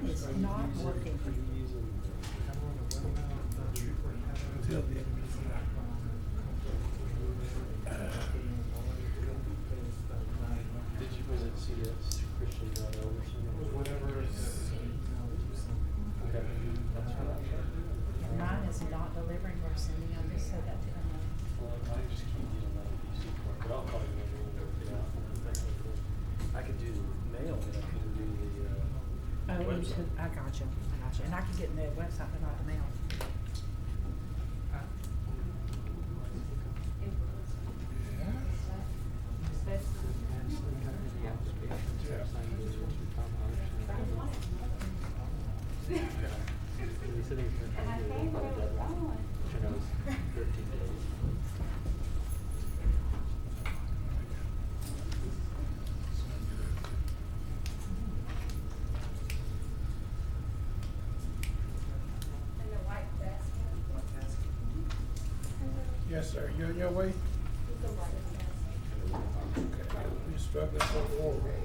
is not working. Did you visit CS Christian Overson? Whatever. Okay. That's right. And mine is not delivering or sending. I just said that to them. Well, I just can't get on that MPC part, but I'll call you later and work it out. I could do the mail, but I couldn't do the website. I got you. And I can get in the website, but not the mail. Sitting here trying to get it by the deadline, which I know is 13 days. Yes, sir. You on your way? Okay. You're struggling so forward.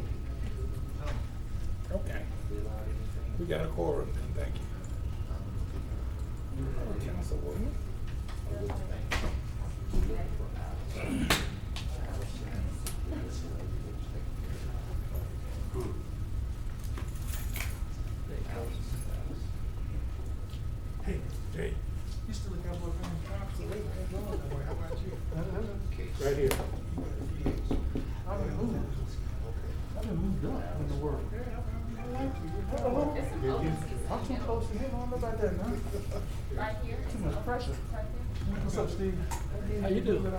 Okay. We got a quorum then, thank you. Councilwoman. Hey, Jay. You still a cowboy fan? Absolutely. How about you? Right here. I've been moved. I've been moved up in the world. I like you. I'm too close to him. I don't know about that, man. Right here. Too much pressure. Right there. What's up, Steve? How you doing? Okay.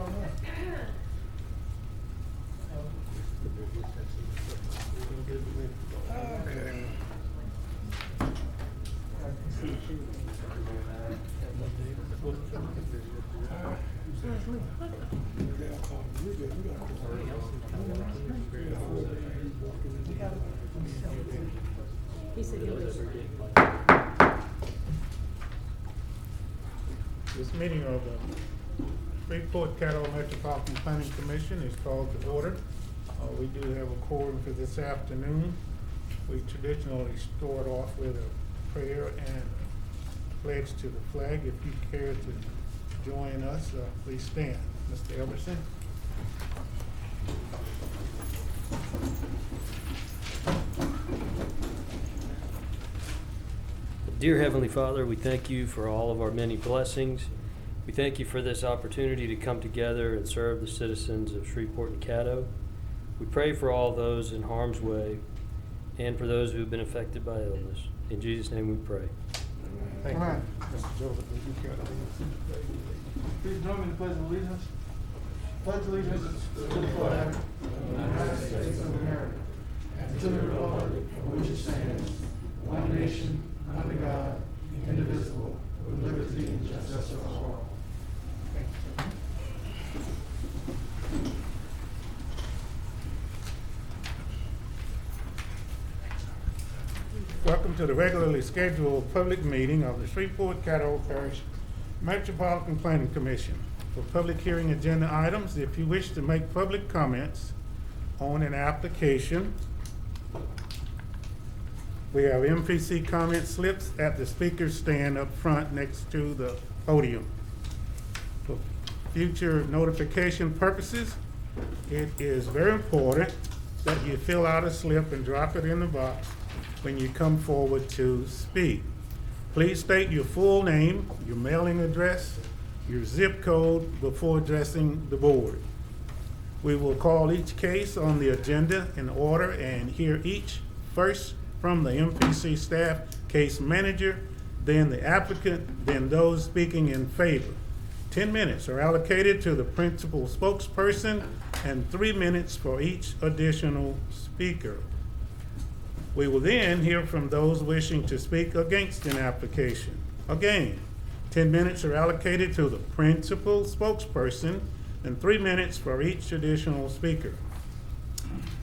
He said he'll be. This meeting of the Shreveport Caddo Metropolitan Planning Commission is called to order. We do have a quorum for this afternoon. We traditionally start off with a prayer and pledge to the flag. If you care to join us, please stand. Mr. Everson. Dear Heavenly Father, we thank you for all of our many blessings. We thank you for this opportunity to come together and serve the citizens of Shreveport and Caddo. We pray for all those in harm's way and for those who have been affected by illness. In Jesus' name we pray. Thank you. Mr. Joseph, would you care to lead us? Please join me in the pledge of allegiance. Pledge allegiance to the flag of the United States of America and to the republic for which it stands, one nation, under God, indivisible, with liberty and justice for all. Welcome to the regularly scheduled public meeting of the Shreveport Caddo Parish Metropolitan Planning Commission. For public hearing agenda items, if you wish to make public comments on an application, we have MPC comment slips at the speaker's stand up front next to the podium. For future notification purposes, it is very important that you fill out a slip and drop it in the box when you come forward to speak. Please state your full name, your mailing address, your zip code before addressing the board. We will call each case on the agenda in order and hear each first from the MPC staff case manager, then the applicant, then those speaking in favor. 10 minutes are allocated to the principal spokesperson and 3 minutes for each additional speaker. We will then hear from those wishing to speak against an application. Again, 10 minutes are allocated to the principal spokesperson and 3 minutes for each additional speaker.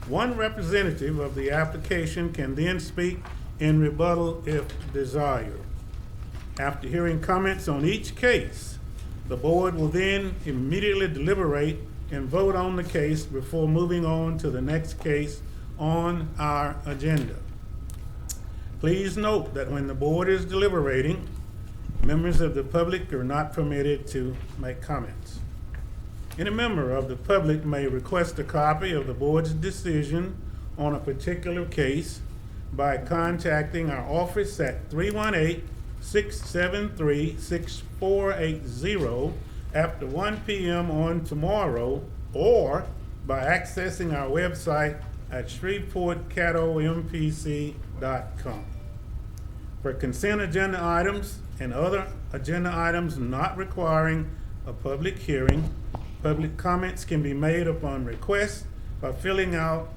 One representative of the application can then speak in rebuttal if desired. After hearing comments on each case, the board will then immediately deliberate and vote on the case before moving on to the next case on our agenda. Please note that when the board is deliberating, members of the public are not permitted to make comments. Any member of the public may request a copy of the board's decision on a particular case by contacting our office at 318-673-6480 after 1 p.m. on tomorrow, or by accessing our website at shreveportcatompc.com. For consent agenda items and other agenda items not requiring a public hearing, public comments can be made upon request by filling out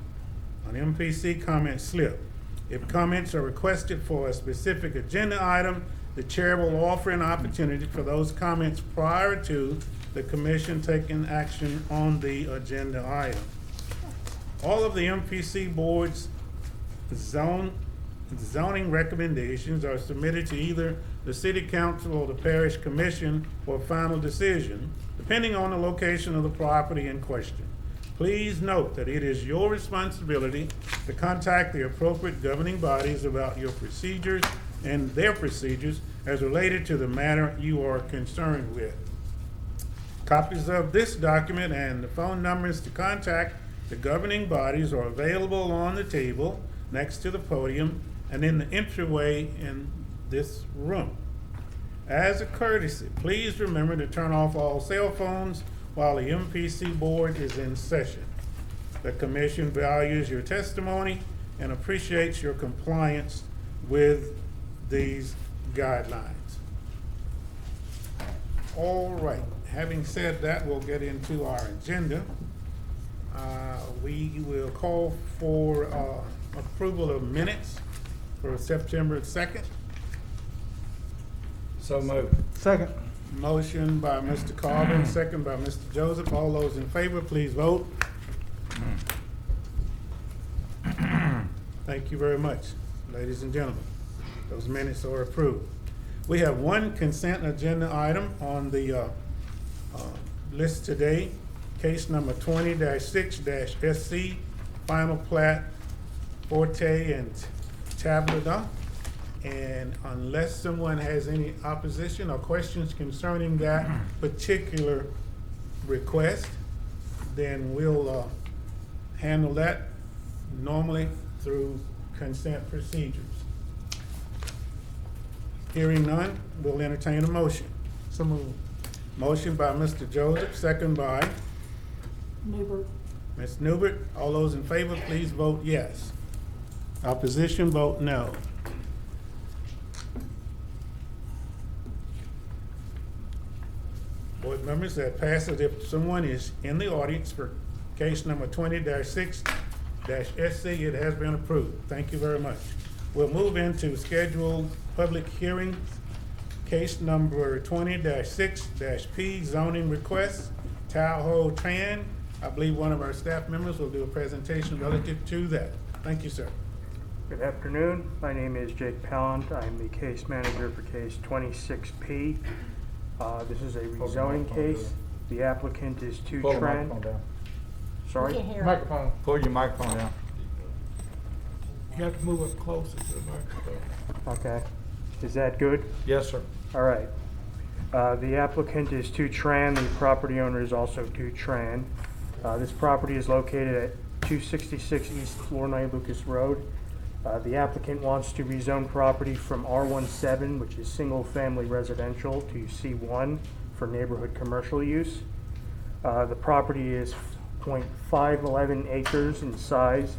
an MPC comment slip. If comments are requested for a specific agenda item, the chair will offer an opportunity for those comments prior to the commission taking action on the agenda item. All of the MPC board's zoning recommendations are submitted to either the city council or the parish commission for final decision, depending on the location of the property in question. Please note that it is your responsibility to contact the appropriate governing bodies about your procedures and their procedures as related to the matter you are concerned with. Copies of this document and the phone numbers to contact the governing bodies are available on the table next to the podium and in the entryway in this room. As a courtesy, please remember to turn off all cell phones while the MPC board is in session. The commission values your testimony and appreciates your compliance with these guidelines. All right, having said that, we'll get into our agenda. We will call for approval of minutes for September 2nd. So moved. Second. Motion by Mr. Carver, second by Mr. Joseph. All those in favor, please vote. Thank you very much, ladies and gentlemen. Those minutes are approved. We have one consent agenda item on the list today. Case number 20-6-SC, final plat, Forte and Tablada. And unless someone has any opposition or questions concerning that particular request, then we'll handle that normally through consent procedures. Hearing none, we'll entertain a motion. So moved. Motion by Mr. Joseph, second by Newbert. Ms. Newbert. All those in favor, please vote yes. Opposition, vote no. Board members, that passes if someone is in the audience for case number 20-6-SC, it has been approved. Thank you very much. We'll move into scheduled public hearings. Case number 20-6-P, zoning request, Tahoe Tran. I believe one of our staff members will do a presentation relative to that. Thank you, sir. Good afternoon. My name is Jake Pallant. I'm the case manager for case 26P. This is a rezoning case. The applicant is Pull the Tran. microphone down. Sorry? You can hear it. Microphone. Pull your microphone down. You have to move up closer to the microphone. Okay. Is that good? Yes, sir. All right. The applicant is Tran. The property owner is also Tran. This property is located at 266 East Flournoy Lucas Road. The applicant wants to rezone property from R17, which is single-family residential, to C1 for neighborhood commercial use. The property is 0.511 acres in size,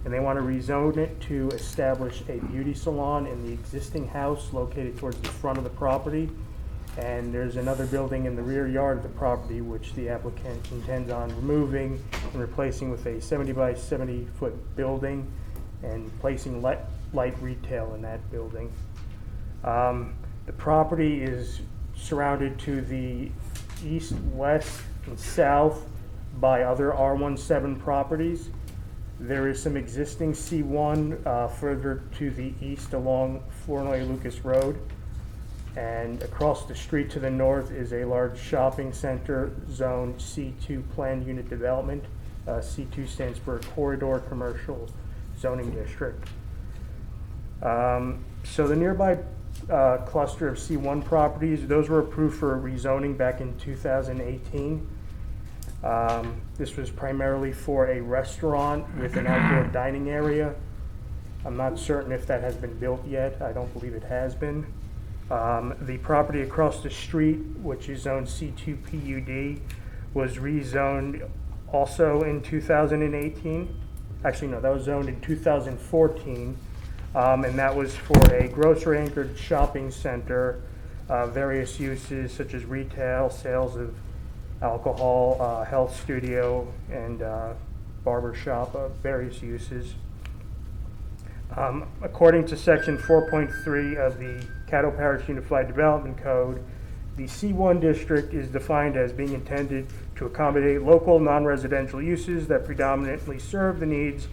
and they want to rezone it to establish a beauty salon in the existing house located towards the front of the property. And there's another building in the rear yard of the property which the applicant intends on removing and replacing with a 70 by 70 foot building and placing light retail in that building. The property is surrounded to the east, west, and south by other R17 properties. There is some existing C1 further to the east along Flournoy Lucas Road. And across the street to the north is a large shopping center, zone C2 planned unit development. C2 stands for Corridor Commercial Zoning District. So the nearby cluster of C1 properties, those were approved for rezoning back in 2018. This was primarily for a restaurant with an outdoor dining area. I'm not certain if that has been built yet. I don't believe it has been. The property across the street, which is zoned C2 PUD, was rezoned also in 2018. Actually, no, that was zoned in 2014. And that was for a grocery anchored shopping center, various uses such as retail, sales of alcohol, health studio, and barber shop, various uses. According to section 4.3 of the Caddo Parish Unified Development Code, the C1 district is defined as being intended to accommodate local non-residential uses that predominantly serve the needs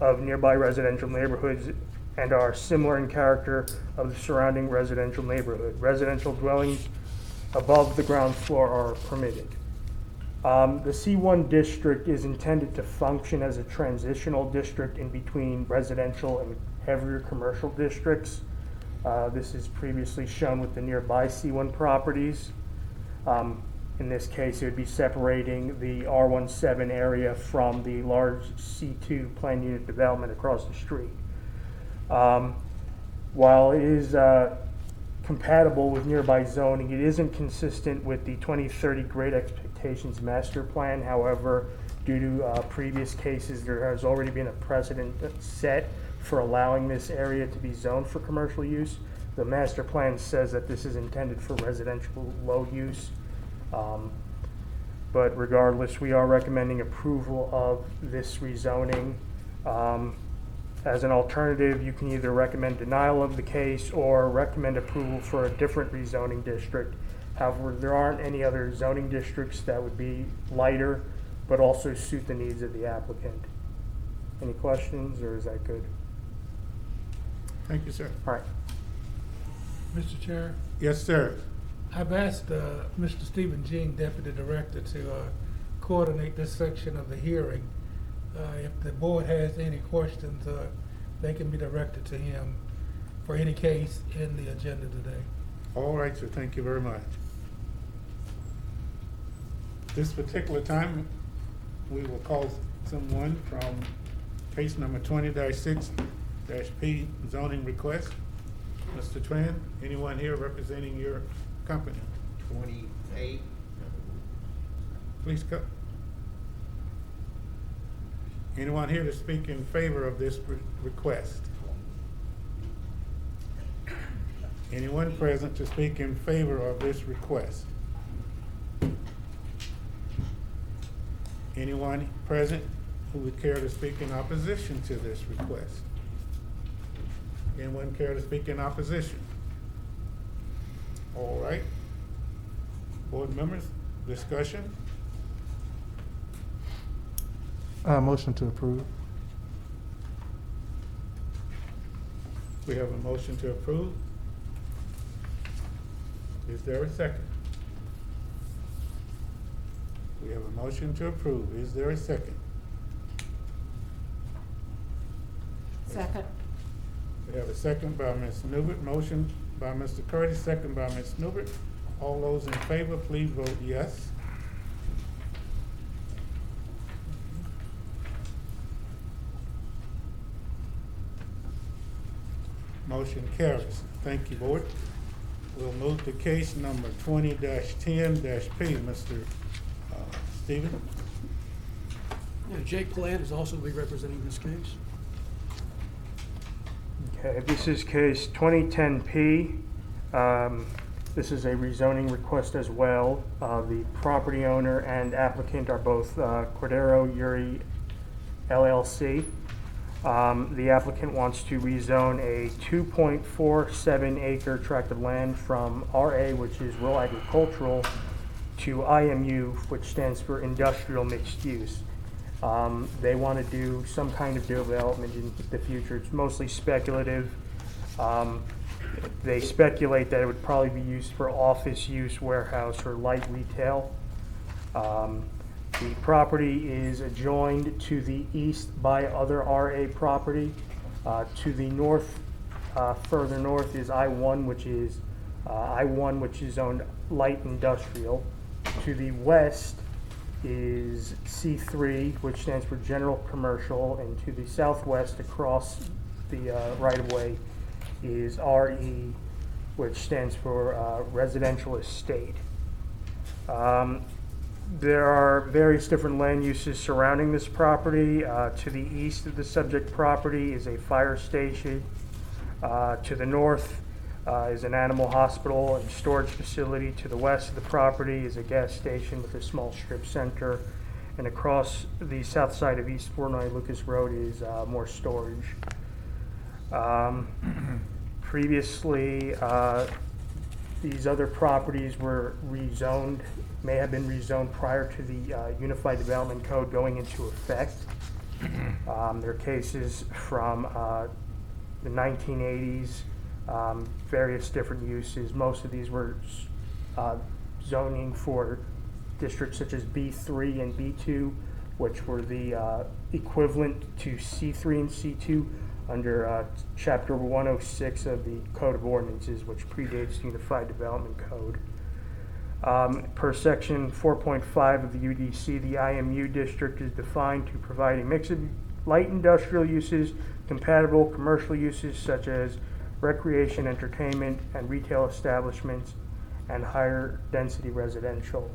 of nearby residential neighborhoods and are similar in character of the surrounding residential neighborhood. Residential dwellings above the ground floor are permitted. The C1 district is intended to function as a transitional district in between residential and heavier commercial districts. This is previously shown with the nearby C1 properties. In this case, it would be separating the R17 area from the large C2 planned unit development across the street. While it is compatible with nearby zoning, it isn't consistent with the 2030 Great Expectations Master Plan. However, due to previous cases, there has already been a precedent set for allowing this area to be zoned for commercial use. The master plan says that this is intended for residential low use. But regardless, we are recommending approval of this rezoning. As an alternative, you can either recommend denial of the case or recommend approval for a different rezoning district. However, there aren't any other zoning districts that would be lighter but also suit the needs of the applicant. Any questions, or is that good? Thank you, sir. All right. Mr. Chair, Yes, sir. I've asked Mr. Stephen Jean, Deputy Director, to coordinate this section of the hearing. If the board has any questions, they can be directed to him for any case in the agenda today. All right, sir, thank you very much. This particular time, we will call someone from case number 20-6-P zoning request. Mr. Tran, anyone here representing your company? 28. Please come. Anyone here to speak in favor of this request? Anyone present to speak in favor of this request? Anyone present who would care to speak in opposition to this request? Anyone care to speak in opposition? All right. Board members, discussion? Motion to approve. We have a motion to approve. Is there a second? We have a motion to approve. Is there a second? Second. We have a second by Ms. Newbert, motion by Mr. Curtis, second by Ms. Newbert. All those in favor, please vote yes. Motion carries. Thank you, board. We'll move to case number 20-10-P. Mr. Stephen? Yeah, Jake Plant is also be representing this case. Okay, this is case 2010P. This is a rezoning request as well. The property owner and applicant are both Cordero Uri LLC. The applicant wants to rezone a 2.47 acre tract of land from RA, which is rural agricultural, to IMU, which stands for industrial mixed use. They want to do some kind of development in the future. It's mostly speculative. They speculate that it would probably be used for office use, warehouse, or light retail. The property is adjoined to the east by other RA property. To the Further north is I-1, which is zoned light industrial. To the west is C3, which stands for general commercial, and to the southwest across the right-of-way is RE, which stands for residential estate. There are various different land uses surrounding this property. To the east of the subject property is a fire station. To the north is an animal hospital and storage facility. To the west of the property is a gas station with a small strip center. And across the south side of East 490 Lucas Road is more storage. Previously, these other properties were rezoned, may have been rezoned prior to the Unified Development Code going into effect. There are cases from the 1980s, various different uses. Most of these were zoning for districts such as B3 and B2, which were the equivalent to C3 and C2 under Chapter 106 of the Code of Ordinances, which predates the Unified Development Code. Per Section 4.5 of the UDC, the IMU district is defined to provide a mix of light industrial uses, compatible commercial uses such as recreation, entertainment, and retail establishments, and higher density residential.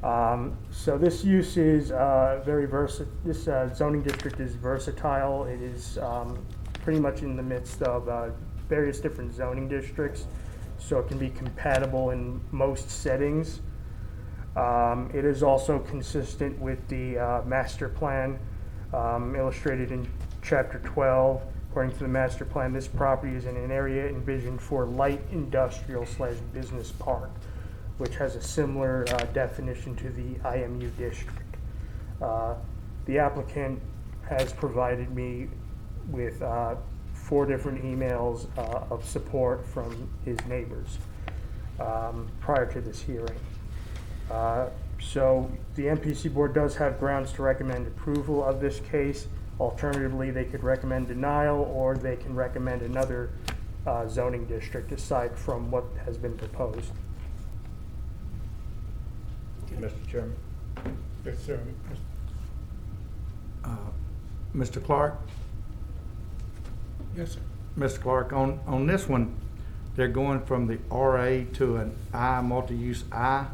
So this use is this zoning district is versatile. It is pretty much in the midst of various different zoning districts, so it can be compatible in most settings. It is also consistent with the master plan illustrated in Chapter 12. According to the master plan, this property is in an area envisioned for light industrial / business park, which has a similar definition to the IMU district. The applicant has provided me with 4 different emails of support from his neighbors prior to this hearing. So the MPC board does have grounds to recommend approval of this case. Alternatively, they could recommend denial, or they can recommend another zoning district aside from what has been proposed. Mr. Chairman. Yes, sir. Mr. Clark? Yes, sir. Mr. Clark, on this one, they're going from the RA to an I, multi-use I.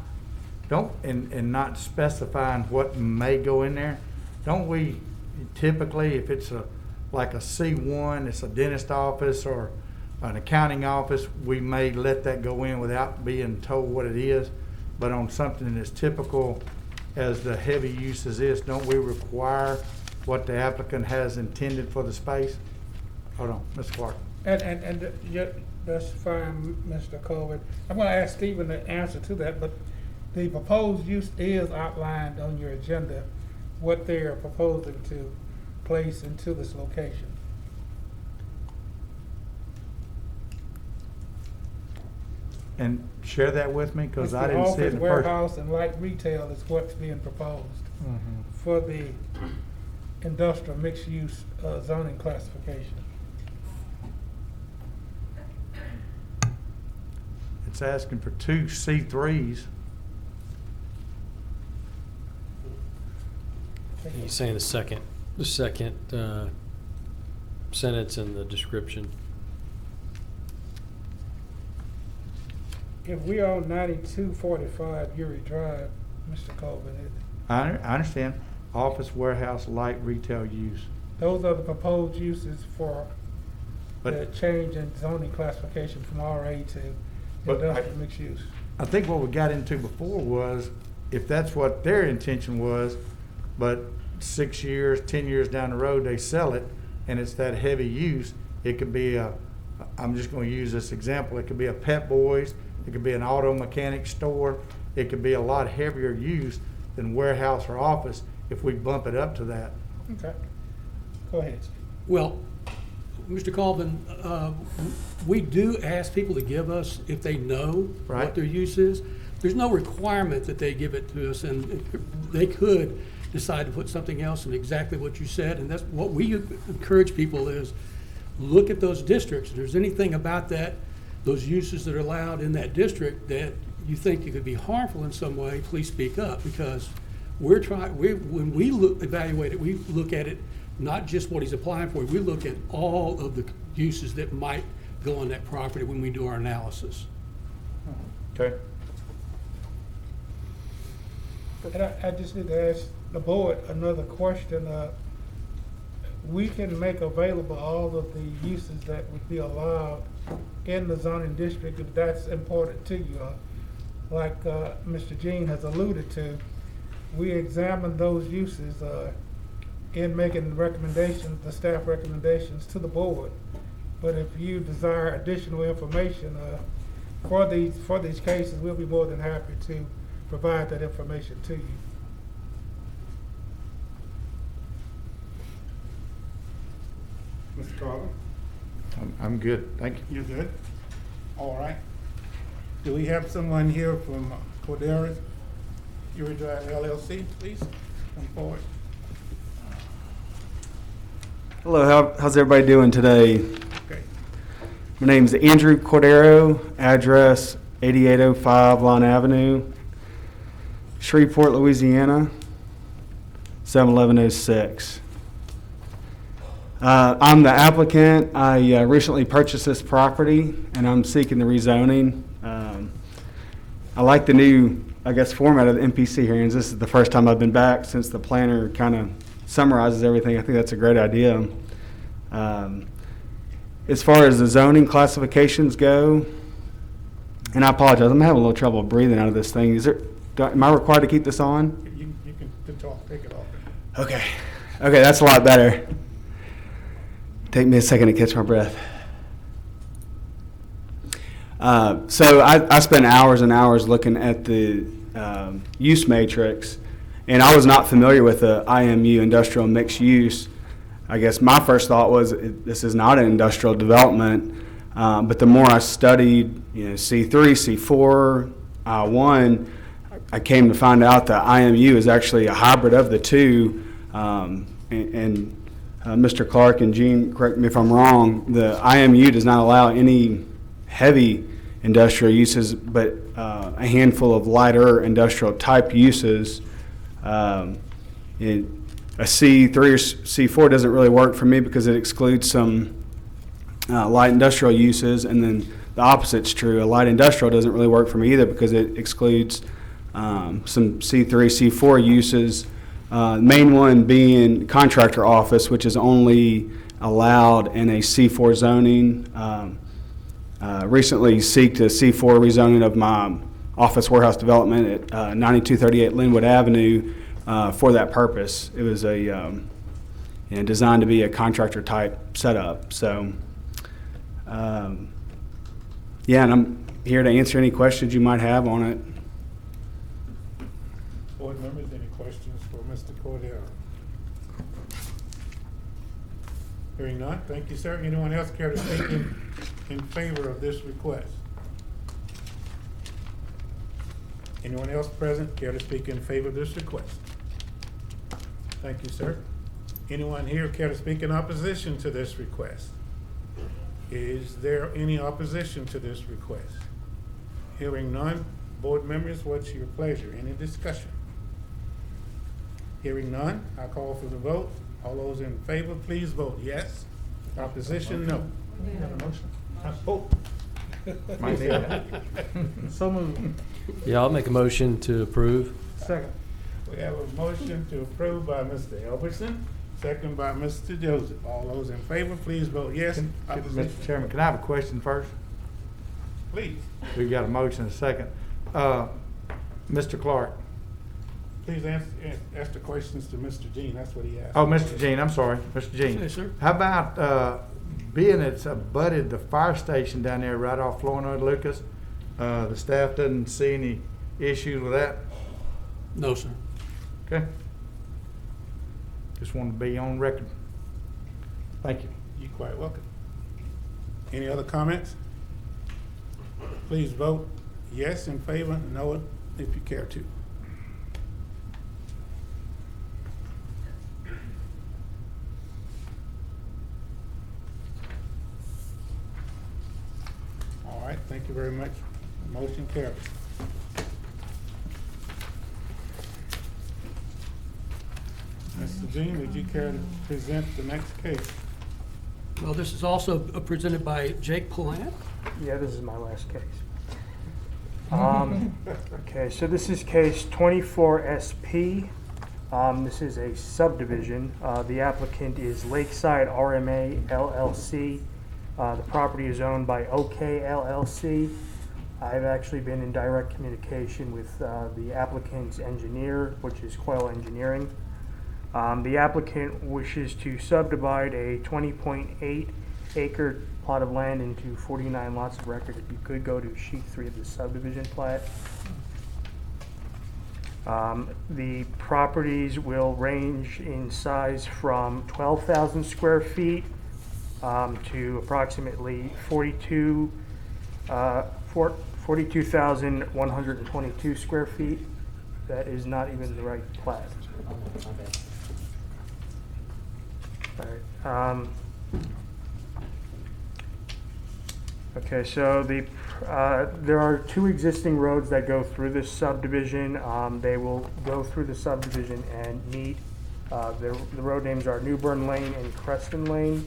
And not specifying what may go in there. Don't we typically, if it's like a C1, it's a dentist office or an accounting office, we may let that go in without being told what it is. But on something as typical as the heavy use as this, don't we require what the applicant has intended for the space? Hold on, Mr. Clark. And yeah, that's fine, Mr. Colbert. I'm gonna ask Stephen the answer to that, but the proposed use is outlined on your agenda, what they are proposing to place into this location. And share that with me, because It's I the didn't see it office, in the first. warehouse, and light retail is what's being proposed Mhm. for the industrial mixed-use zoning classification. It's asking for 2 C3s. He's saying the second sentence in the description. If we are on 9245 Uri Drive, Mr. Colvin, I understand. Office, warehouse, light retail use. those are the proposed uses for the But change in zoning classification from RA to But industrial mixed use. I think what we got into before was, if that's what their intention was, but 6 years, 10 years down the road, they sell it, and it's that heavy use, it could be I'm just gonna use this example, it could be a Pep Boys, it could be an auto mechanic store, it could be a lot heavier use than warehouse or office if we bump it up to that. Okay. Go ahead, Steve. Well, Mr. Colvin, we do ask people to give us if they know Right. what their use is. There's no requirement that they give it to us, and they could decide to put something else in exactly what you said, and that's what we encourage people is, look at those districts. If there's anything about that, those uses that are allowed in that district that you think it could be harmful in some way, please speak up, because when we evaluate it, we look at it, not just what he's applying for, we look at all of the uses that might go on that property when we do our analysis. Okay. And I just need to ask the board another question. We can make available all of the uses that would be allowed in the zoning district if that's important to you. Like Mr. Jean has alluded to, we examine those uses in making recommendations, the staff recommendations to the board. But if you desire additional information for these cases, we'll be more than happy to provide that information to you. Mr. Carver, I'm good, thank you. you're good? All right. Do we have someone here from Cordero Erie Drive LLC, please? Come forward. Hello, how's everybody doing today? Okay. My name is Andrew Cordero, address 8805 Lawn Avenue, Shreveport, Louisiana, 71106. I'm the applicant. I recently purchased this property and I'm seeking the rezoning. I like the new, format of the MPC hearings. This is the first time I've been back since the planner kind of summarizes everything. I think that's a great idea. As far as the zoning classifications go, and I apologize, I'm having a little trouble breathing out of this thing. Am I required to keep this on? You can talk, take it off. Okay, that's a lot better. Take me a second to catch my breath. So I spent hours and hours looking at the use matrix, and I was not familiar with the IMU, industrial mixed use. I guess my first thought was this is not an industrial development, but the more I studied, C3, C4, I1, I came to find out that IMU is actually a hybrid of the two, and Mr. Clark and Gene, correct me if I'm wrong, the IMU does not allow any heavy industrial uses, but a handful of lighter industrial type uses. A C3 or C4 doesn't really work for me because it excludes some light industrial uses, and then the opposite's true. A light industrial doesn't really work for me either because it excludes some C3, C4 uses. Main one being contractor office, which is only allowed in a C4 zoning. Recently seeked a C4 rezoning of my office warehouse development at 9238 Linwood Avenue for that purpose. It was designed to be a contractor type setup. So, and I'm here to answer any questions you might have on it. Board members, any questions for Mr. Cordero? Hearing none, thank you, sir. Anyone else care to speak in favor of this request? Anyone else present care to speak in favor of this request? Thank you, sir. Anyone here care to speak in opposition to this request? Is there any opposition to this request? Hearing none, board members, what's your pleasure? Any discussion? Hearing none, I call for the vote. All those in favor, please vote yes. Opposition, no. You have a motion? Oh. Might need that. So moved. Yeah, I'll make a motion to approve. Second. We have a motion to approve by Mr. Elberson, second by Mr. Joseph. All those in favor, please vote yes. Opposition, Mr. Chairman, can I have a question first? please. We got a motion and a second. Mr. Clark. Please ask the questions to Mr. Jean. That's what he asked. Oh, Mr. Jean, I'm sorry, Mr. Jean. Yes, sir. How about, being it's abutted the fire station down there right off Flournoy Lucas, the staff doesn't see any issues with that? No, sir. Okay. Just wanted to be on record. Thank you. You're quite welcome. Any other comments? Please vote yes in favor, no if you care to. Thank you very much. Motion carries. Mr. Jean, would you care to present the next case? Well, this is also presented by Jake Palant. Yeah, this is my last case. Okay, so this is case 24SP. This is a subdivision. The applicant is Lakeside RMA LLC. The property is owned by OK LLC. I've actually been in direct communication with the applicant's engineer, which is Coyle Engineering. The applicant wishes to subdivide a 20.8 acre plot of land into 49 lots of record. If you could go to sheet 3 of the subdivision plat. The properties will range in size from 12,000 square feet to approximately 42,122 square feet. That is not even the right plat. All right. Okay, so there are 2 existing roads that go through this subdivision. They will go through the subdivision and meet. The road names are Newburn Lane and Creston Lane.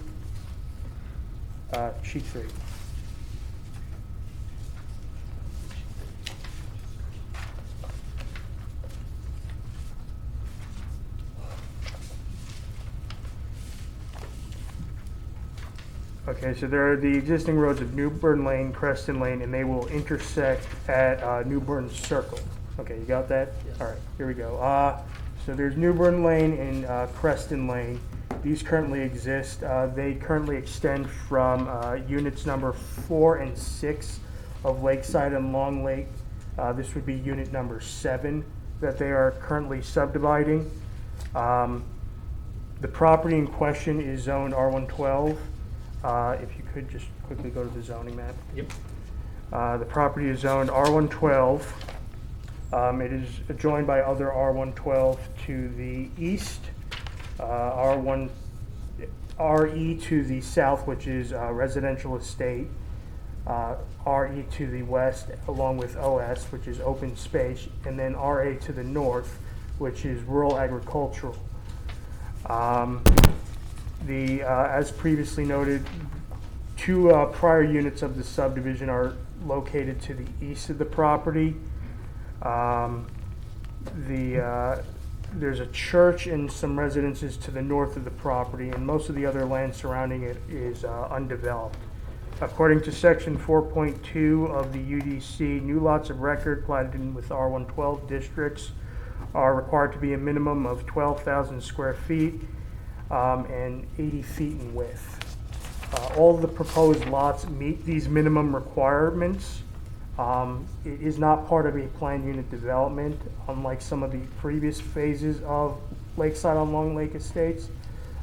Sheet 3. Okay, so there are the existing roads of Newburn Lane, Creston Lane, and they will intersect at Newburn Circle. Okay, you got that? All right, here we go. So there's Newburn Lane and Creston Lane. These currently exist. They currently extend from units number 4 and 6 of Lakeside and Long Lake. This would be unit number 7 that they are currently subdividing. The property in question is zoned R112. If you could just quickly go to the zoning map. Yep. The property is zoned R112. It is adjoined by other R112 to the east, RE to the south, which is residential estate, RE to the west, along with OS, which is open space, and then RA to the north, which is rural agricultural. As previously noted, 2 prior units of the subdivision are located to the east of the property. There's a church and some residences to the north of the property, and most of the other land surrounding it is undeveloped. According to section 4.2 of the UDC, new lots of record platted in with R112 districts are required to be a minimum of 12,000 square feet and 80 feet in width. All of the proposed lots meet these minimum requirements. It is not part of a planned unit development, unlike some of the previous phases of Lakeside on Long Lake Estates.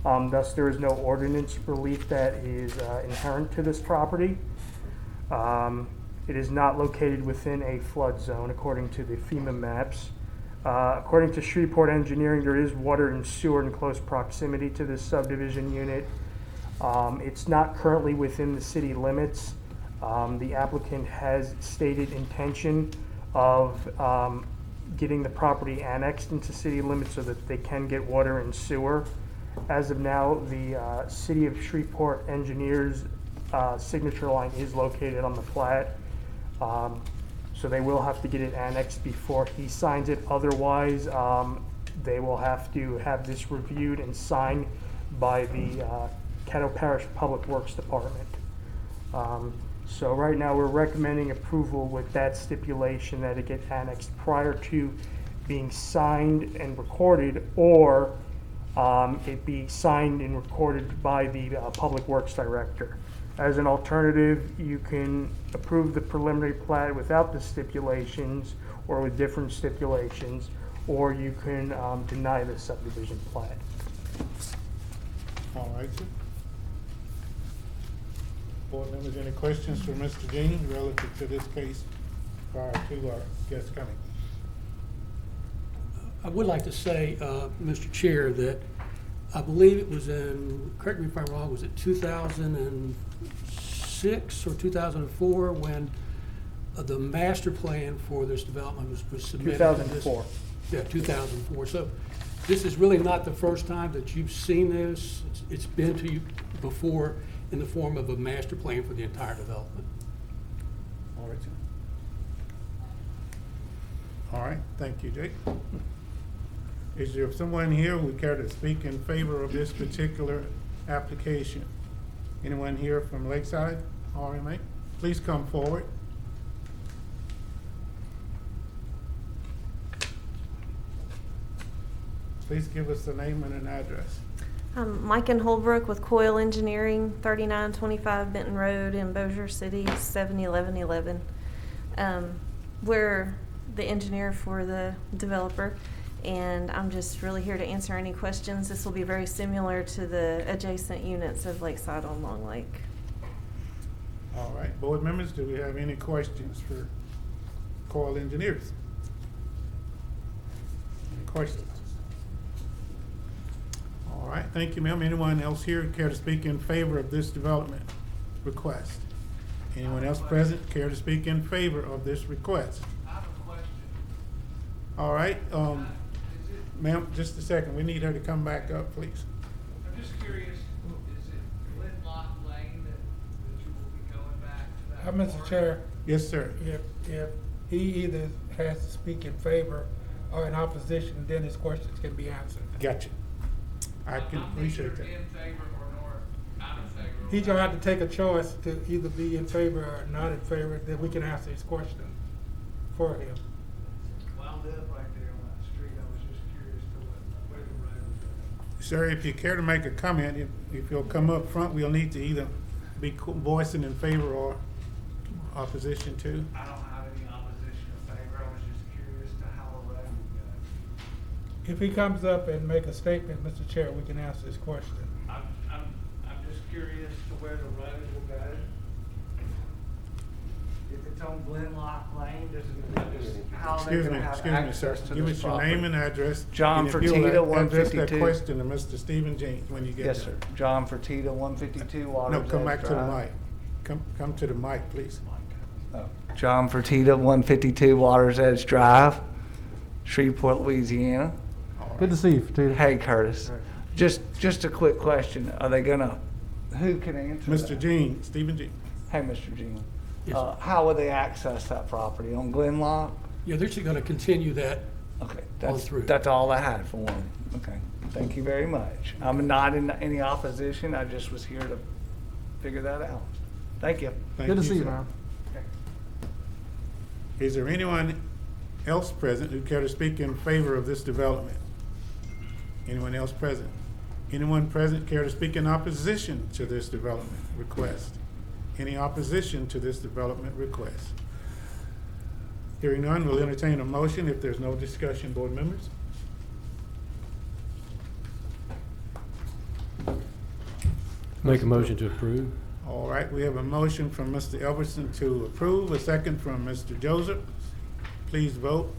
Thus, there is no ordinance relief that is inherent to this property. It is not located within a flood zone, according to the FEMA maps. According to Shreveport Engineering, there is water and sewer in close proximity to this subdivision unit. It's not currently within the city limits. The applicant has stated intention of getting the property annexed into city limits so that they can get water and sewer. As of now, the City of Shreveport Engineers signature line is located on the plat. So they will have to get it annexed before he signs it. Otherwise, they will have to have this reviewed and signed by the Caddo Parish Public Works Department. So right now we're recommending approval with that stipulation that it get annexed prior to being signed and recorded, or it be signed and recorded by the Public Works Director. As an alternative, you can approve the preliminary plat without the stipulations or with different stipulations, or you can deny the subdivision plat. All right, sir. Board members, any questions for Mr. Jean relative to this case prior to our guest coming? I would like to say, Mr. Chair, that I believe it was in, correct me if I'm wrong, was it 2006 or 2004 when the master plan for this development was submitted. to this- 2004. Yeah, 2004. So this is really not the first time that you've seen this. It's been to you before in the form of a master plan for the entire development. All right, sir. All right, thank you, Jake. Is there someone here who would care to speak in favor of this particular application? Anyone here from Lakeside RMA? Please come forward. Please give us the name and an address. Mike and Holbrook with Coil Engineering, 3925 Benton Road in Bossier City, 71111. We're the engineer for the developer, and I'm just really here to answer any questions. This will be very similar to the adjacent units of Lakeside on Long Lake. All right, board members, do we have any questions for Coil Engineers? Any questions? All right, thank you, ma'am. Anyone else here care to speak in favor of this development request? Anyone else present care to speak in favor of this request? I have a question. All right, Is it, ma'am, just a second. We need her to come back up, please. I'm just curious, is it Glenlock Lane that you will be going back to that? Mr. part? Chair, Yes, sir. if he either has to speak in favor or in opposition, then his questions can be answered. Gotcha. I can appreciate that. I'm neither in favor or out of favor. He's gonna have to take a choice to either be in favor or not in favor, then we can answer his question for him. Wound up right there on that street. I was just curious to where the road was. Sir, if you care to make a comment, if you'll come up front, we'll need to either be voicing in favor or opposition to. I don't have any opposition or favor. I was just curious to how the road would go. If he comes up and make a statement, Mr. Chair, we can answer his question. I'm just curious to where the road will go. If it's on Glenlock Lane, how are they Excuse me, gonna have excuse me, sir. access to Give this us your property? name and address. John And if you'll Fertitta, address that 152. question to Mr. Stephen James when you get there. Yes, sir. John Fertitta, 152 Waters No, come Edge back to the Drive. mic. Come to the mic, please. Oh. John Fertitta, 152 Waters Edge Drive, Shreveport, Louisiana. Good to see you, Fertitta. Hey, Curtis. Just a quick question. Are they gonna, who can answer Mr. that? Jean, Stephen Jean. Hey, Mr. Jean. Yes, sir. How will they access that property? On Glenlock? Yeah, they're just going to continue that. Okay, through. that's all I had for them. Okay, thank you very much. I'm not in any opposition. I just was here to figure that out. Thank you. Thank you, sir. Is there anyone else present who care to speak in favor of this development? Anyone else present? Anyone present care to speak in opposition to this development request? Any opposition to this development request? Hearing none, we'll entertain a motion if there's no discussion, board members. Make a motion to approve. All right, we have a motion from Mr. Elverson to approve, a second from Mr. Joseph. Please vote.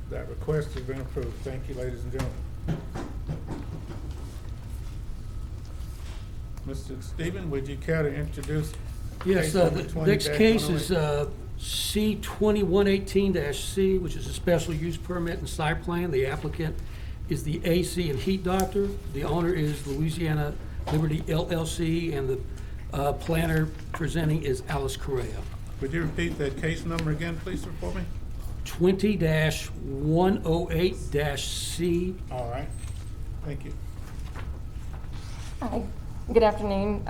That request has been approved. Thank you, ladies and gentlemen. Mr. Stephen, would you care to introduce? Yes, case the number next case is 20-108? C-2118-C, which is a special use permit and site plan. The applicant is the AC and Heat Doctor. The owner is Louisiana Liberty LLC, and the planner presenting is Alice Correa. Would you repeat that case number again, please, for me? 20-108-C. All right, thank you. Hi, good afternoon.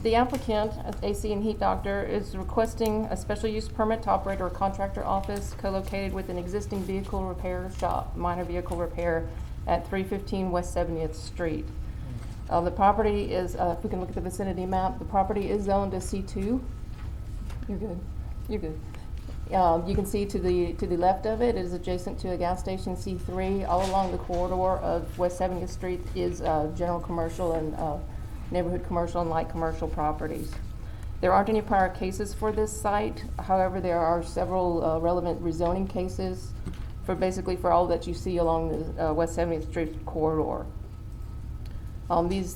The applicant, AC and Heat Doctor, is requesting a special use permit to operate a contractor office co-located with an existing vehicle repair shop, minor vehicle repair, at 315 West 70th Street. The property is, if we can look at the vicinity map, the property is zoned as C2. You're good. You're good. You can see to the left of it is adjacent to a gas station, C3. All along the corridor of West 70th Street is general commercial and neighborhood commercial and light commercial properties. There aren't any prior cases for this site. However, there are several relevant rezoning cases for all that you see along the West 70th Street corridor.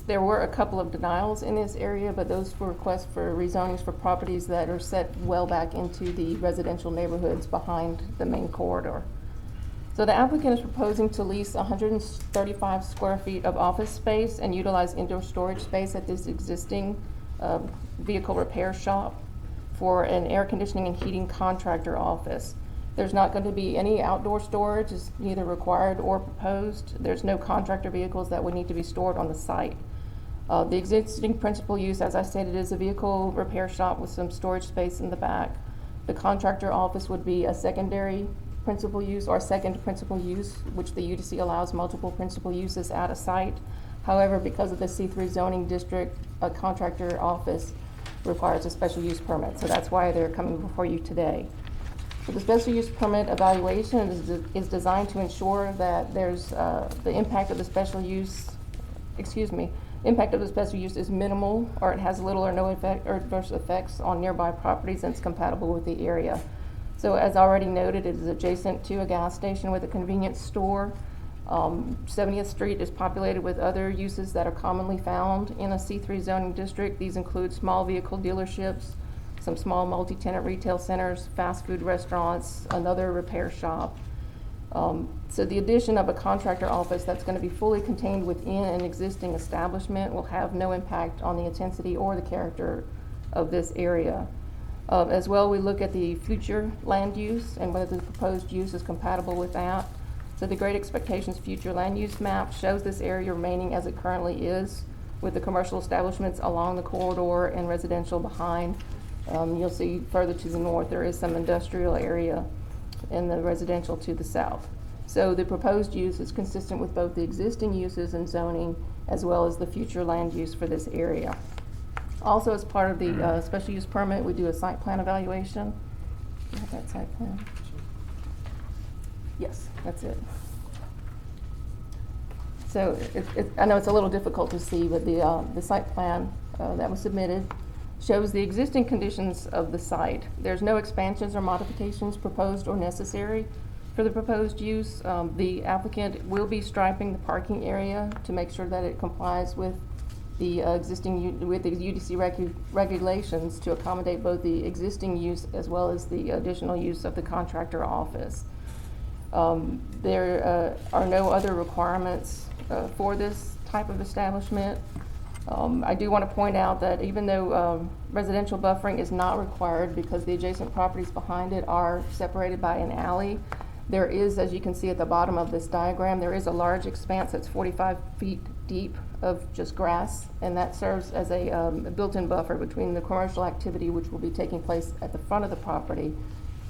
There were a couple of denials in this area, but those were requests for rezonings for properties that are set well back into the residential neighborhoods behind the main corridor. So the applicant is proposing to lease 135 square feet of office space and utilize indoor storage space at this existing vehicle repair shop for an air conditioning and heating contractor office. There's not going to be any outdoor storage, it's neither required or proposed. There's no contractor vehicles that would need to be stored on the site. The existing principal use, as I stated, is a vehicle repair shop with some storage space in the back. The contractor office would be a secondary principal use or second principal use, which the UDC allows multiple principal uses at a site. However, because of the C3 zoning district, a contractor office requires a special use permit. So that's why they're coming before you today. So the special use permit evaluation is designed to ensure that there's the impact of the special use, impact of the special use is minimal, or it has little or no effect or adverse effects on nearby properties and it's compatible with the area. So as already noted, it is adjacent to a gas station with a convenience store. 70th Street is populated with other uses that are commonly found in a C3 zoning district. These include small vehicle dealerships, some small multi-tenant retail centers, fast food restaurants, another repair shop. So the addition of a contractor office that's going to be fully contained within an existing establishment will have no impact on the intensity or the character of this area. As well, we look at the future land use and whether the proposed use is compatible with that. So the Great Expectations future land use map shows this area remaining as it currently is, with the commercial establishments along the corridor and residential behind. You'll see further to the north there is some industrial area and the residential to the south. So the proposed use is consistent with both the existing uses and zoning as well as the future land use for this area. Also, as part of the special use permit, we do a site plan evaluation. Do you have that site plan? Yes, that's it. So I know it's a little difficult to see, but the site plan that was submitted shows the existing conditions of the site. There's no expansions or modifications proposed or necessary for the proposed use. The applicant will be striping the parking area to make sure that it complies with the with the UDC regulations to accommodate both the existing use as well as the additional use of the contractor office. There are no other requirements for this type of establishment. I do want to point out that even though residential buffering is not required because the adjacent properties behind it are separated by an alley, there is, as you can see at the bottom of this diagram, there is a large expanse that's 45 feet deep of just grass, and that serves as a built-in buffer between the commercial activity which will be taking place at the front of the property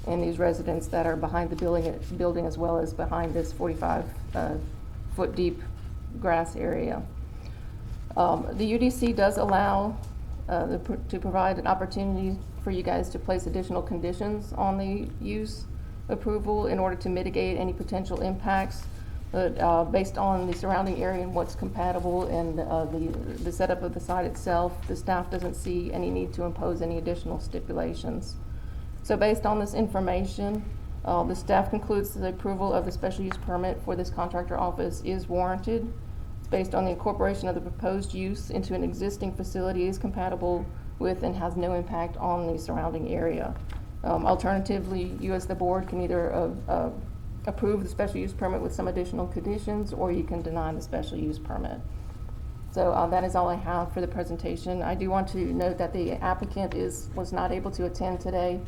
and these residents that are behind the building as well as behind this 45 foot deep grass area. The UDC does allow to provide an opportunity for you guys to place additional conditions on the use approval in order to mitigate any potential impacts. But based on the surrounding area and what's compatible and the setup of the site itself, the staff doesn't see any need to impose any additional stipulations. So based on this information, the staff concludes that the approval of the special use permit for this contractor office is warranted. It's based on the incorporation of the proposed use into an existing facility is compatible with and has no impact on the surrounding area. Alternatively, you as the board can either approve the special use permit with some additional conditions, or you can deny the special use permit. So that is all I have for the presentation. I do want to note that the applicant was not able to attend today.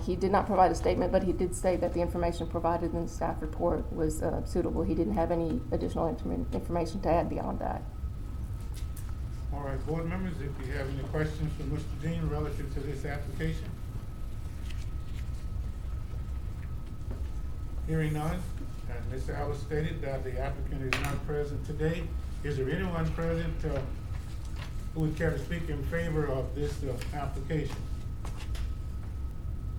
He did not provide a statement, but he did say that the information provided in the staff report was suitable. He didn't have any additional information to add beyond that. All right, board members, if you have any questions for Mr. Jean relative to this application? Hearing none, and Mr. Ellis stated that the applicant is not present today. Is there anyone present who would care to speak in favor of this application?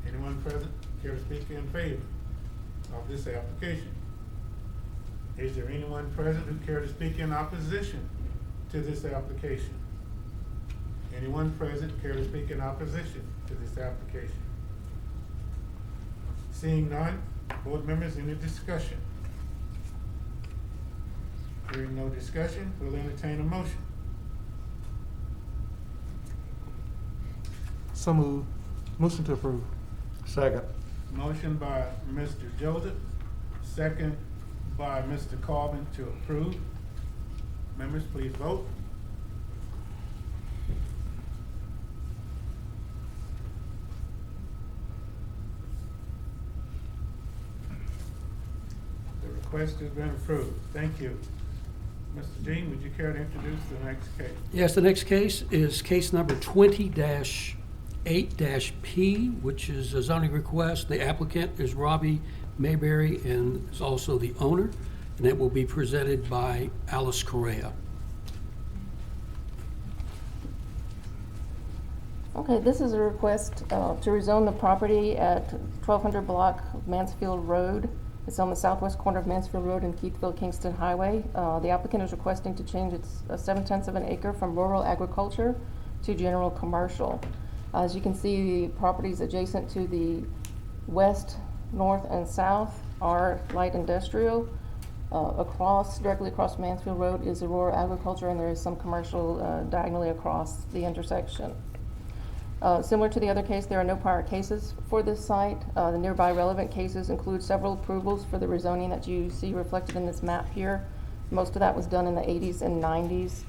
Anyone present care to speak in favor of this application? Is there anyone present who care to speak in opposition to this application? Anyone present care to speak in opposition to this application? Seeing none, board members, any discussion? Hearing no discussion, we'll entertain a motion. So moved. Motion to approve. Second. Motion by Mr. Joseph, second by Mr. Carvin to approve. Members, please vote. The request has been approved. Thank you. Mr. Jean, would you care to introduce the next case? Yes, the next case is case number 20-8-P, which is a zoning request. The applicant is Robbie Mayberry and is also the owner, and it will be presented by Alice Correa. Okay, this is a request to rezone the property at 1200 block of Mansfield Road. It's on the southwest corner of Mansfield Road and Keithville-Kingston Highway. The applicant is requesting to change its 7/10 of an acre from rural agriculture to general commercial. As you can see, the properties adjacent to the west, north, and south are light industrial. Directly across Mansfield Road is the rural agriculture, and there is some commercial diagonally across the intersection. Similar to the other case, there are no prior cases for this site. The nearby relevant cases include several approvals for the rezoning that you see reflected in this map here. Most of that was done in the 80s and 90s.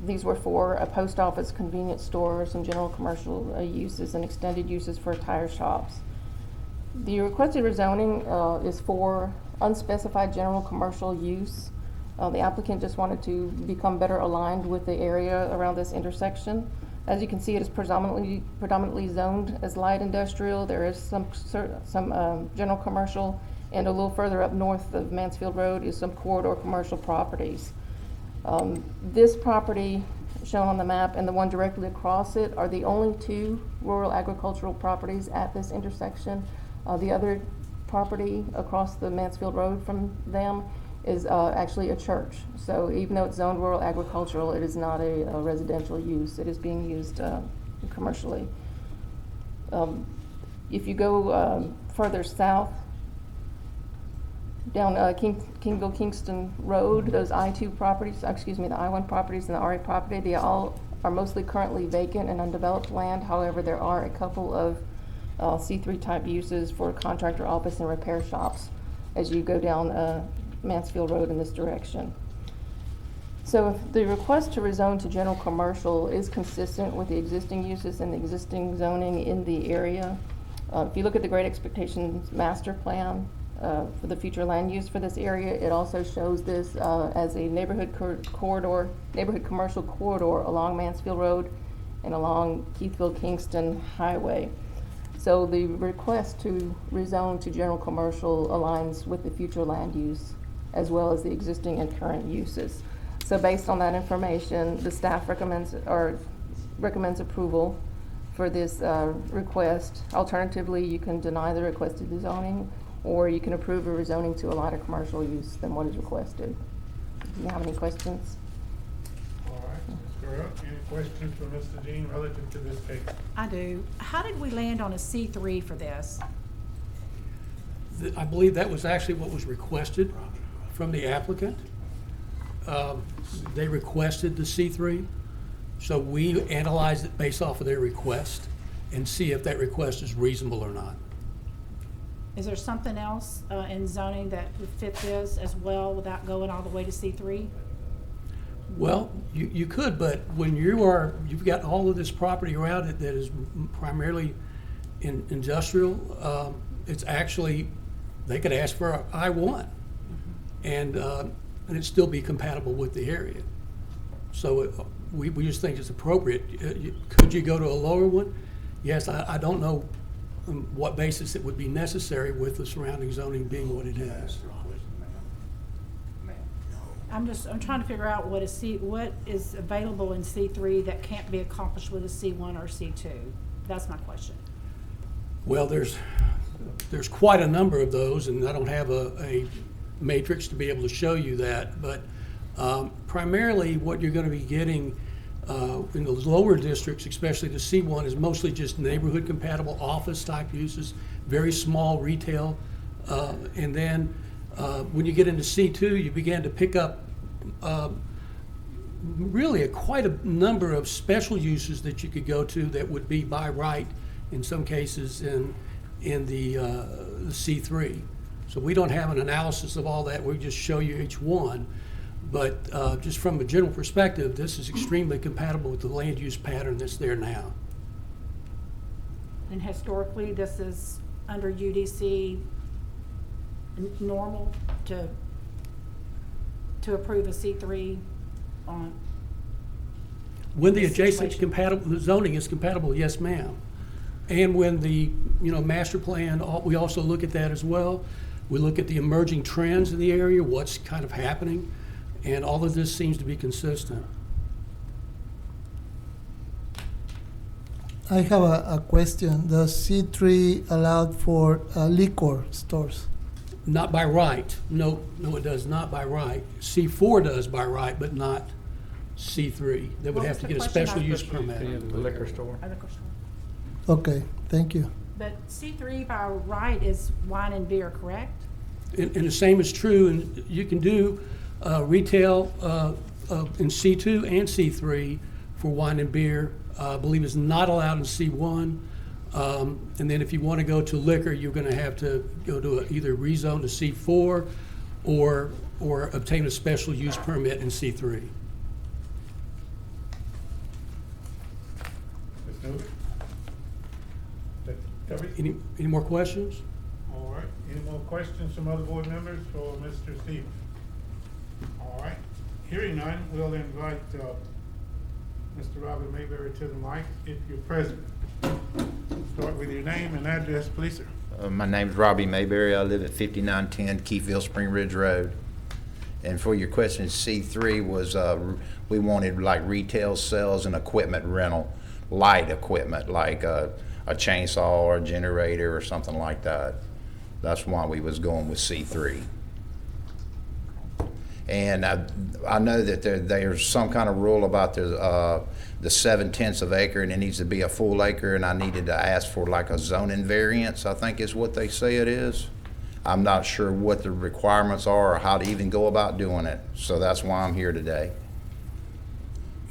These were for a post office, convenience store, some general commercial uses, and extended uses for tire shops. The requested rezoning is for unspecified general commercial use. The applicant just wanted to become better aligned with the area around this intersection. As you can see, it is predominantly zoned as light industrial. There is some general commercial, and a little further up north of Mansfield Road is some corridor commercial properties. This property shown on the map and the one directly across it are the only two rural agricultural properties at this intersection. The other property across the Mansfield Road from them is actually a church. So even though it's zoned rural agricultural, it is not a residential use. It is being used commercially. If you go further south, down Kingville-Kingston Road, those I-2 properties, excuse me, the I-1 properties and the RA property, they all are mostly currently vacant and undeveloped land. However, there are a couple of C3 type uses for contractor office and repair shops as you go down Mansfield Road in this direction. So the request to rezone to general commercial is consistent with the existing uses and the existing zoning in the area. If you look at the Great Expectations Master Plan for the future land use for this area, it also shows this as a neighborhood commercial corridor along Mansfield Road and along Keithville-Kingston Highway. So the request to rezone to general commercial aligns with the future land use as well as the existing and current uses. So based on that information, the staff recommends approval for this request. Alternatively, you can deny the requested rezoning, or you can approve a rezoning to a lighter commercial use than what is requested. Do you have any questions? All right, Ms. Correa, any questions for Mr. Jean relative to this case? I do. How did we land on a C3 for this? I believe that was actually what was requested from the applicant. They requested the C3, so we analyzed it based off of their request and see if that request is reasonable or not. Is there something else in zoning that would fit this as well without going all the way to C3? Well, you could, but when you've got all of this property around it that is primarily industrial, it's actually, they could ask for a I-1 and it'd still be compatible with the area. So we just think it's appropriate. Could you go to a lower one? Yes, I don't know what basis it would be necessary with the surrounding zoning being what it is. I'm trying to figure out what is available in C3 that can't be accomplished with a C1 or C2. That's my question. Well, there's quite a number of those, and I don't have a matrix to be able to show you that, but primarily what you're going to be getting In those lower districts, especially the C1, is mostly just neighborhood compatible office type uses, very small retail. And then when you get into C2, you begin to pick up really quite a number of special uses that you could go to that would be by right in some cases in the C3. So we don't have an analysis of all that. We just show you each one. But just from a general perspective, this is extremely compatible with the land use pattern that's there now. And historically, this is under UDC normal to approve a C3 on. When the this adjacent situation. compatible, the zoning is compatible, yes, ma'am. And when the, master plan, we also look at that as well. We look at the emerging trends in the area, what's kind of happening, and all of this seems to be consistent. I have a question. Does C3 allowed for liquor stores? Not by right. No, it does not by right. C4 does by right, but not C3. They would What have was to the get a question? special I- use permit. The liquor store. Okay, thank you. But C3 by right is wine and beer, correct? And the same is true, and you can do retail in C2 and C3 for wine and beer. I believe it's not allowed in C1. And then if you want to go to liquor, you're going to have to go to either rezone to C4 or obtain a special use permit in C3. Ms. Newell? That cover it? Any more questions? All right, any more questions from other board members for Mr. Stevens? All right, hearing none, we'll invite Mr. Robert Mayberry to the mic if you're present. Start with your name and address, please, sir. My name's Robbie Mayberry. I live at 5910 Keithville Spring Ridge Road. And for your question, C3 was, we wanted like retail sales and equipment rental, light equipment like a chainsaw or a generator or something like that. That's why we was going with C3. And I know that there's some kind of rule about the 7/10 of acre, and it needs to be a full acre, and I needed to ask for like a zoning variance, I think is what they say it is. I'm not sure what the requirements are or how to even go about doing it, so that's why I'm here today.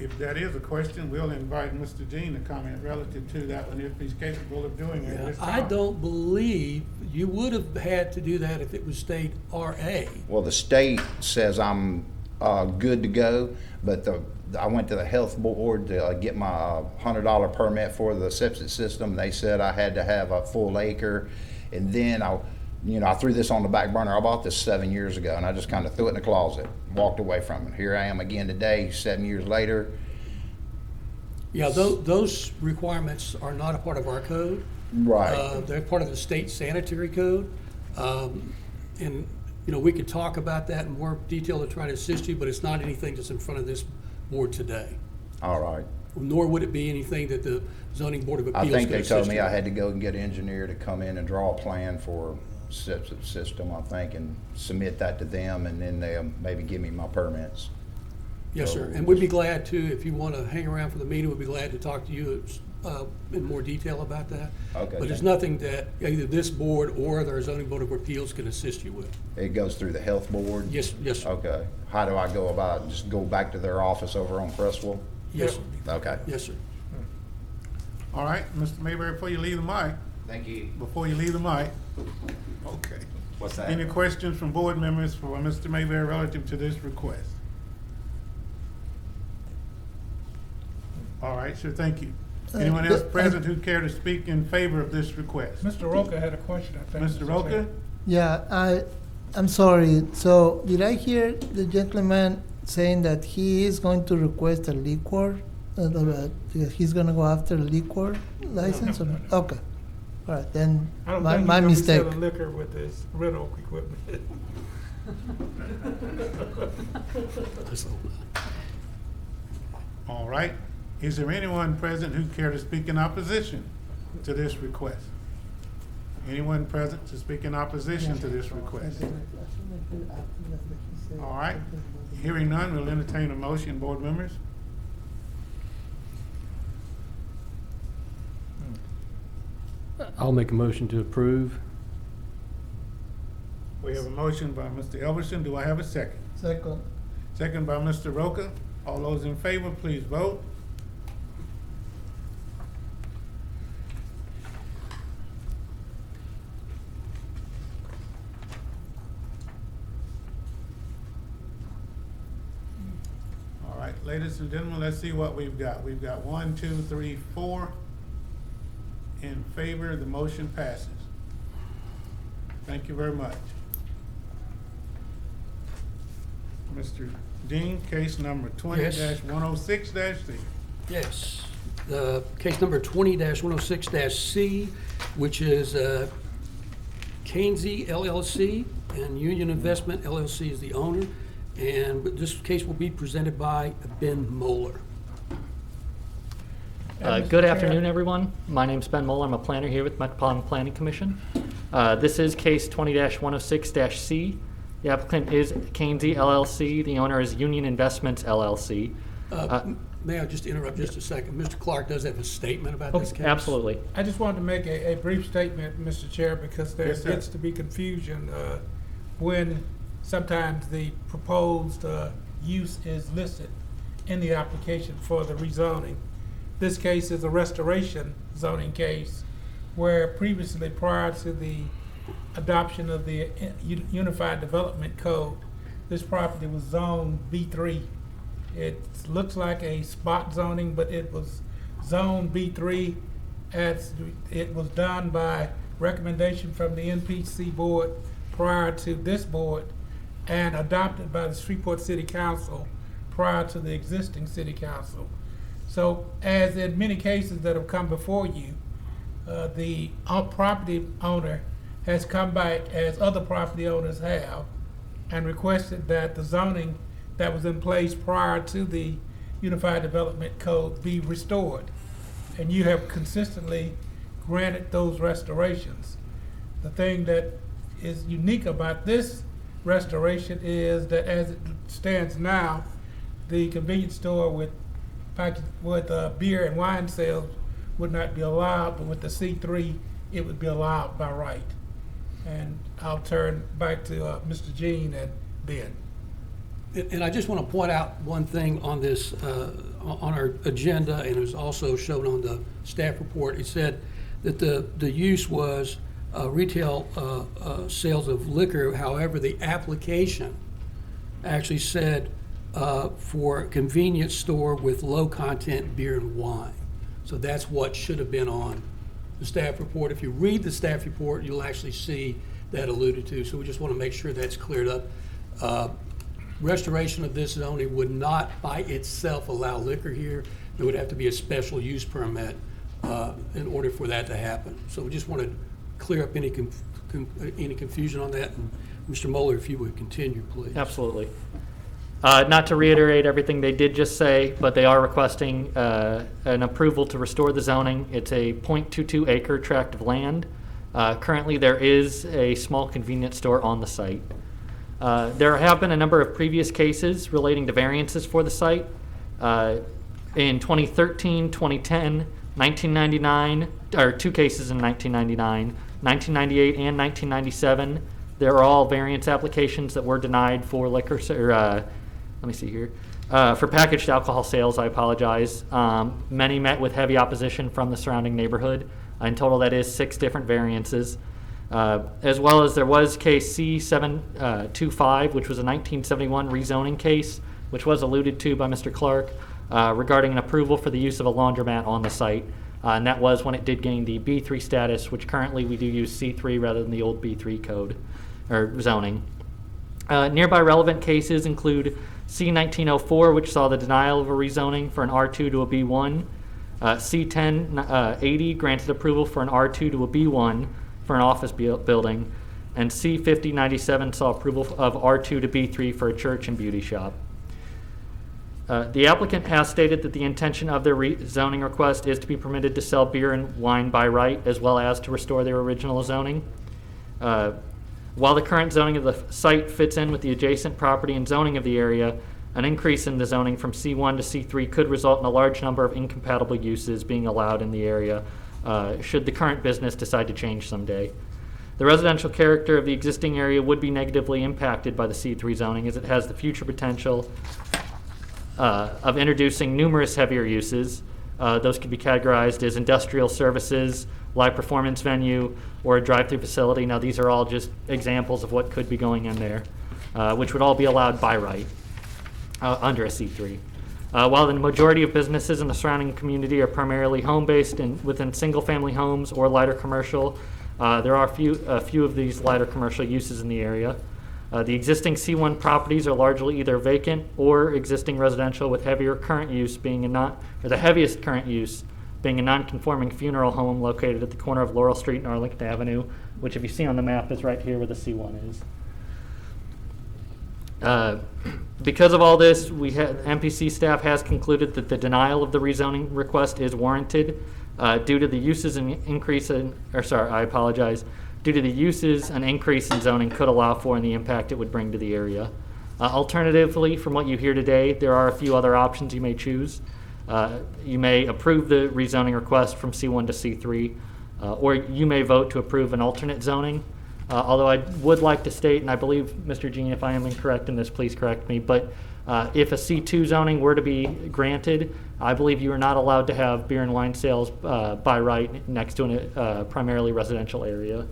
If that is a question, we'll invite Mr. Jean to comment relative to that one if he's capable of doing it. at this I time. don't believe you would have had to do that if it was state RA. Well, the state says I'm good to go, but I went to the health board to get my $100 permit for the septic system. They said I had to have a full acre, and then I threw this on the back burner. I bought this 7 years ago, and I just kind of threw it in the closet, walked away from it. Here I am again today, 7 years later. Yeah, those requirements are not a part of our code. Right. They're part of the state sanitary code. And, we could talk about that in more detail to try to assist you, but it's not anything that's in front of this board today. All right. Nor would it be anything that the zoning board of appeals I could think they assist told me you I with. had to go and get an engineer to come in and draw a plan for septic system, I think, and submit that to them, and then they'll maybe give me my permits. Yes, sir. And we'd be glad to, if you want to hang around for the meeting, we'd be glad to talk to you in more detail about that. Okay, But there's thank you. nothing that either this board or the zoning board of appeals can assist you with. It goes through the health board? Yes, sir. Okay. How do I go about it? Just go back to their office over on Crestwell? Yes, sir. Okay. Yes, sir. All right, Mr. Mayberry, before you leave the mic, okay. What's that? Any questions from board members for Mr. Mayberry relative to this request? All right, sure, thank you. Anyone else present who care to speak in favor of this request? Mr. Roca had a question, I think. Mr. Roca? Yeah, I'm sorry. So did I hear the gentleman saying that he is going to request a liquor? He's going to go after a liquor license? No. Okay. All right, then I don't my think he's gonna be mistake. selling liquor with his rental equipment. All right. Is there anyone present who care to speak in opposition to this request? Anyone present to speak in opposition to this request? All right. Hearing none, we'll entertain a motion, board members. I'll make a motion to approve. We have a motion by Mr. Elverson. Do I have a second? Second. Second by Mr. Roca. All those in favor, please vote. All right, ladies and gentlemen, let's see what we've got. We've got 1, 2, 3, 4 in favor. The motion passes. Thank you very much. Mr. Dean, case number 20-106-C. Yes. Case number 20-106-C, which is Kainsey LLC, and Union Investment LLC is the owner. And this case will be presented by Ben Moeller. Good afternoon, everyone. My name's Ben Moeller. I'm a planner here with Metropolitan Planning Commission. This is case 20-106-C. The applicant is Kainsey LLC. The owner is Union Investments LLC. May I just interrupt just a second? Mr. Clark does have a statement about this case. Absolutely. I just wanted to make a brief statement, Mr. Chair, because there Yes, sir. gets to be confusion when sometimes the proposed use is listed in the application for the rezoning. This case is a restoration zoning case where previously, prior to the adoption of the Unified Development Code, this property was zoned B3. It looks like a spot zoning, but it was zoned B3 as it was done by recommendation from the MPC board prior to this board and adopted by the Shreveport City Council prior to the existing city council. So as in many cases that have come before you, the property owner has come back, as other property owners have, and requested that the zoning that was in place prior to the Unified Development Code be restored. And you have consistently granted those restorations. The thing that is unique about this restoration is that as it stands now, the convenience store with beer and wine sales would not be allowed, but with the C3, it would be allowed by right. And I'll turn back to Mr. Jean and Ben. And I just want to point out one thing on this, on our agenda, and it was also shown on the staff report. It said that the use was retail sales of liquor. However, the application actually said for a convenience store with low-content beer and wine. So that's what should have been on the staff report. If you read the staff report, you'll actually see that alluded to. So we just want to make sure that's cleared up. Restoration of this zoning would not by itself allow liquor here. There would have to be a special use permit in order for that to happen. So we just want to clear up any confusion on that. And Mr. Moeller, if you would continue, please. Absolutely. Not to reiterate everything they did just say, but they are requesting an approval to restore the zoning. It's a 0.22 acre tract of land. Currently, there is a small convenience store on the site. There have been a number of previous cases relating to variances for the site. In 2013, 2010, 1999, or two cases in 1999, 1998, and 1997. There are all variance applications that were denied for liquor, let me see here, for packaged alcohol sales. I apologize. Many met with heavy opposition from the surrounding neighborhood. In total, that is 6 different variances. As well as there was case C725, which was a 1971 rezoning case, which was alluded to by Mr. Clark, regarding an approval for the use of a laundromat on the site. And that was when it did gain the B3 status, which currently we do use C3 rather than the old B3 code or zoning. Nearby relevant cases include C1904, which saw the denial of a rezoning for an R2 to a B1. C1080 granted approval for an R2 to a B1 for an office building. And C5097 saw approval of R2 to B3 for a church and beauty shop. The applicant has stated that the intention of their zoning request is to be permitted to sell beer and wine by right, as well as to restore their original zoning. While the current zoning of the site fits in with the adjacent property and zoning of the area, an increase in the zoning from C1 to C3 could result in a large number of incompatible uses being allowed in the area, should the current business decide to change someday. The residential character of the existing area would be negatively impacted by the C3 zoning, as it has the future potential of introducing numerous heavier uses. Those could be categorized as industrial services, live performance venue, or a drive-through facility. Now, these are all just examples of what could be going in there, which would all be allowed by right under a C3. While the majority of businesses in the surrounding community are primarily home-based and within single-family homes or lighter commercial, there are a few of these lighter commercial uses in the area. The existing C1 properties are largely either vacant or existing residential, with heavier current use being the heaviest current use being a non-conforming funeral home located at the corner of Laurel Street and Arlington Avenue, which, if you see on the map, is right here where the C1 is. Because of all this, MPC staff has concluded that the denial of the rezoning request is warranted due to the uses and due to the uses an increase in zoning could allow for and the impact it would bring to the area. Alternatively, from what you hear today, there are a few other options you may choose. You may approve the rezoning request from C1 to C3, or you may vote to approve an alternate zoning. Although I would like to state, and I believe, Mr. Jean, if I am incorrect in this, please correct me, but if a C2 zoning were to be granted, I believe you are not allowed to have beer and wine sales by right next to a primarily residential area.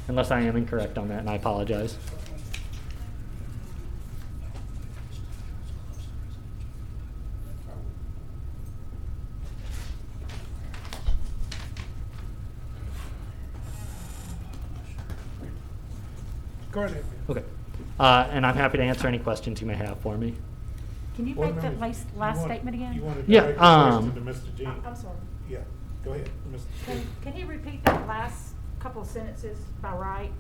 Unless I am incorrect on that, and I apologize. Go ahead. Okay. And I'm happy to answer any questions you may have for me. Can you Board make that members, last you want- statement again? You want to Yeah, direct the question to Mr. Jean? I'm sorry. Yeah, go ahead, Mr. Jean. Can you repeat that last couple of sentences by right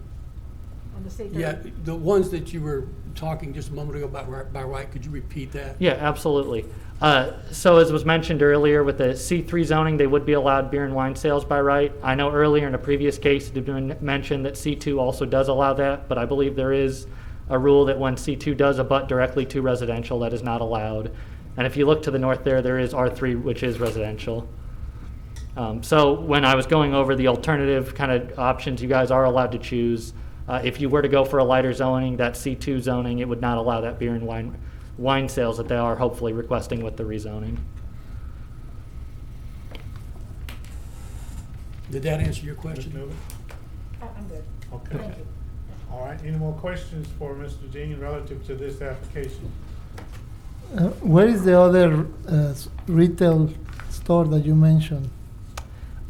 on the C3? Yeah, the ones that you were talking just a moment ago about by right, could you repeat that? Yeah, absolutely. So as was mentioned earlier, with the C3 zoning, they would be allowed beer and wine sales by right. I know earlier in a previous case it had been mentioned that C2 also does allow that, but I believe there is a rule that when C2 does abut directly to residential, that is not allowed. And if you look to the north there is R3, which is residential. So when I was going over the alternative kind of options you guys are allowed to choose, if you were to go for a lighter zoning, that C2 zoning, it would not allow that beer and wine sales that they are hopefully requesting with the rezoning. Did that answer your question? Ms. Newman? I'm good. Okay. Thank you. All right, any more questions for Mr. Jean relative to this application? Where is the other retail store that you mentioned?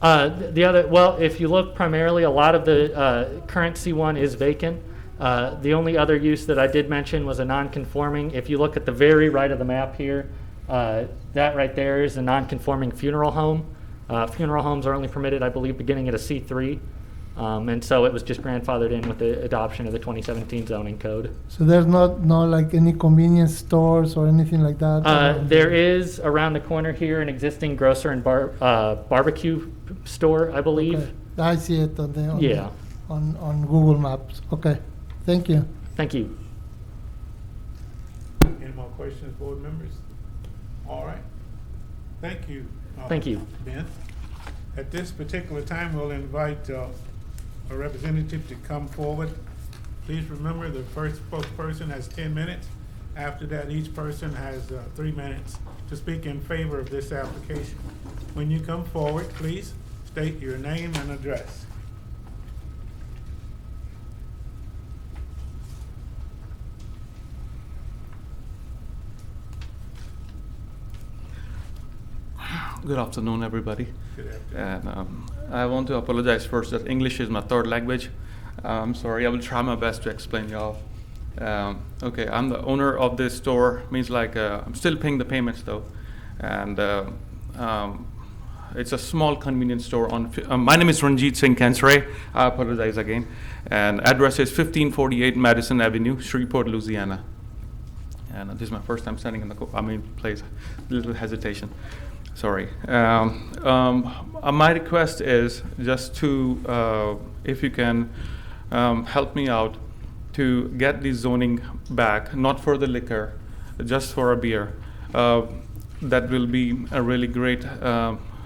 If you look primarily, a lot of the current C1 is vacant. The only other use that I did mention was a non-conforming. If you look at the very right of the map here, that right there is a non-conforming funeral home. Funeral homes are only permitted, I believe, beginning at a C3. And so it was just grandfathered in with the adoption of the 2017 zoning code. So there's not like any convenience stores or anything like that? There is around the corner here an existing grocer and barbecue store, I believe. Okay. I see it Yeah. on Google Maps. Okay, thank you. Thank you. Any more questions, board members? All right. Thank you. Thank you. Ben. At this particular time, we'll invite a representative to come forward. Please remember, the first spokesperson has 10 minutes. After that, each person has 3 minutes to speak in favor of this application. When you come forward, please state your name and address. Good afternoon, everybody. Good afternoon. And I want to apologize first that English is my third language. I'm sorry, I will try my best to explain y'all. Okay, I'm the owner of this store, means like I'm still paying the payments though. And it's a small convenience store on, my name is Ranjit Singh Kansare, I apologize again. And address is 1548 Madison Avenue, Shreveport, Louisiana. And this is my first time standing in the place, a little hesitation. Sorry. My request is just to, if you can help me out to get the zoning back, not for the liquor, just for a beer. That will be a really great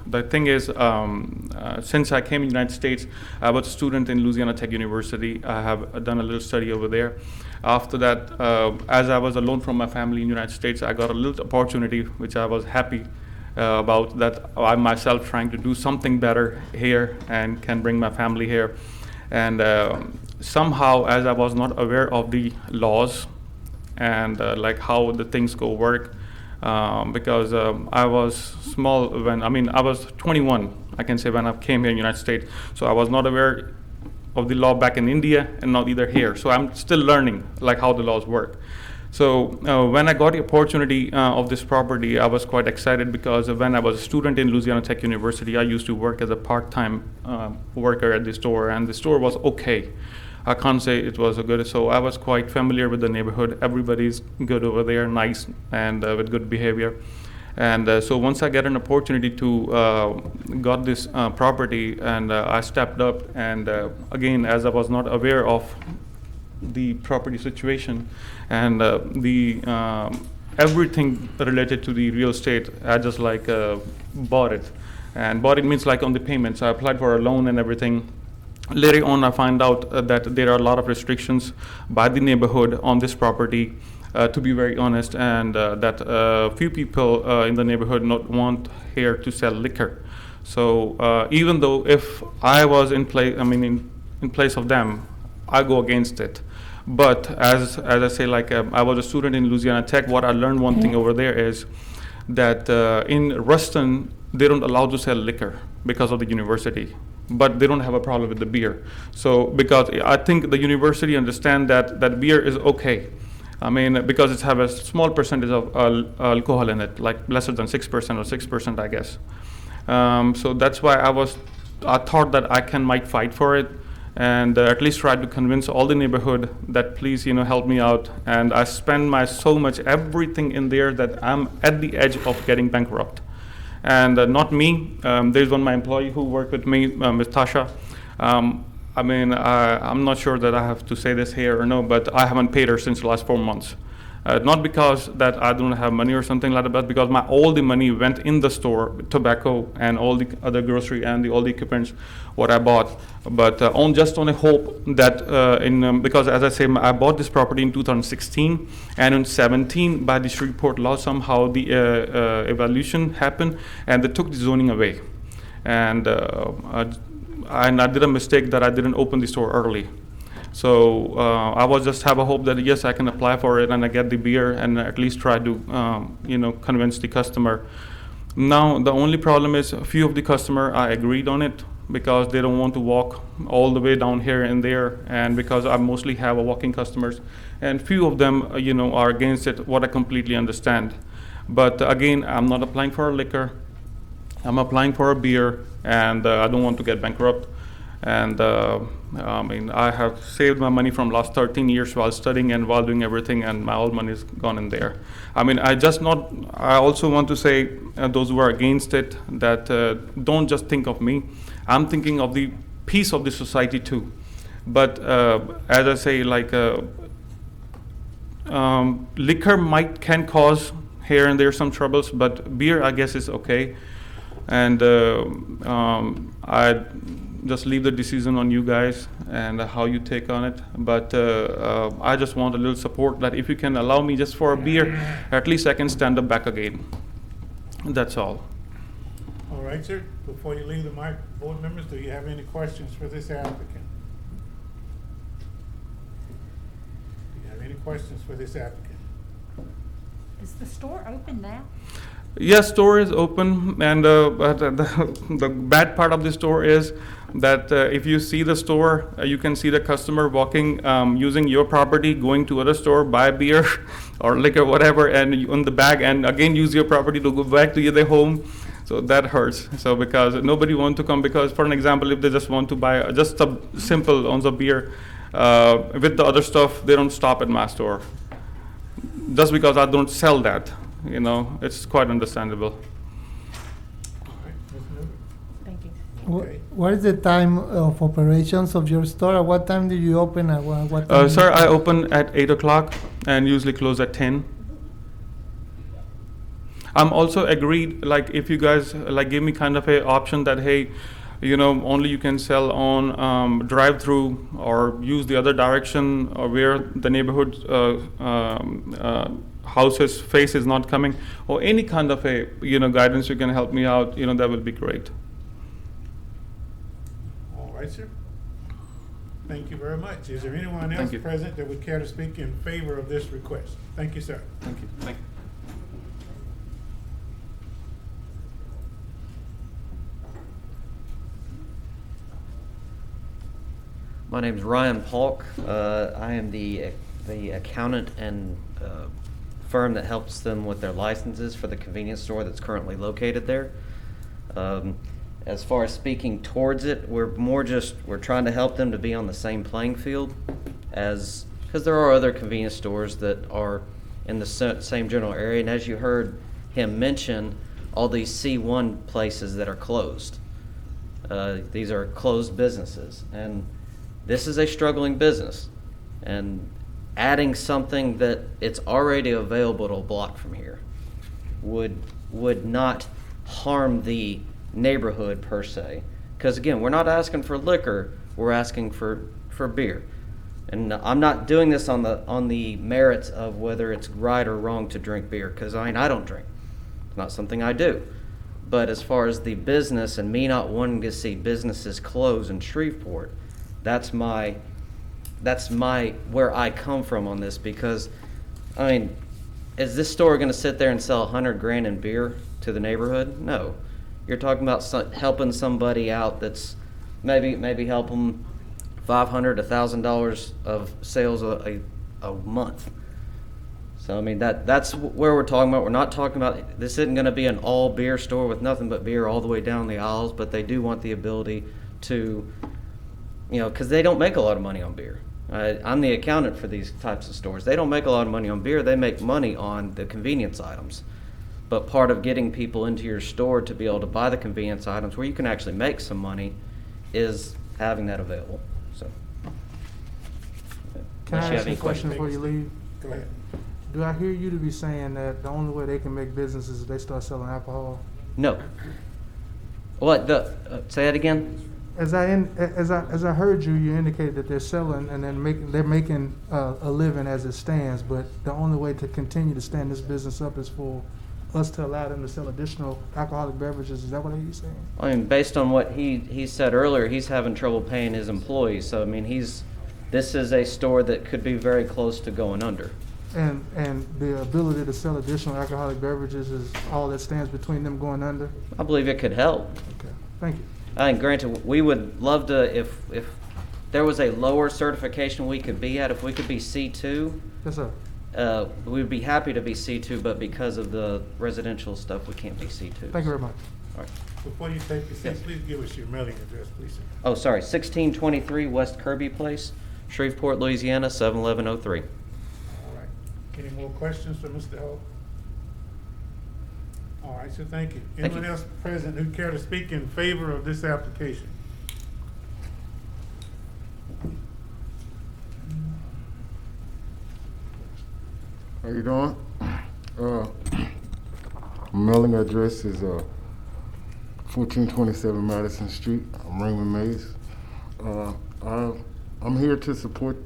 the thing is, since I came in the United States, I was a student in Louisiana Tech University. I have done a little study over there. After that, as I was alone from my family in the United States, I got a little opportunity, which I was happy about, that I myself trying to do something better here and can bring my family here. And somehow, as I was not aware of the laws and like how the things go work, because I was small when, I was 21, I can say, when I came here in the United States. So I was not aware of the law back in India and not either here. So I'm still learning like how the laws work. So when I got the opportunity of this property, I was quite excited, because when I was a student in Louisiana Tech University, I used to work as a part-time worker at the store, and the store was okay. I can't say it was a good, so I was quite familiar with the neighborhood. Everybody's good over there, nice, and with good behavior. And so once I get an opportunity to got this property, and I stepped up, and again, as I was not aware of the property situation and the everything related to the real estate, I just like bought it. And bought it means like on the payments. I applied for a loan and everything. Later on, I find out that there are a lot of restrictions by the neighborhood on this property, to be very honest, and that few people in the neighborhood not want here to sell liquor. So even though if I was in place, in place of them, I go against it. But as I say, like I was a student in Louisiana Tech, what I learned one thing over there is that in Ruston, they don't allow to sell liquor because of the university, but they don't have a problem with the beer. So because I think the university understand that beer is okay. Because it have a small percentage of alcohol in it, like lesser than 6% or 6%, I guess. So that's why I thought that I might fight for it, and at least try to convince all the neighborhood that please, help me out. And I spend so much everything in there that I'm at the edge of getting bankrupt. And not me. There's one of my employee who worked with me, Ms. Tasha. I'm not sure that I have to say this here or no, but I haven't paid her since the last 4 months. Not because that I don't have money or something like that, but because all the money went in the store, tobacco and all the other grocery and all the equipments, what I bought. But just on a hope that because as I say, I bought this property in 2016, and in 17 by the Shreveport law, somehow the evaluation happened and they took the zoning away. And I did a mistake that I didn't open the store early. So I was just have a hope that yes, I can apply for it and I get the beer and at least try to convince the customer. Now the only problem is a few of the customer I agreed on it because they don't want to walk all the way down here and there, and because I mostly have walking customers, and few of them are against it, what I completely understand. But again, I'm not applying for a liquor. I'm applying for a beer, and I don't want to get bankrupt. And I have saved my money from last 13 years while studying and while doing everything, and my all money is gone in there. I also want to say those who are against it that don't just think of me. I'm thinking of the peace of the society too. But as I say, like liquor can cause here and there some troubles, but beer I guess is okay. And I just leave the decision on you guys and how you take on it. But I just want a little support that if you can allow me just for a beer, at least I can stand up back again. That's all. All right, sir. Before you leave the mic, board members, do you have any questions for this applicant? Do you have any questions for this applicant? Is the store open now? Yes, store is open, and but the bad part of the store is that if you see the store, you can see the customer walking, using your property, going to other store, buy beer or liquor, whatever, and on the bag, and again use your property to go back to their home. So that hurts. So because nobody wants to come, because for an example, if they just want to buy just a simple ounce of beer with the other stuff, they don't stop at my store. Just because I don't sell that. It's quite understandable. Thank you. Okay. What is the time of operations of your store? At what time do you open? At what time? Sir, I open at 8 o'clock and usually close at 10. I'm also agreed, like, if you guys, like, give me kind of a option that, hey, only you can sell on drive-through or use the other direction or where the neighborhood houses face is not coming, or any kind of a, guidance you can help me out, that will be great. All right, sir. Thank you very much. Is there anyone else Thank you. present that would care to speak in favor of this request? Thank you, sir. Thank you. Thank you. My name is Ryan Polk. I am the accountant and firm that helps them with their licenses for the convenience store that's currently located there. As far as speaking towards it, we're trying to help them to be on the same playing field because there are other convenience stores that are in the same general area. And as you heard him mention, all these C1 places that are closed. These are closed businesses. And this is a struggling business, and adding something that it's already available to a block from here would not harm the neighborhood per se. Because again, we're not asking for liquor, we're asking for beer. And I'm not doing this on the merits of whether it's right or wrong to drink beer, because I don't drink. It's not something I do. But as far as the business and me not wanting to see businesses close in Shreveport, that's where I come from on this, because is this store going to sit there and sell $100,000 in beer to the neighborhood? No. You're talking about helping somebody out that's maybe help them $500, $1,000 of sales a month. So that's where we're talking about. We're not talking about, this isn't going to be an all beer store with nothing but beer all the way down the aisles, but they do want the ability to, because they don't make a lot of money on beer. I'm the accountant for these types of stores. They don't make a lot of money on beer. They make money on the convenience items. But part of getting people into your store to be able to buy the convenience items where you can actually make some money is having that available. So, Can unless I you ask have you a any question questions. before you leave? Go ahead. Do I hear you to be saying that the only way they can make business is if they start selling alcohol? No. What? Say that again? As I heard you, you indicated that they're selling and then they're making a living as it stands. But the only way to continue to stand this business up is for us to allow them to sell additional alcoholic beverages. Is that what he's saying? Based on what he said earlier, he's having trouble paying his employees. So this is a store that could be very close to going under. And the ability to sell additional alcoholic beverages is all that stands between them going under? I believe it could help. Okay, thank you. Granted, we would love to, if there was a lower certification we could be at, if we could be C2. Yes, sir. We'd be happy to be C2, but because of the residential stuff, we can't be C2. Thank you very much. All right. Before you take your seat, Yes. please give us your mailing address, please, sir. Oh, sorry, 1623 West Kirby Place, Shreveport, Louisiana, 71103. All right. Any more questions for Mr. Hope? All right, so thank you. Thank Anyone you. else present who care to speak in favor of this application? How you doing? Mailing address is 1427 Madison Street. I'm Raymond Mays. I'm here to support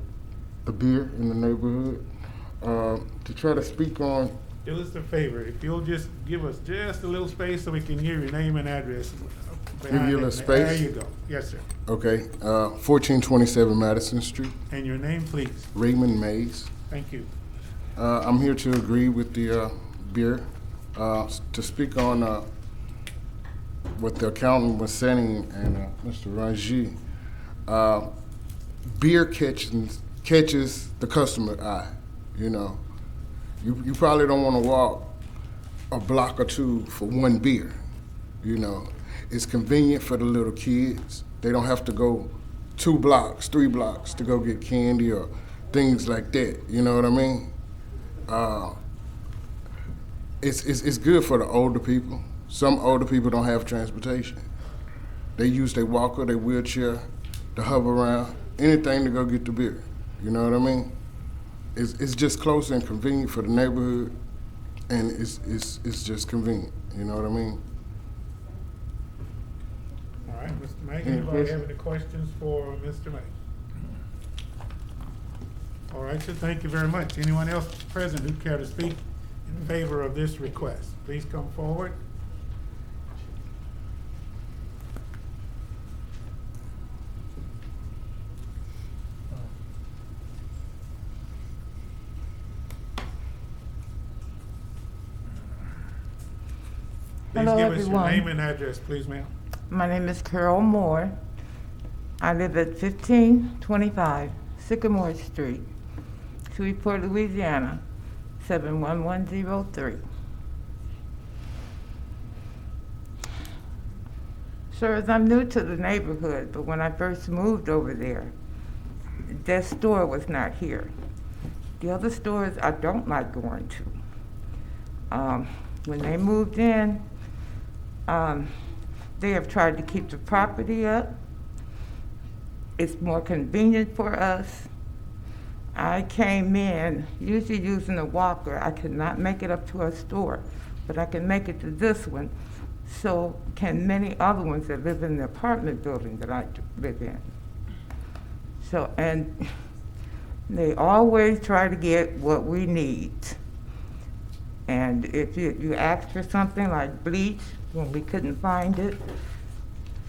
the beer in the neighborhood. To try to speak on. Do us a favor, if you'll just give us just a little space so we can hear your name and address. Give you a little space? There you go. Yes, sir. Okay, 1427 Madison Street. And your name, please. Raymond Mays. Thank you. I'm here to agree with the beer. To speak on what the accountant was saying and Mr. Ranji. Beer catches the customer eye, You probably don't want to walk a block or two for one beer, It's convenient for the little kids. They don't have to go 2 blocks, 3 blocks to go get candy or things like that, you know what I mean? It's good for the older people. Some older people don't have transportation. They use their walker, their wheelchair, to hover around, anything to go get the beer, you know what I mean? It's just close and convenient for the neighborhood, and it's just convenient. You know what I mean? All right, Mr. May, Any anybody have questions? any questions for Mr. May? All right, so thank you very much. Anyone else present who care to speak in favor of this request, please come forward. Please Hello, give us your everyone. name and address, please, ma'am. My name is Carol Moore. I live at 1525 Sycamore Street, Shreveport, Louisiana, 71103. Sirs, I'm new to the neighborhood, but when I first moved over there, that store was not here. The other stores I don't like going to. When they moved in, they have tried to keep the property up. It's more convenient for us. I came in usually using a walker. I could not make it up to a store, but I can make it to this one. So can many other ones that live in the apartment building that I live in. So, and they always try to get what we need. And if you ask for something like bleach, when we couldn't find it,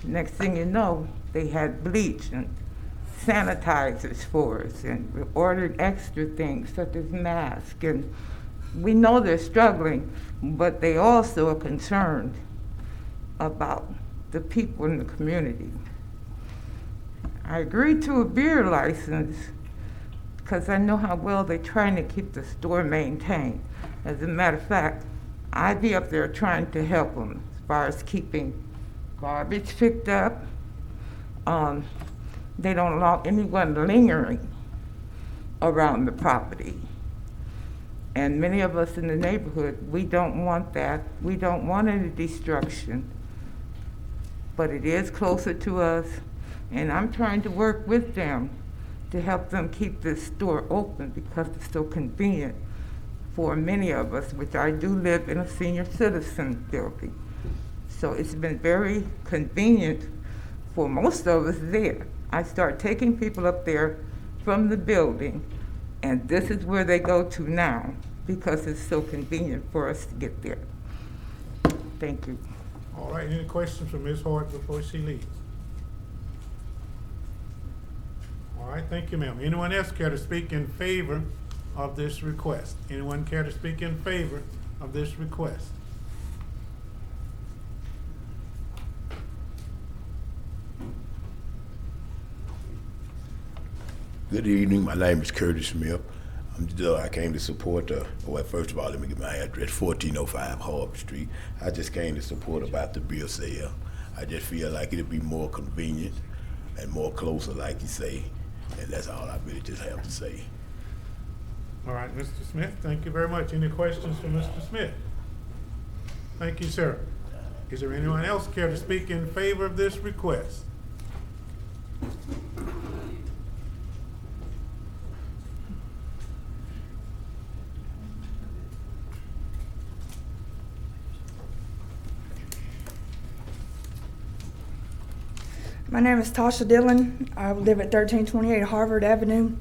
next thing you know, they had bleach and sanitizers for us, and we ordered extra things such as masks. And we know they're struggling, but they also are concerned about the people in the community. I agreed to a beer license because I know how well they're trying to keep the store maintained. As a matter of fact, I'd be up there trying to help them as far as keeping garbage picked up. They don't allow anyone lingering around the property. And many of us in the neighborhood, we don't want that. We don't want any destruction. But it is closer to us, and I'm trying to work with them to help them keep this store open because it's so convenient for many of us, which I do live in a senior citizen building. So it's been very convenient for most of us there. I start taking people up there from the building, and this is where they go to now because it's so convenient for us to get there. Thank you. All right, any questions for Ms. Hart before she leaves? All right, thank you, ma'am. Anyone else care to speak in favor of this request? Anyone care to speak in favor of this request? Good evening. My name is Curtis Smith. I came to support well, first of all, let me get my address, 1405 Harbor Street. I just came to support about the beer sale. I just feel like it'd be more convenient and more closer, like you say, and that's all I really just have to say. All right, Mr. Smith, thank you very much. Any questions for Mr. Smith? Thank you, sir. Is there anyone else care to speak in favor of this request? My name is Tasha Dillon. I live at 1328 Harvard Avenue.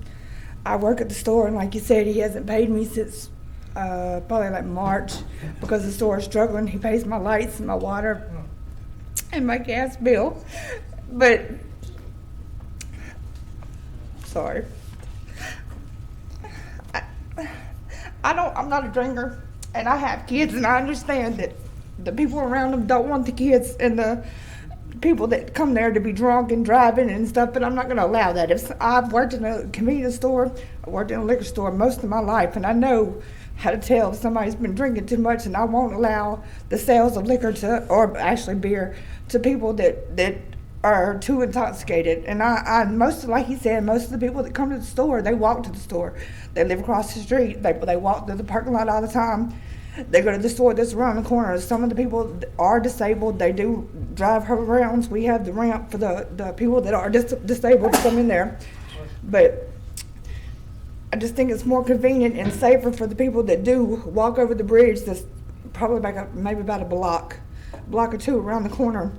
I work at the store, and like you said, he hasn't paid me since probably like March because the store is struggling. He pays my lights and my water and my gas bill. But, sorry. I'm not a drinker, and I have kids, and I understand that the people around them don't want the kids and the people that come there to be drunk and driving and stuff, but I'm not going to allow that. If I've worked in a convenience store, I worked in a liquor store most of my life, and I know how to tell if somebody's been drinking too much, and I won't allow the sales of liquor to, or actually beer, to people that are too intoxicated. And like he said, most of the people that come to the store, they walk to the store. They live across the street. They walk to the parking lot all the time. They go to the store that's around the corner. Some of the people are disabled. They do drive arounds. We have the ramp for the people that are disabled to come in there. But, like I said, most of the people that come to the store, they walk to the store. They live across the street. They go to the store that's around the corner. Some of the people are disabled. They do drive arounds. We have the ramp for the people that are disabled to come in there. But, like I said, most of the people that come to the store, they walk to the store. They go to the store that's around the corner. Some of the people are disabled. They drive arounds. We have the ramp for the people that are disabled to come in there. I just think it's more convenient and safer for the people that do walk over the bridge. That's probably maybe about a block or two around the corner.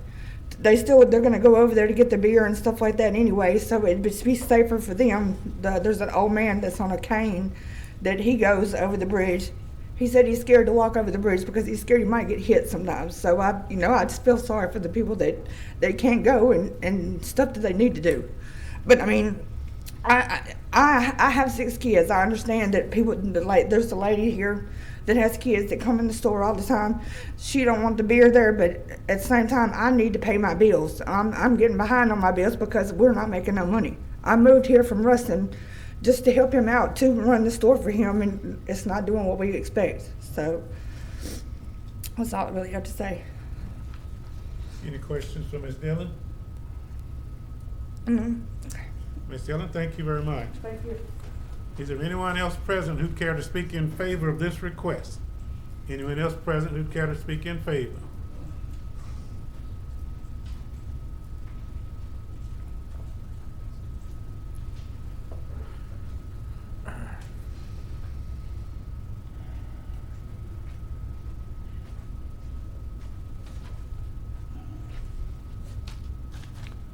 They're going to go over there to get the beer and stuff like that anyway, so it'd be safer for them. There's an old man that's on a cane that he goes over the bridge. He said he's scared to walk over the bridge because he's scared he might get hit sometimes. So I just feel sorry for the people that they can't go and stuff that they need to do. But I mean, I have 6 kids. I understand that there's a lady here that has kids that come in the store all the time. She don't want the beer there, but at the same time, I need to pay my bills. I'm getting behind on my bills because we're not making no money. I moved here from Ruston just to help him out, to run the store for him, and it's not doing what we expect. So that's all I really have to say. Any questions for Ms. Dillon? Ms. Dillon, thank you very much. Thank you. Is there anyone else present who'd care to speak in favor of this request? Anyone else present who'd care to speak in favor?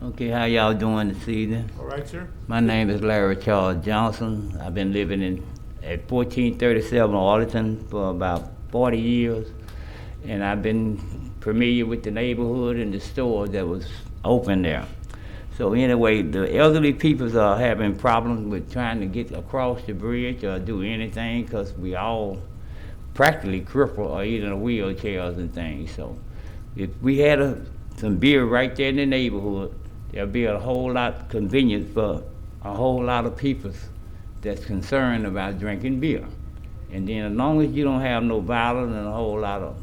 Okay, how y'all doing this evening? All right, sir. My name is Larry Charles Johnson. I've been living at 1437 Arlington for about 40 years, and I've been familiar with the neighborhood and the store that was open there. So anyway, the elderly people are having problems with trying to get across the bridge or do anything because we all practically crippled or either in wheelchairs and things. So if we had some beer right there in the neighborhood, there'll be a whole lot convenient for a whole lot of people that's concerned about drinking beer. And then as long as you don't have no violence and a whole lot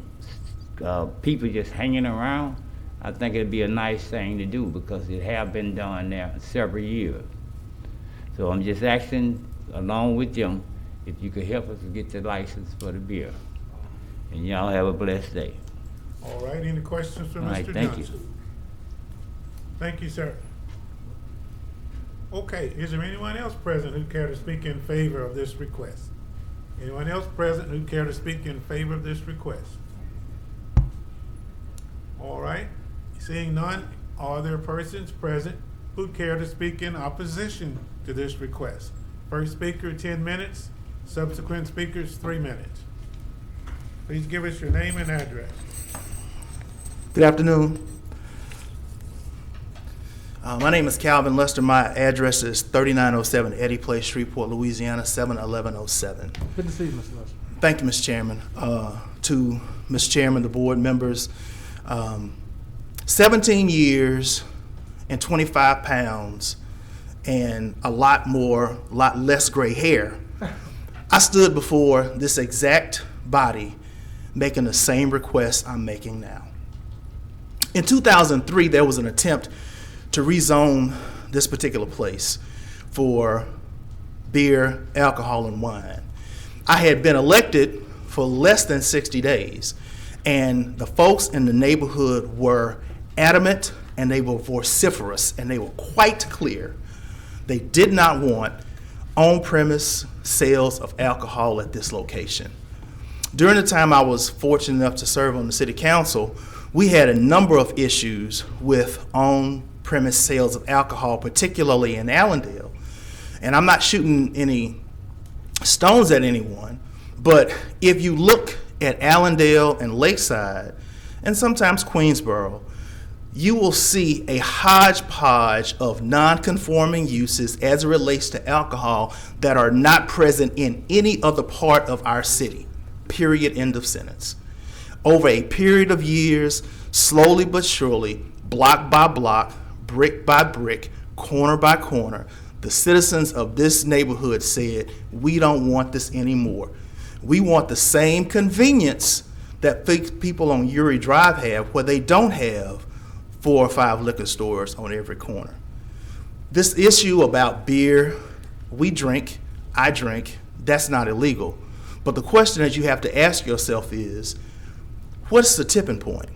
of people just hanging around, I think it'd be a nice thing to do because it have been done there several years. So I'm just asking, along with them, if you could help us to get the license for the beer. And y'all have a blessed day. All right, any questions for All right, Mr. thank Johnson? you. Thank you, sir. Okay, is there anyone else present who'd care to speak in favor of this request? Anyone else present who'd care to speak in favor of this request? All right, seeing none, are there persons present who'd care to speak in opposition to this request? First speaker, 10 minutes. Subsequent speakers, 3 minutes. Please give us your name and address. Good afternoon. My name is Calvin Lester. My address is 3907 Eddy Place, Shreveport, Louisiana, 71107. Good to see you, Mr. Lester. Thank you, Mr. Chairman. To Mr. Chairman, the board members, 17 years and 25 pounds and a lot less gray hair. I stood before this exact body making the same request I'm making now. In 2003, there was an attempt to rezone this particular place for beer, alcohol, and wine. I had been elected for less than 60 days, and the folks in the neighborhood were adamant and they were vociferous and they were quite clear. They did not want on-premise sales of alcohol at this location. During the time I was fortunate enough to serve on the city council, we had a number of issues with on-premise sales of alcohol, particularly in Allendale. And I'm not shooting any stones at anyone, but if you look at Allendale and Lakeside, and sometimes Queensboro, you will see a hodgepodge of non-conforming uses as it relates to alcohol that are not present in any other part of our city. Period, end of sentence. Over a period of years, slowly but surely, block by block, brick by brick, corner by corner, the citizens of this neighborhood said, we don't want this anymore. We want the same convenience that people on Uri Drive have, where they don't have 4 or 5 liquor stores on every corner. This issue about beer, we drink, I drink, that's not illegal. But the question that you have to ask yourself is, what's the tipping point?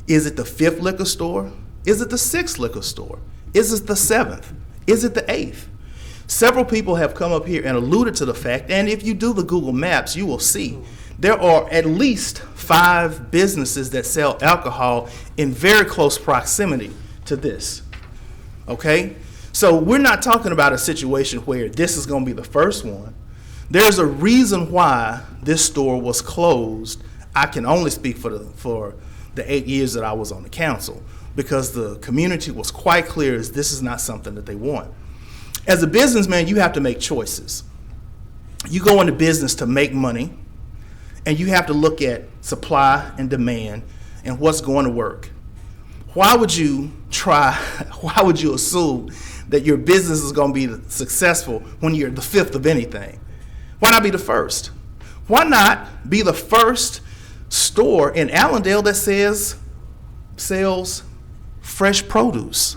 Is it the 5th liquor store? Is it the 6th liquor store? Is it the 7th? Is it the 8th? Several people have come up here and alluded to the fact, and if you do the Google Maps, you will see there are at least 5 businesses that sell alcohol in very close proximity to this. Okay? So we're not talking about a situation where this is going to be the first one. There's a reason why this store was closed. I can only speak for the 8 years that I was on the council, because the community was quite clear as this is not something that they want. As a businessman, you have to make choices. You go into business to make money, and you have to look at supply and demand and what's going to work. Why would you assume that your business is going to be successful when you're the 5th of anything? Why not be the first? Why not be the first store in Allendale that sells fresh produce?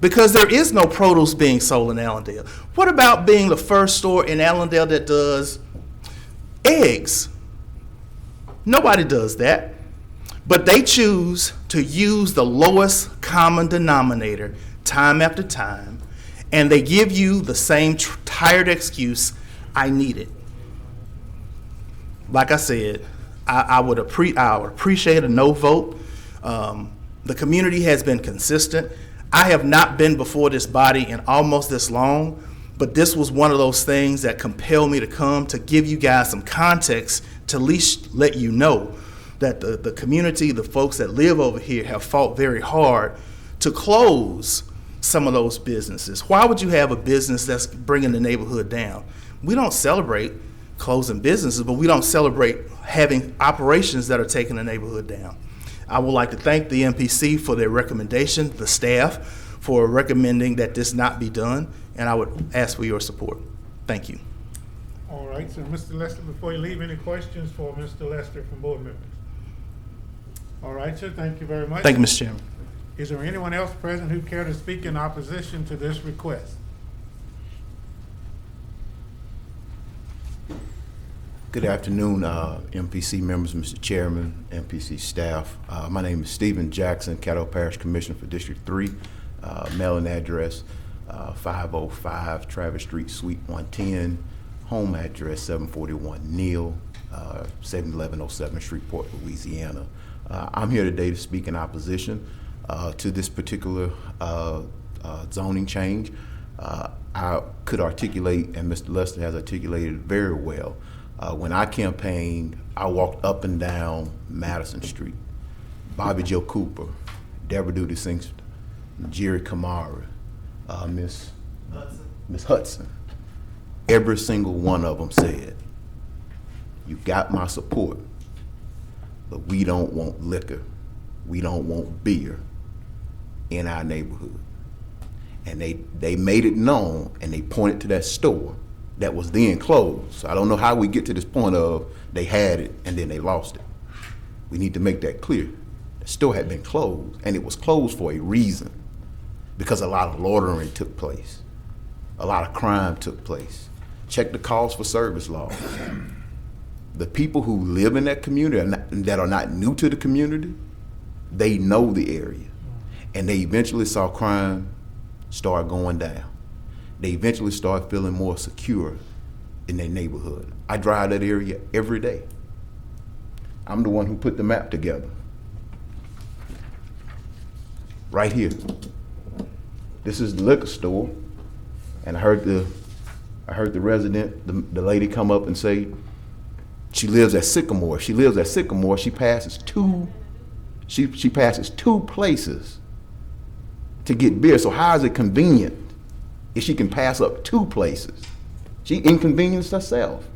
Because there is no produce being sold in Allendale. What about being the first store in Allendale that does eggs? Nobody does that. But they choose to use the lowest common denominator time after time, and they give you the same tired excuse, I need it. Like I said, I would appreciate a no vote. The community has been consistent. I have not been before this body in almost this long, but this was one of those things that compelled me to come to give you guys some context, to at least let you know that the community, the folks that live over here, have fought very hard to close some of those businesses. Why would you have a business that's bringing the neighborhood down? We don't celebrate closing businesses, but we don't celebrate having operations that are taking the neighborhood down. I would like to thank the MPC for their recommendation, the staff for recommending that this not be done, and I would ask for your support. Thank you. All right, so Mr. Lester, before you leave, any questions for Mr. Lester from board members? All right, sir, thank you very much. Thank you, Mr. Chairman. Is there anyone else present who care to speak in opposition to this request? Good afternoon, MPC members, Mr. Chairman, MPC staff. My name is Stephen Jackson, Caddo Parish Commissioner for District 3. Mailing address 505 Travis Street, Suite 110. Home address 741 Neal, 71107 Shreveport, Louisiana. I'm here today to speak in opposition to this particular zoning change. I could articulate, and Mr. Lester has articulated very well. When I campaigned, I walked up and down Madison Street. Bobby Joe Cooper, Deborah Duty Singster, Jerry Kamara, Miss Hudson. Every single one of them said, you got my support, but we don't want liquor. We don't want beer in our neighborhood. And they made it known, and they pointed to that store that was then closed. So I don't know how we get to this point of they had it and then they lost it. We need to make that clear. The store had been closed, and it was closed for a reason, because a lot of loitering took place. A lot of crime took place. Check the calls for service laws. The people who live in that community that are not new to the community, they know the area. And they eventually saw crime start going down. They eventually start feeling more secure in their neighborhood. I drive that area every day. I'm the one who put the map together. Right here. This is the liquor store, and I heard the resident, the lady come up and say she lives at Sycamore. She lives at Sycamore. She passes two places to get beer. So how is it convenient if she can pass up 2 places? She inconvenienced herself.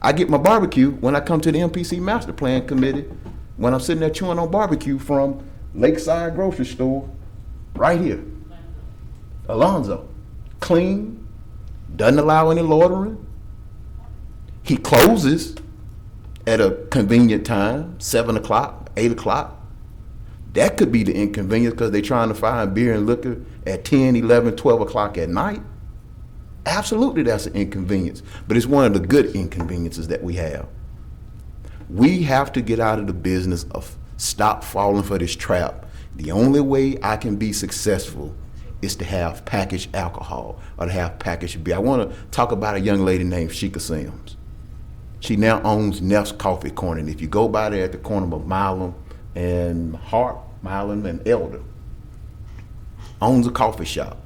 I get my barbecue when I come to the MPC Master Plan Committee, when I'm sitting there chewing on barbecue from Lakeside Grocery Store, right here. Alonzo, clean, doesn't allow any loitering. He closes at a convenient time, 7 o'clock, 8 o'clock. That could be the inconvenience, because they're trying to find beer and liquor at 10, 11, 12 o'clock at night. Absolutely, that's an inconvenience, but it's one of the good inconveniences that we have. We have to get out of the business of stop falling for this trap. The only way I can be successful is to have packaged alcohol or to have packaged beer. I want to talk about a young lady named Sheikah Sims. She now owns Neff's Coffee Corner, and if you go by there at the corner of Milam and Hart, Milam and Elder, owns a coffee shop.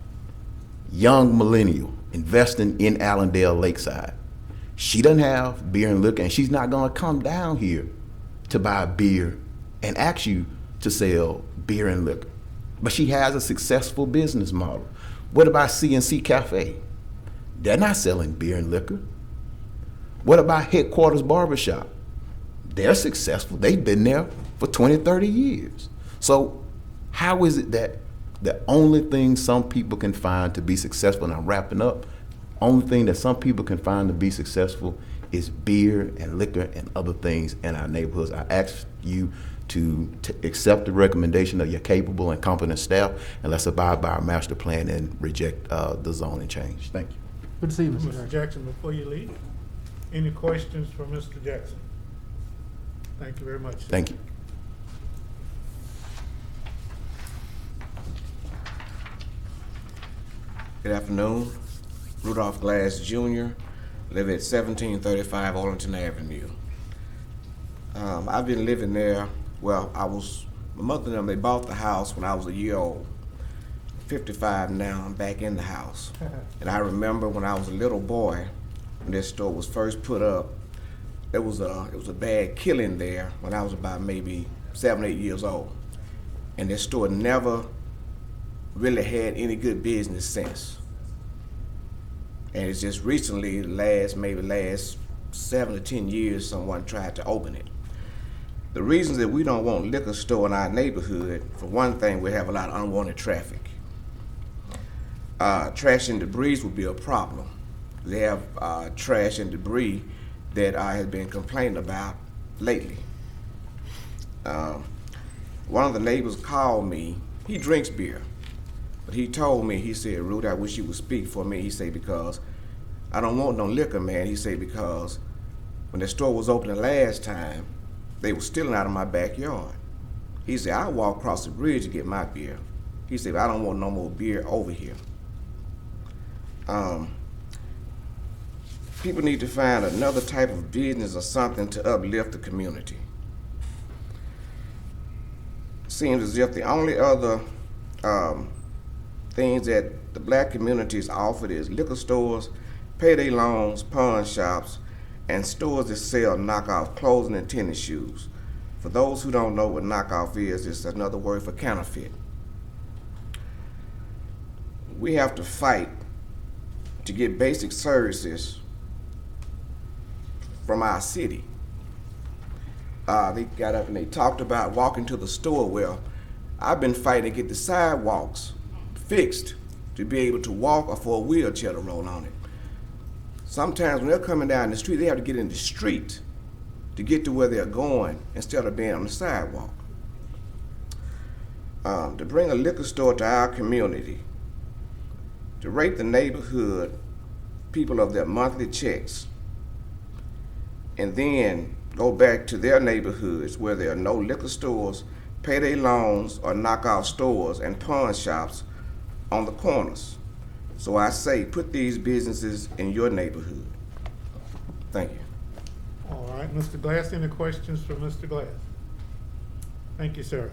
Young millennial investing in Allendale Lakeside. She doesn't have beer and liquor, and she's not going to come down here to buy beer and ask you to sell beer and liquor. But she has a successful business model. What about CNC Cafe? They're not selling beer and liquor. What about Headquarters Barbershop? They're successful. They've been there for 20, 30 years. So how is it that the only thing some people can find to be successful, and I'm wrapping up, only thing that some people can find to be successful is beer and liquor and other things in our neighborhoods? I ask you to accept the recommendation of your capable and competent staff, and let's abide by our master plan and reject the zoning change. Thank you. Good to see you, Mr. Jackson, before you leave, any questions for Mr. Jackson? Thank you very much. Thank you. Good afternoon. Rudolph Glass Jr., live at 1735 Arlington Avenue. I've been living there, well, my mother and them, they bought the house when I was a year old. 55 now, I'm back in the house. And I remember when I was a little boy, when this store was first put up, it was a bad killing there when I was about maybe 7, 8 years old. And this store never really had any good business since. And it's just recently, last 7 to 10 years, someone tried to open it. The reasons that we don't want liquor store in our neighborhood, for one thing, we have a lot of unwanted traffic. Trash and debris would be a problem. They have trash and debris that I have been complaining about lately. One of the neighbors called me. He drinks beer, but he told me, he said, "Rudy, I wish you would speak for me." He said, "Because I don't want no liquor, man." He said, "Because when the store was open the last time, they were stealing out of my backyard." He said, "I walk across the bridge to get my beer." He said, "I don't want no more beer over here." People need to find another type of business or something to uplift the community. Seems as if the only other things that the black community is offered is liquor stores, payday loans, pawn shops, and stores that sell knockoff clothing and tennis shoes. For those who don't know what knockoff is, it's another word for counterfeit. We have to fight to get basic services from our city. They got up and they talked about walking to the store. Well, I've been fighting to get the sidewalks fixed to be able to walk or for a wheelchair to roll on it. Sometimes when they're coming down the street, they have to get in the street to get to where they're going instead of being on the sidewalk. To bring a liquor store to our community, to rate the neighborhood people of their monthly checks, and then go back to their neighborhoods where there are no liquor stores, payday loans, or knockoff stores and pawn shops on the corners. So I say, put these businesses in your neighborhood. Thank you. All right, Mr. Glass, any questions for Mr. Glass? Thank you, sir.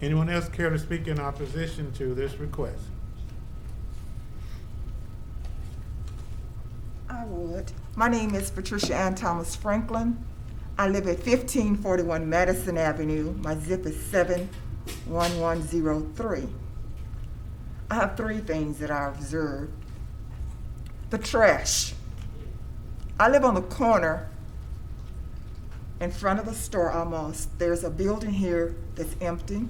Anyone else care to speak in opposition to this request? I would. My name is Patricia Ann Thomas Franklin. I live at 1541 Madison Avenue. My zip is 71103. I have 3 things that I observed. The trash. I live on the corner in front of the store almost. There's a building here that's empty.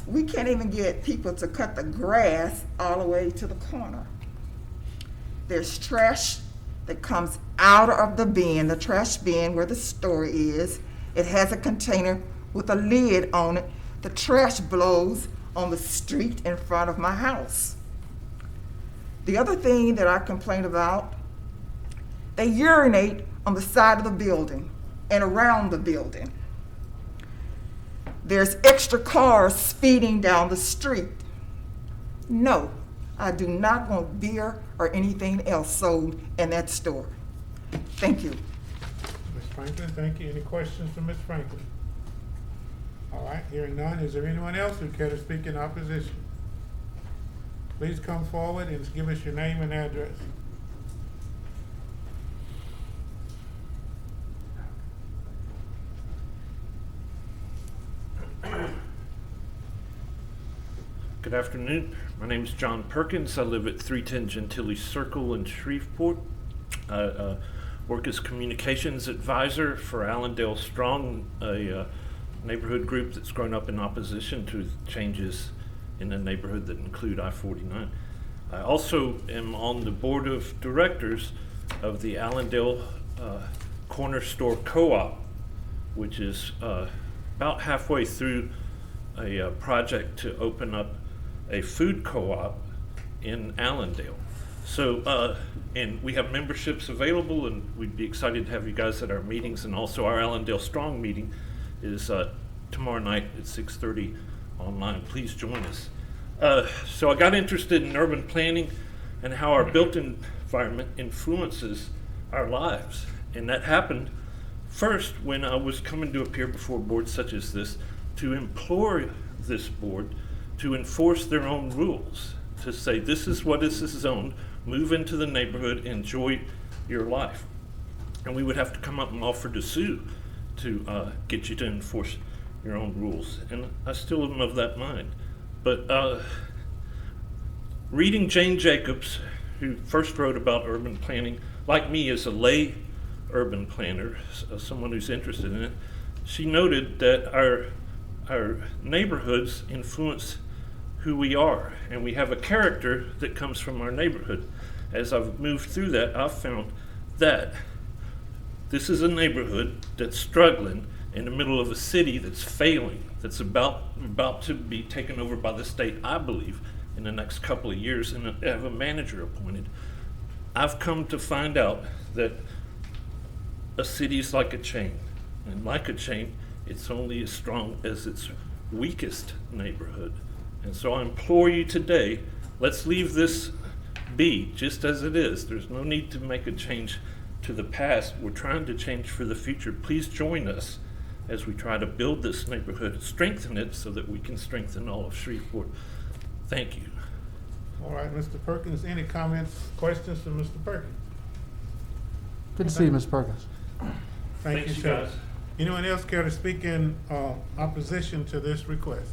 We can't even get people to cut the grass all the way to the corner. There's trash that comes out of the bin, the trash bin where the store is. It has a container with a lid on it. The trash blows on the street in front of my house. The other thing that I complain about, they urinate on the side of the building and around the building. There's extra cars speeding down the street. No, I do not want beer or anything else sold in that store. Thank you. Ms. Franklin, thank you. Any questions for Ms. Franklin? All right, hearing none, is there anyone else who care to speak in opposition? Please come forward and give us your name and address. Good afternoon. My name is John Perkins. I live at 310 Gentilly Circle in Shreveport. I work as communications advisor for Allendale Strong, a neighborhood group that's grown up in opposition to changes in the neighborhood that include I-49. I also am on the board of directors of the Allendale Corner Store Co-op, which is about halfway through a project to open up a food co-op in Allendale. So, and we have memberships available, and we'd be excited to have you guys at our meetings. And also our Allendale Strong meeting is tomorrow night at 6:30 online. Please join us. So I got interested in urban planning and how our built environment influences our lives. And that happened first when I was coming to appear before boards such as this to implore this board to enforce their own rules, to say this is what is zoned, move into the neighborhood, enjoy your life. And we would have to come up and offer to sue to get you to enforce your own rules. And I still am of that mind. But reading Jane Jacobs, who first wrote about urban planning, like me as a lay urban planner, someone who's interested in it, she noted that our neighborhoods influence who we are, and we have a character that comes from our neighborhood. As I've moved through that, I've found that this is a neighborhood that's struggling in the middle of a city that's failing, that's about to be taken over by the state, I believe, in the next couple of years, and have a manager appointed. I've come to find out that a city is like a chain, and like a chain, it's only as strong as its weakest neighborhood. And so I implore you today, let's leave this be just as it is. There's no need to make a change to the past. We're trying to change for the future. Please join us as we try to build this neighborhood, strengthen it so that we can strengthen all of Shreveport. Thank you. All right, Mr. Perkins, any comments, questions for Mr. Perkins? Good to see you, Ms. Perkins. Thank you, sir. Guys. Anyone else care to speak in opposition to this request?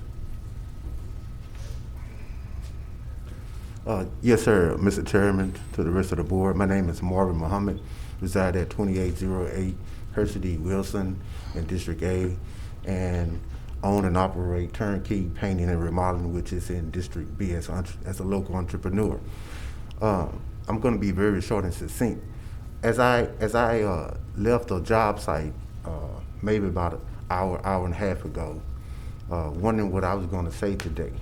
Yes, sir, Mr. Chairman, to the rest of the board. My name is Marvin Muhammad, reside at 2808 Hershey D. Wilson in District A, and own and operate Turnkey Painting and Remodeling, which is in District B as a local entrepreneur. I'm going to be very short and succinct. As I left a job site maybe about an hour and a half ago, wondering what I was going to say today,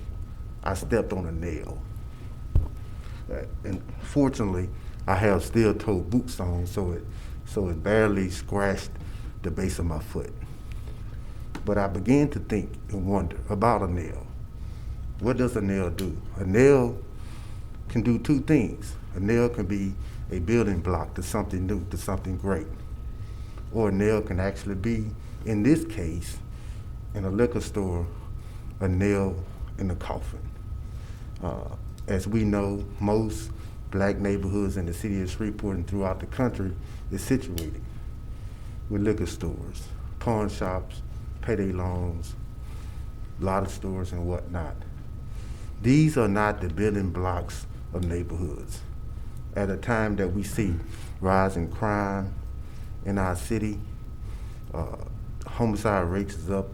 I stepped on a nail. And fortunately, I have steel-toed boots on, so it barely scratched the base of my foot. But I began to think and wonder about a nail. What does a nail do? A nail can do two things. A nail can be a building block to something new, to something great. Or a nail can actually be, in this case, in a liquor store, a nail in a coffin. As we know, most black neighborhoods in the city of Shreveport and throughout the country is situated with liquor stores, pawn shops, payday loans, lottery stores, and whatnot. These are not the building blocks of neighborhoods. At a time that we see rising crime in our city, homicide rates is up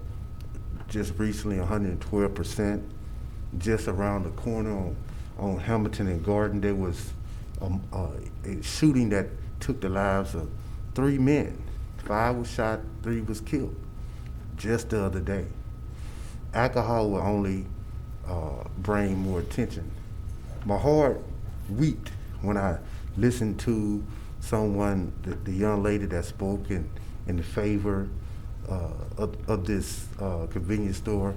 just recently 112%. Just around the corner on Hamilton and Garden, there was a shooting that took the lives of 3 men. 5 was shot, 3 was killed just the other day. Alcohol will only bring more attention. My heart weeped when I listened to someone, the young lady that spoke in the favor of this convenience store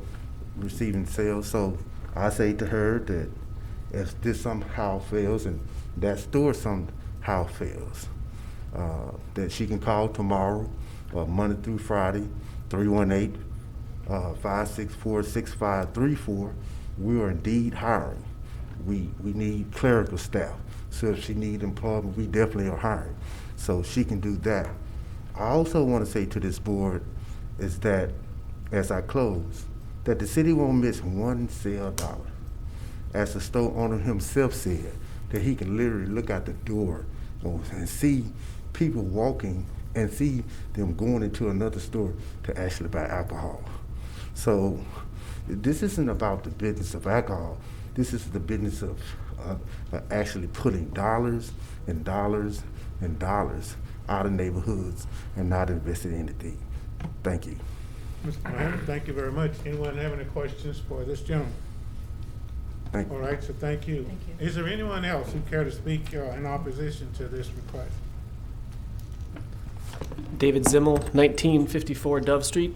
receiving sales. So I say to her that if this somehow fails and that store somehow fails, that she can call tomorrow, Monday through Friday, 318-564-6534. We are indeed hiring. We need clerical staff. So if she needs employment, we definitely are hiring. So she can do that. I also want to say to this board is that, as I close, that the city won't miss one sale dollar. As the store owner himself said, that he can literally look out the door and see people walking and see them going into another store to actually buy alcohol. So this isn't about the business of alcohol. This is the business of actually putting dollars and dollars and dollars out of neighborhoods and not investing in anything. Thank you. Mr. Mohammed, thank you very much. Anyone have any questions for this gentleman? Thank you. All right, so thank you. Thank you. Is there anyone else who care to speak in opposition to this request? David Zimmel, 1954 Dove Street.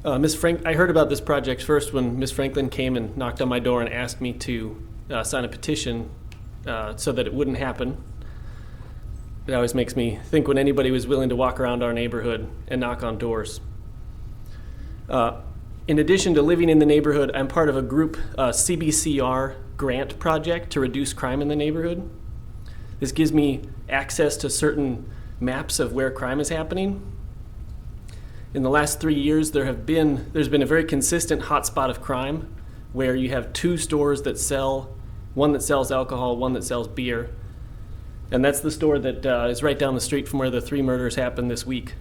Ms. Frank, I heard about this project first when Ms. Franklin came and knocked on my door and asked me to sign a petition so that it wouldn't happen. It always makes me think when anybody was willing to walk around our neighborhood and knock on doors. In addition to living in the neighborhood, I'm part of a group CBCR grant project to reduce crime in the neighborhood. This gives me access to certain maps of where crime is happening. In the last 3 years, there's been a very consistent hotspot of crime where you have two stores that sell, one that sells alcohol, one that sells beer. And that's the store that is right down the street from where the 3 murders happened this week.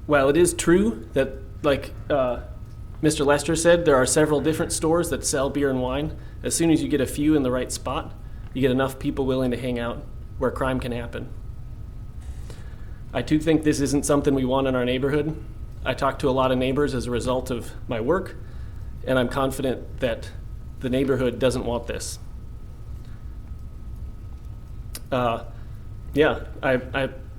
While it is true that, like Mr. Lester said, there are several different stores that sell beer and wine, as soon as you get a few in the right spot, you get enough people willing to hang out where crime can happen. I too think this isn't something we want in our neighborhood. I talk to a lot of neighbors as a result of my work, and I'm confident that the neighborhood doesn't want this. I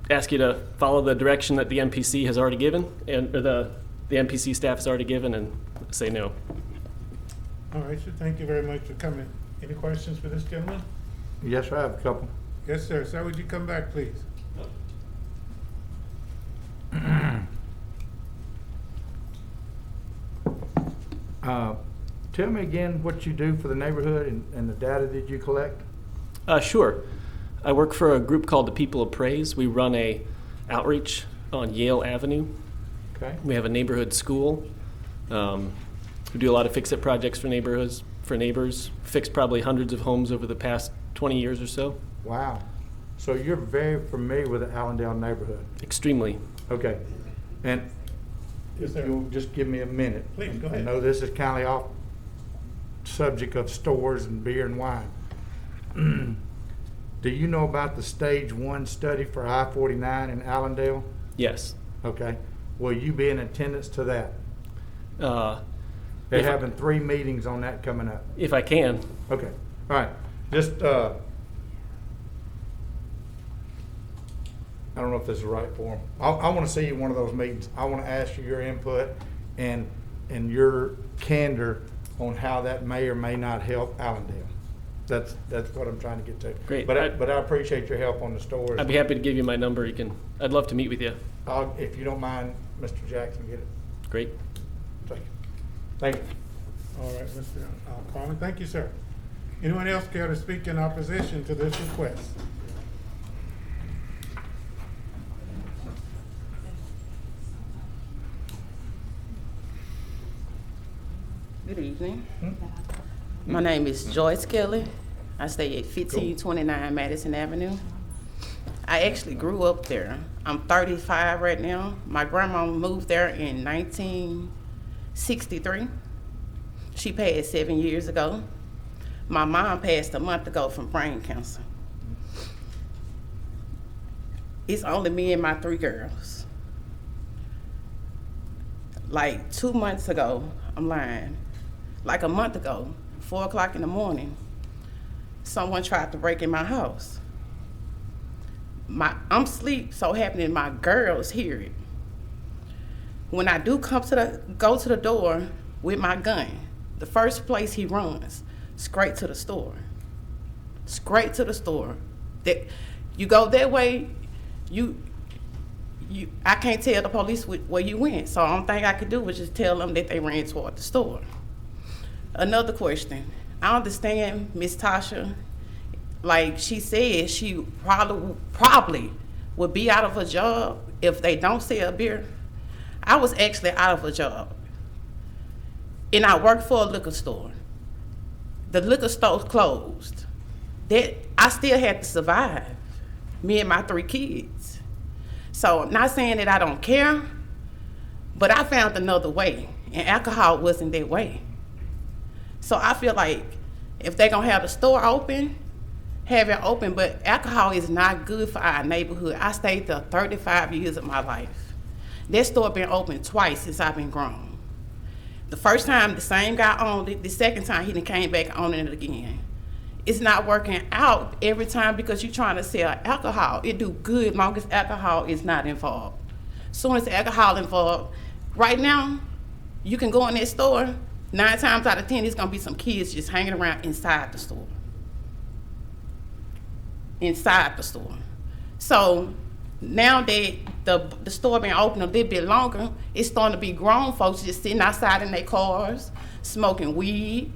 ask you to follow the direction that the MPC has already given, and or the MPC staff has already given, and say no. All right, so thank you very much for coming. Any questions for this gentleman? Yes, sir, I have a couple. Yes, sir. Sir, would you come back, please? Tell me again what you do for the neighborhood and the data that you collect. Sure. I work for a group called the People of Praise. We run a outreach on Yale Avenue. Okay. We have a neighborhood school. We do a lot of fix-it projects for neighbors. Fixed probably hundreds of homes over the past 20 years or so. Wow. So you're very familiar with the Allendale neighborhood? Extremely. Okay. And Yes, sir. if you'll just give me a minute. Please, go I ahead. know this is kind of off subject of stores and beer and wine. Do you know about the Stage 1 study for I-49 in Allendale? Yes. Okay. Will you be in attendance to that? They're If having 3 meetings on that coming up. If I can. Okay. All right. Just, I don't know if this is the right forum. I want to see you in one of those meetings. I want to ask you your input and your candor on how that may or may not help Allendale. That's what I'm trying to get to. Great. But I appreciate your help on the stores. I'd be happy to give you my number. I'd love to meet with you. If you don't mind, Mr. Jackson, get it. Great. Thank you. Thank you. All right, Mr. Carmen, thank you, sir. Anyone else care to speak in opposition to this request? Good evening. My name is Joyce Kelly. I stay at 1529 Madison Avenue. I actually grew up there. I'm 35 right now. My grandma moved there in 1963. She passed 7 years ago. My mom passed a month ago from brain cancer. It's only me and my 3 girls. Like 2 months ago, I'm lying, like a month ago, 4 o'clock in the morning, someone tried to break in my house. I'm asleep, so happening my girls hear it. When I do go to the door, with my gun. The first place he runs, straight to the store. Straight to the store. That you go that way, I can't tell the police where you went. So the only thing I could do was just tell them that they ran toward the store. Another question. I understand Miss Tasha, like she said, she probably would be out of a job if they don't sell beer. I was actually out of a job. And I worked for a liquor store. The liquor store closed. I still had to survive, me and my 3 kids. So not saying that I don't care, but I found another way, and alcohol wasn't that way. So I feel like if they're gonna have the store open, have it open, but alcohol is not good for our neighborhood. I stayed there 35 years of my life. That store been open twice since I've been grown. The first time, the same guy owned it. The second time, he done came back owning it again. It's not working out every time because you're trying to sell alcohol. It do good long as alcohol is not involved. Soon as alcohol involved, right now, you can go in that store, 9 times out of 10, there's gonna be some kids just hanging around inside the store. Inside the store. So now that the store been open a little bit longer, it's starting to be grown folks just sitting outside in their cars, smoking weed.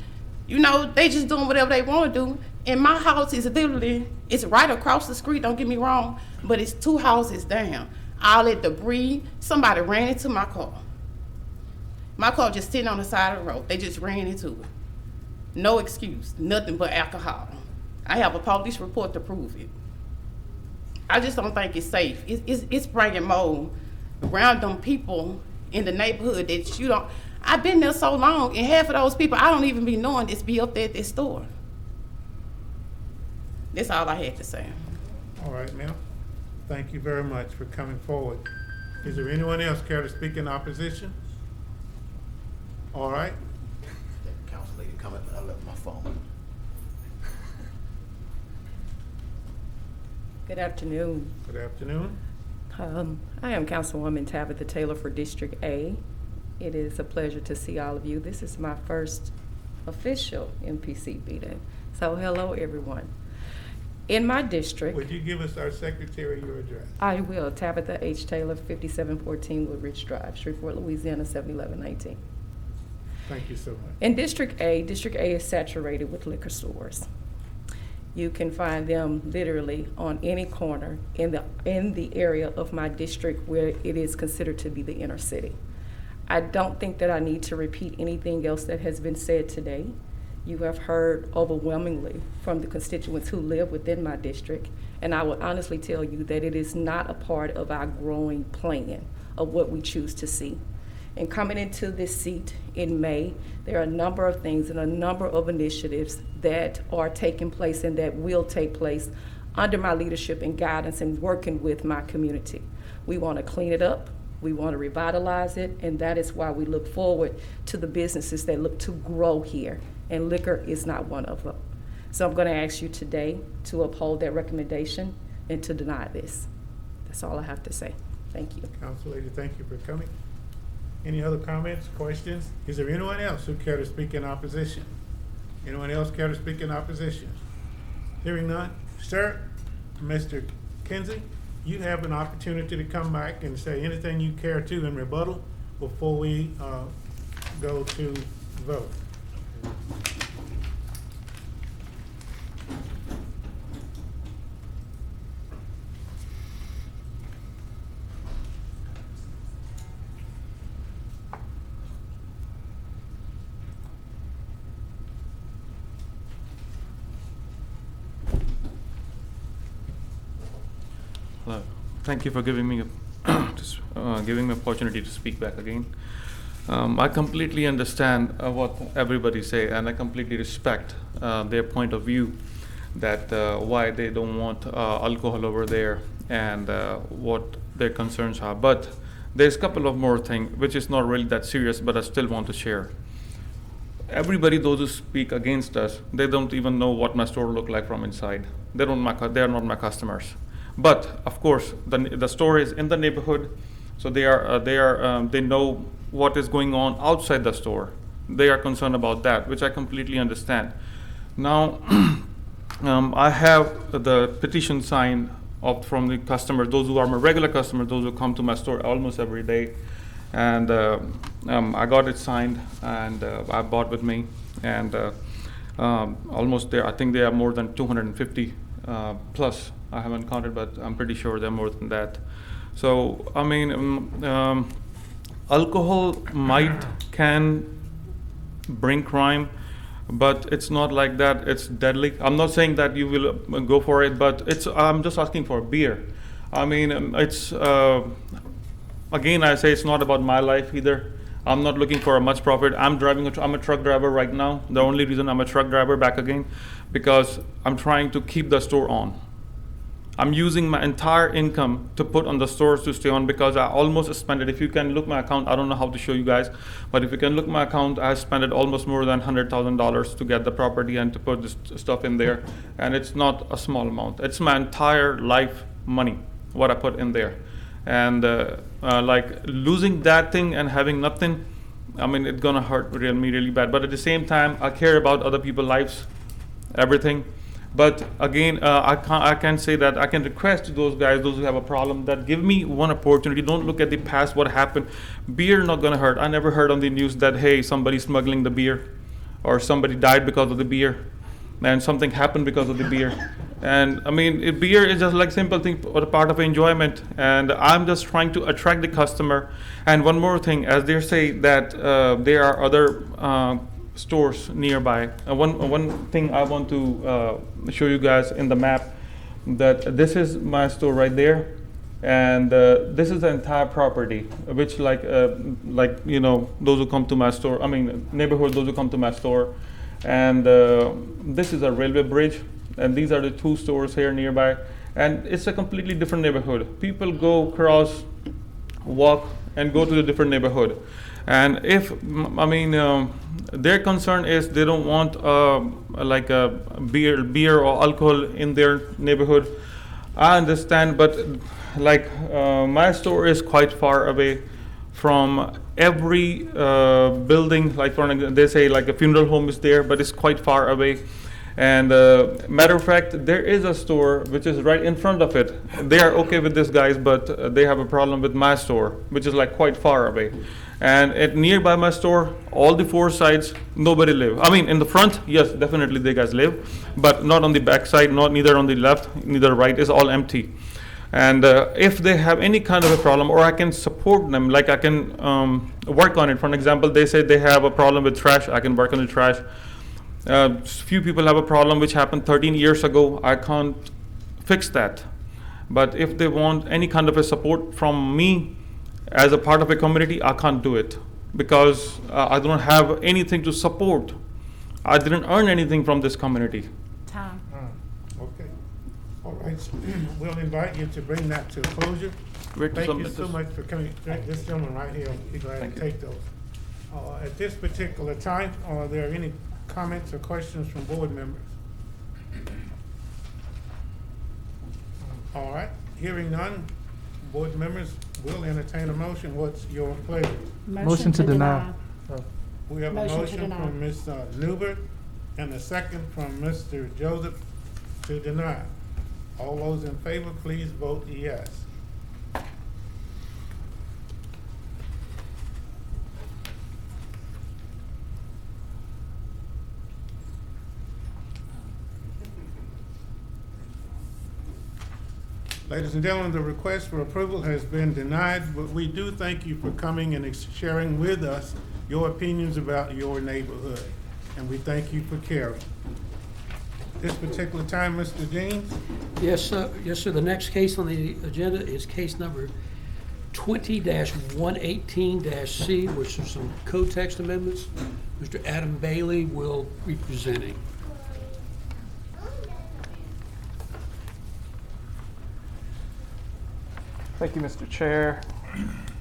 You know, they just doing whatever they want to do. And my house is literally, it's right across the street, don't get me wrong, but it's 2 houses down. All that debris, somebody ran into my car. My car just sitting on the side of the road. They just ran into it. No excuse, nothing but alcohol. I have a police report to prove it. I just don't think it's safe. It's bringing mold around them people in the neighborhood that you don't. I've been there so long, and half of those people I don't even be knowing this be up there at this store. That's all I had to say. All right, ma'am. Thank you very much for coming forward. Is there anyone else care to speak in opposition? All right. Council lady coming, I left my phone. Good afternoon. Good afternoon. I am Councilwoman Tabitha Taylor for District A. It is a pleasure to see all of you. This is my first official MPC meeting. So hello, everyone. In my district. Would you give us, our secretary, your address? I will. Tabitha H. Taylor, 5714 Woodridge Drive, Shreveport, Louisiana, 71119. Thank you so much. In District A is saturated with liquor stores. You can find them literally on any corner in the area of my district where it is considered to be the inner city. I don't think that I need to repeat anything else that has been said today. You have heard overwhelmingly from the constituents who live within my district, and I will honestly tell you that it is not a part of our growing plan of what we choose to see. And coming into this seat in May, there are a number of things and a number of initiatives that are taking place and that will take place under my leadership and guidance and working with my community. We want to clean it up, we want to revitalize it, and that is why we look forward to the businesses that look to grow here, and liquor is not one of them. So I'm going to ask you today to uphold that recommendation and to deny this. That's all I have to say. Thank you. Council lady, thank you for coming. Any other comments, questions? Is there anyone else who care to speak in opposition? Anyone else care to speak in opposition? Hearing none. Sir, Mr. Kinsey, you have an opportunity to come back and say anything you care to in rebuttal before we go to vote. Hello. Thank you for giving me giving me opportunity to speak back again. I completely understand what everybody say, and I completely respect their point of view that why they don't want alcohol over there and what their concerns are. But there's a couple of more things which is not really that serious, but I still want to share. Everybody, those who speak against us, they don't even know what my store look like from inside. They are not my customers. But of course, the store is in the neighborhood, so they know what is going on outside the store. they are concerned about that, which I completely understand. Now, I have the petition signed up from the customers, those who are my regular customers, those who come to my store almost every day. And I got it signed, and I bought with me. And almost there, I think there are more than 250 plus. I haven't counted, but I'm pretty sure there are more than that. So, I mean, alcohol can bring crime, but it's not like that. It's deadly. I'm not saying that you will go for it, but I'm just asking for beer. I mean, again, I say it's not about my life either. I'm not looking for a much profit. I'm a truck driver right now. The only reason I'm a truck driver back again, because I'm trying to keep the store on. I'm using my entire income to put on the stores to stay on, because I almost spent it. If you can look my account, I don't know how to show you guys, but if you can look my account, I spent it almost more than $100,000 to get the property and to put this stuff in there. And it's not a small amount. It's my entire life money, what I put in there. And like losing that thing and having nothing, I mean, it's gonna hurt me really bad. But at the same time, I care about other people's lives, everything. But again, I can say that I can request to those guys, those who have a problem, that give me one opportunity. Don't look at the past, what happened. Beer not gonna hurt. I never heard on the news that, hey, somebody's smuggling the beer, or somebody died because of the beer, and something happened because of the beer. And I mean, beer is just like simple thing, or a part of enjoyment. And I'm just trying to attract the customer. And one more thing, as they say that there are other stores nearby. One thing I want to show you guys in the map, that this is my store right there, and this is the entire property, which like you know, those who come to my store, I mean neighborhood, those who come to my store, and this is a railway bridge, and these are the two stores here nearby, and it's a completely different neighborhood. People go across, walk, and go to the different neighborhood. And if, I mean, their concern is they don't want like a beer or alcohol in their neighborhood. I understand, but like my store is quite far away from every building. Like for example, they say like a funeral home is there, but it's quite far away. And matter of fact, there is a store which is right in front of it. They are okay with this, guys, but they have a problem with my store, which is like quite far away. And at nearby my store, all the four sides, nobody live. I mean, in the front, yes, definitely they guys live, but not on the back side, neither on the left, neither right, is all empty. And if they have any kind of a problem, or I can support them, like I can work on it. For example, they say they have a problem with trash, I can work on the trash. Few people have a problem which happened 13 years ago, I can't fix that. But if they want any kind of a support from me as a part of a community, I can't do it, because I don't have anything to support. I didn't earn anything from this community. Time. Okay. All right. So we'll invite you to bring that to closure. Thank you so much for coming. This gentleman right here, I'll be glad to take those. At this particular time, are there any comments or questions from board members? All right. Hearing none, board members will entertain a motion. What's your pleasure? Motion to deny. We have a Motion to motion deny. from Ms. Newbert and a second from Mr. Joseph to deny. All those in favor, please vote yes. Ladies and gentlemen, the request for approval has been denied, but we do thank you for coming and sharing with us your opinions about your neighborhood, and we thank you for caring. This particular time, Mr. Jeans? Yes, sir. Yes, sir. The next case on the agenda is case number 20-118-C, which are some code text amendments. Mr. Adam Bailey will be presenting. Thank you, Mr. Chair.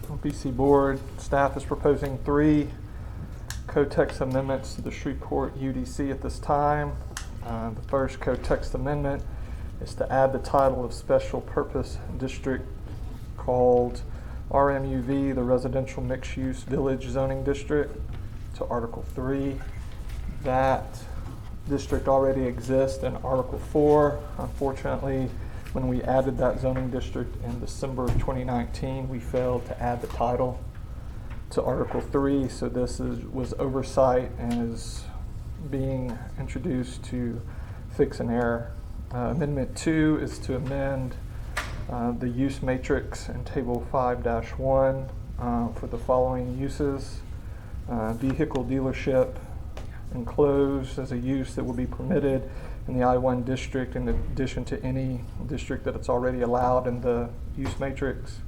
MPC Board staff is proposing 3 code text amendments to the Shreveport UDC at this time. The first code text amendment is to add the title of Special Purpose District called RMUV, the Residential Mixed Use Village Zoning District. to Article 3. That district already exists in Article 4. Unfortunately, when we added that zoning district in December of 2019, we failed to add the title to Article 3, so this was oversight and is being introduced to fix an error. Amendment 2 is to amend the use matrix in Table 5-1 for the following uses. Vehicle dealership enclosed as a use that will be permitted in the I-1 district in addition to any district that it's already allowed in the use matrix.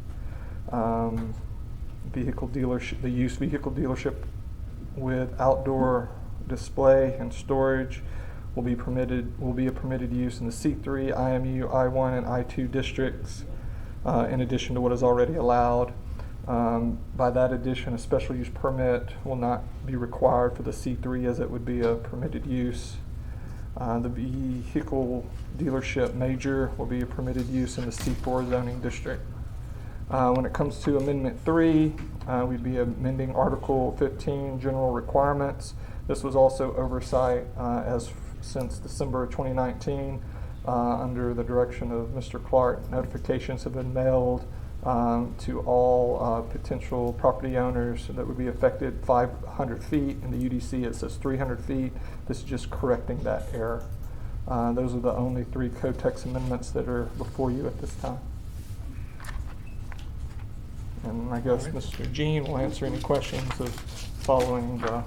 Vehicle dealership, the use vehicle dealership with outdoor display and storage will be a permitted use in the C3, IMU, I1, and I2 districts in addition to what is already allowed. By that addition, a special use permit will not be required for the C3 as it would be a permitted use. The vehicle dealership major will be a permitted use in the C4 zoning district. When it comes to Amendment 3, we'd be amending Article 15, General Requirements. This was also oversight since December of 2019 under the direction of Mr. Clark. Notifications have been mailed to all potential property owners that would be affected 500 feet. In the UDC it says 300 feet. This is just correcting that error. Those are the only 3 code text amendments that are before you at this time. And I guess Mr. Jean will answer any questions of following the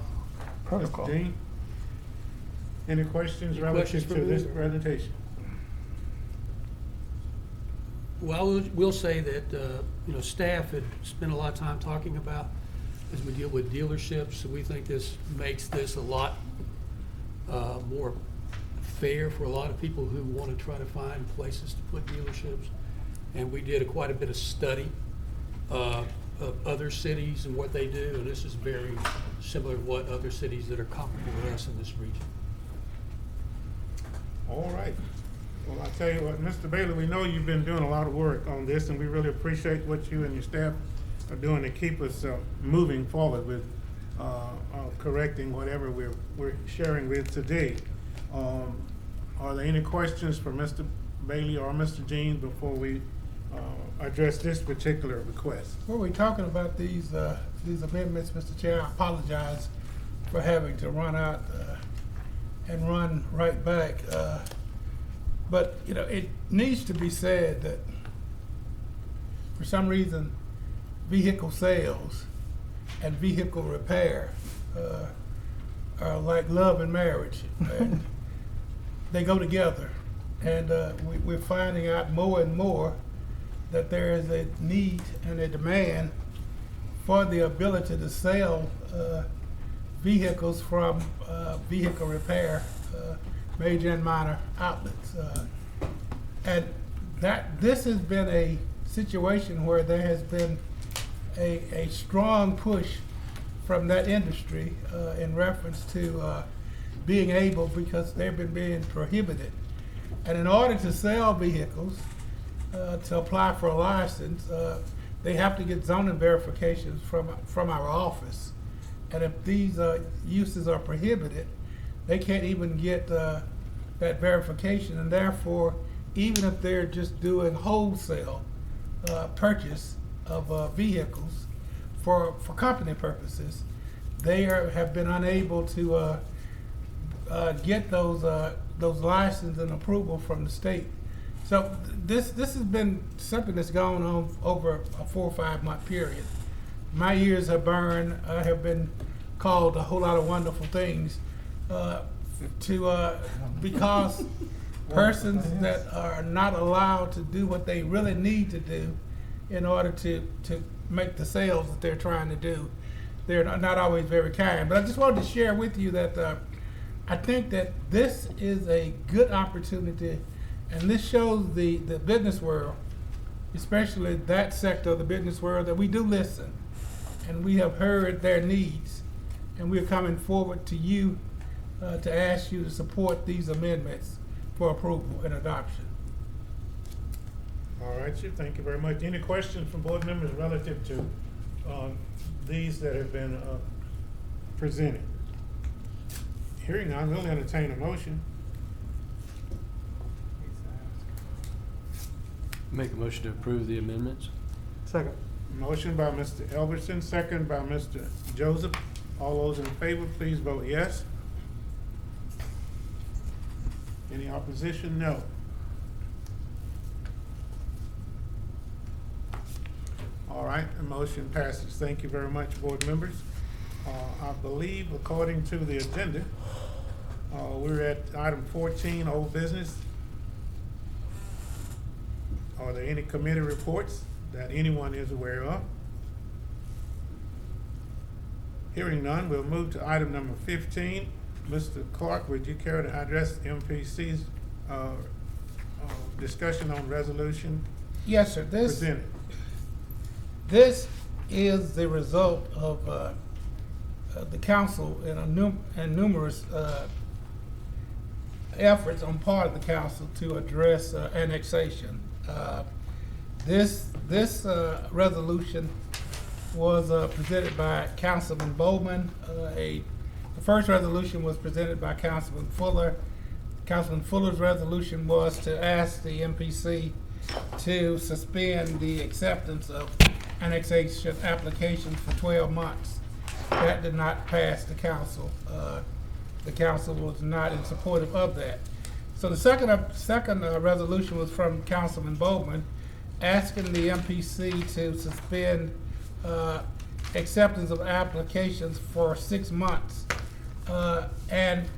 protocol. Mr. Jean, any questions relative to this presentation? Well, we'll say that, staff had spent a lot of time talking about as we deal with dealerships. So we think this makes this a lot more fair for a lot of people who want to try to find places to put dealerships. And we did quite a bit of study of other cities and what they do, and this is very similar to what other cities that are comparable to us in this region. All right. Well, I'll tell you what, Mr. Bailey, we know you've been doing a lot of work on this, and we really appreciate what you and your staff are doing to keep us moving forward with correcting whatever we're sharing with today. Are there any questions for Mr. Bailey or Mr. Jean before we address this particular request? When we're talking about these amendments, Mr. Chair, I apologize for having to run out and run right back. But it needs to be said that for some reason, vehicle sales and vehicle repair are like love and marriage, and they go together. And we're finding out more and more that there is a need and a demand for the ability to sell vehicles from vehicle repair, major and minor outlets. And this has been a situation where there has been a strong push from that industry in reference to being able, because they've been being prohibited. And in order to sell vehicles, to apply for a license, they have to get zoning verifications from our office. And if these uses are prohibited, they can't even get that verification, and therefore, even if they're just doing wholesale purchase of vehicles for company purposes, they have been unable to get those license and approval from the state. So this has been something that's gone on over a 4 or 5 month period. My ears have burned. I have been called a whole lot of wonderful things because persons that are not allowed to do what they really need to do in order to make the sales that they're trying to do, they're not always very kind. But I just wanted to share with you that I think that this is a good opportunity, and this shows the business world, especially that sector of the business world, that we do listen, and we have heard their needs, and we're coming forward to you to ask you to support these amendments for approval and adoption. All right, sir. Thank you very much. Any questions from board members relative to these that have been presented? Hearing none, we'll entertain a motion. Make a motion to approve the amendments. Second. Motion by Mr. Elberson, second by Mr. Joseph. All those in favor, please vote yes. Any opposition? No. All right, the motion passes. Thank you very much, board members. I believe, according to the agenda, we're at item 14, old business. Are there any committee reports that anyone is aware of? Hearing none, we'll move to item number 15. Mr. Clark, would you care to address MPC's discussion on resolution? Yes, sir. This is the result of the council and numerous efforts on part of the council to address annexation. This resolution was presented by Councilman Bowman. The first resolution was presented by Councilman Fuller. Councilman Fuller's resolution was to ask the MPC to suspend the acceptance of annexation applications for 12 months. That did not pass the council. The council was not in support of that. So the second resolution was from Councilman Bowman, asking the MPC to suspend acceptance of applications for 6 months. And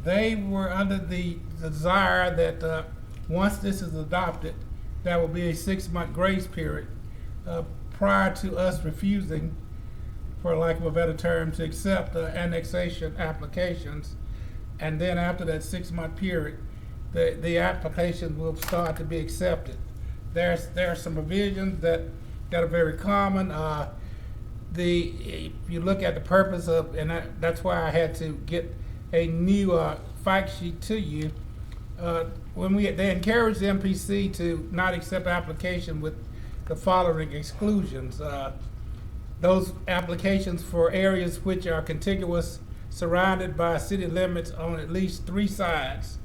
they were under the desire that once this is adopted, there will be a 6-month grace period prior to us refusing, for lack of a better term, to accept annexation applications. And then after that 6-month period, the applications will start to be accepted. There are some provisions that are very common. If you look at the purpose of, and that's why I had to get a new fact sheet to you. They encourage the MPC to not accept application with the following exclusions. Those applications for areas which are contiguous, surrounded by city limits on at least 3 sides.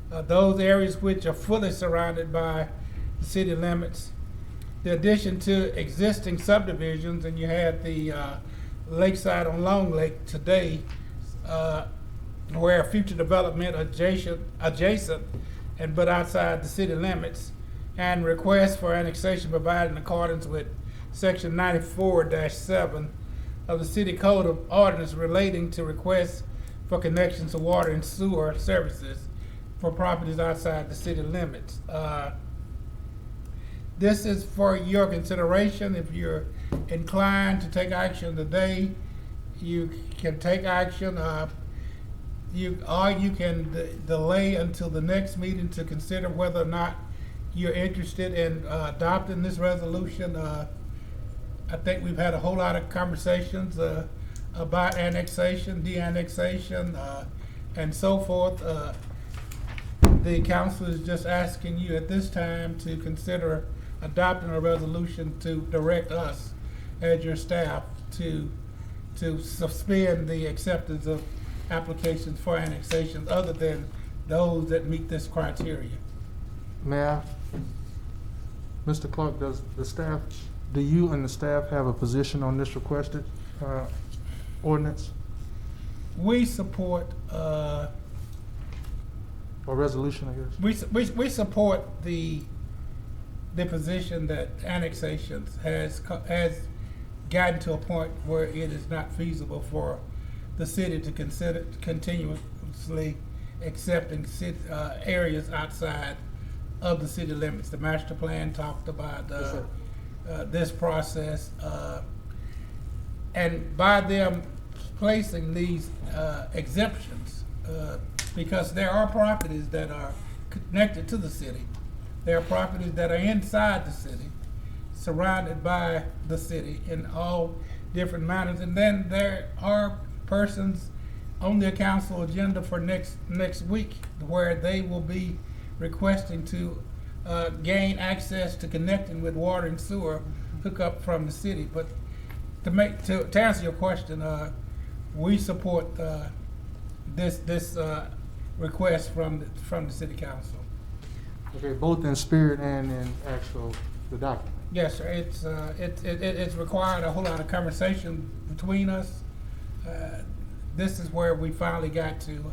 Those areas which are fully surrounded by the city limits. The addition to existing subdivisions, and you had the lakeside on Long Lake today, where future development adjacent but outside the city limits, and requests for annexation provided in accordance with Section 94-7 of the City Code of Ordinance relating to requests for connections to water and sewer services for properties outside the city limits. This is for your consideration. If you're inclined to take action today, you can take action. You can delay until the next meeting to consider whether or not you're interested in adopting this resolution. I think we've had a whole lot of conversations about annexation, de-annexation, and so forth. The council is just asking you at this time to consider adopting a resolution to direct us as your staff to suspend the acceptance of applications for annexations other than those that meet this criteria. May I? Mr. Clark, do you and the staff have a position on this requested ordinance? We support or resolution, I guess. We support the position that annexations has gotten to a point where it is not feasible for the city to consider continuously accepting areas outside of the city limits. The master plan talked about this process, and by them placing these exemptions, because there are properties that are connected to the city. There are properties that are inside the city, surrounded by the city in all different manners. And then there are persons on the council agenda for next week where they will be requesting to gain access to connecting with water and sewer hookup from the city. But to answer your question, we support this request from the city council. Okay, both in spirit and in actual, the document. Yes, sir. It's required a whole lot of conversation between us. This is where we finally got to,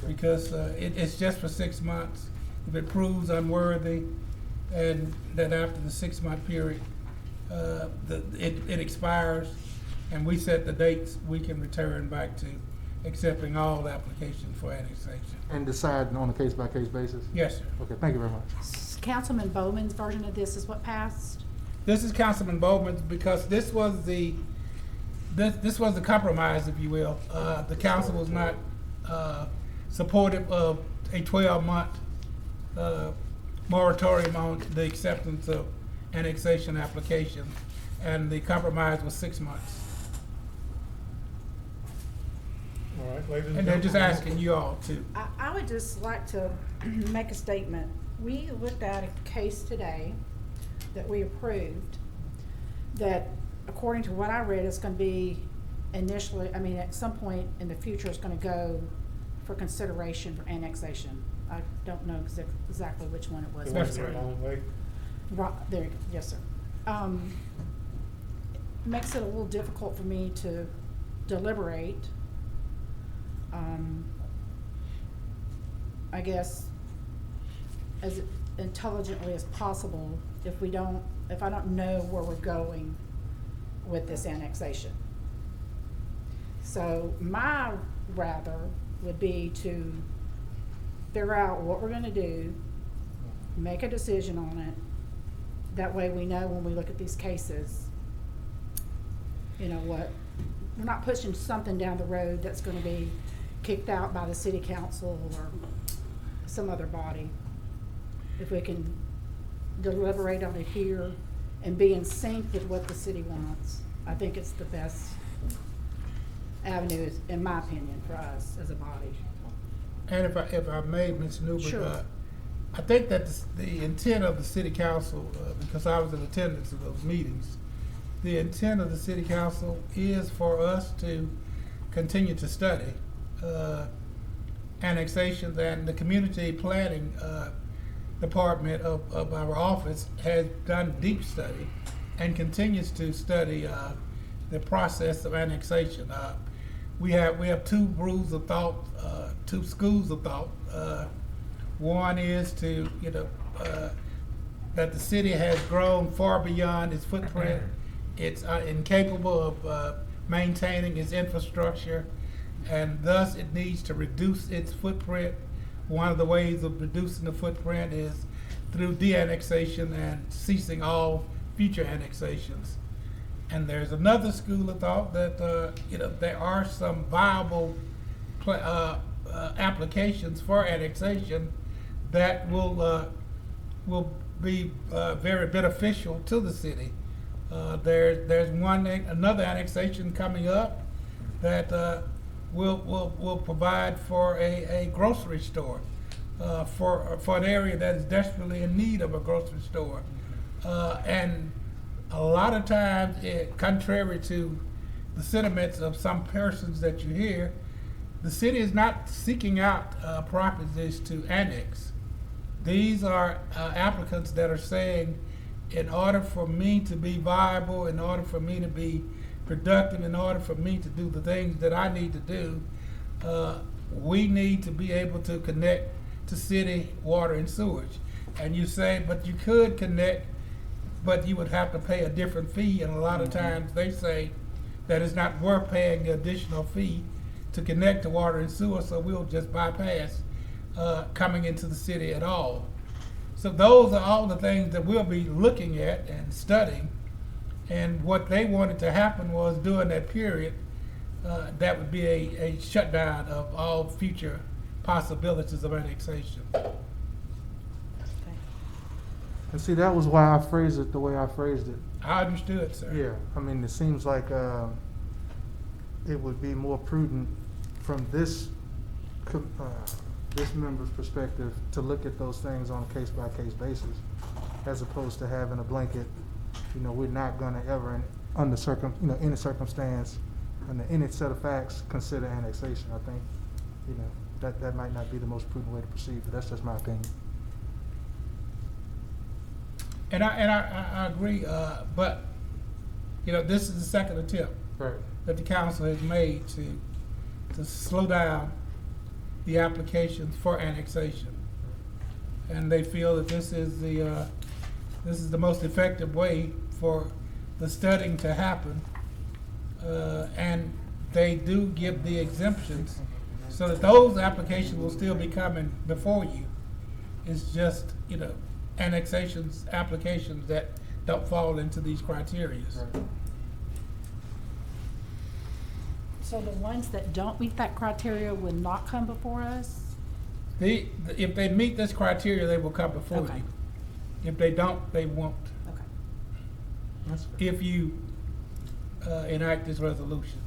because it's just for 6 months. If it proves unworthy, and then after the 6-month period, it expires, and we set the dates, we can return back to accepting all applications for annexation. And decide on a case-by-case basis? Yes, sir. Okay, thank you very much. Councilman Bowman's version of this is what passed? This is Councilman Bowman's because this was the compromise, if you will. The council was not supportive of a 12-month moratorium on the acceptance of annexation applications, and the compromise was 6 months. All right, ladies And they're just asking you all to. I would just like to make a statement. We looked at a case today that we approved that, according to what I read, is going to be initially, I mean, at some point in the future, it's going to go for consideration for annexation. I don't know exactly which one it was. The one right on Lake. Right, there you go. Yes, sir. Makes it a little difficult for me to deliberate. I guess as intelligently as possible if I don't know where we're going with this annexation. So my rather would be to figure out what we're gonna do, make a decision on it. That way we know when we look at these cases, you know what, we're not pushing something down the road that's gonna be kicked out by the city council or some other body. If we can deliberate on it here and be in sync with what the city wants, I think it's the best avenue, in my opinion, for us as a body. And if I may, Ms. Newberg, Sure. I think that the intent of the city council, because I was in attendance of those meetings, the intent of the city council is for us to continue to study annexations, and the community planning department of our office has done deep study and continues to study the process of annexation. We have two rules of thought, two schools of thought. One is to, that the city has grown far beyond its footprint. It's incapable of maintaining its infrastructure, and thus it needs to reduce its footprint. One of the ways of reducing the footprint is through de-annexation and ceasing all future annexations. And there's another school of thought that there are some viable applications for annexation that will be very beneficial to the city. There's another annexation coming up that will provide for a grocery store for an area that is desperately in need of a grocery store. And a lot of times, contrary to the sentiments of some persons that you hear, the city is not seeking out properties to annex. These are applicants that are saying, in order for me to be viable, in order for me to be productive, in order for me to do the things that I need to do, we need to be able to connect to city water and sewage. And you say, but you could connect, but you would have to pay a different fee, and a lot of times they say that it's not worth paying the additional fee to connect to water and sewer, so we'll just bypass coming into the city at all. So those are all the things that we'll be looking at and studying. And what they wanted to happen was during that period, that would be a shutdown of all future possibilities of annexation. And see, that was why I phrased it the way I phrased it. I understood, sir. Yeah, I mean, it seems like it would be more prudent from this member's perspective to look at those things on a case-by-case basis, as opposed to having a blanket, we're not gonna ever, under any circumstance, under any set of facts, consider annexation. I think, you know, that might not be the most prudent way to proceed, but that's just my opinion. And I agree, but, you know, this is the second attempt that the council has made to slow down the applications for annexation. And they feel that this is the most effective way for the studying to happen. And they do give the exemptions so that those applications will still be coming before you. It's just, you know, annexations, applications that don't fall into these criteria. So the ones that don't meet that criteria will not come before us? If they meet this criteria, they will come before Okay. you. If they don't, they won't. Okay. If you enact this resolution.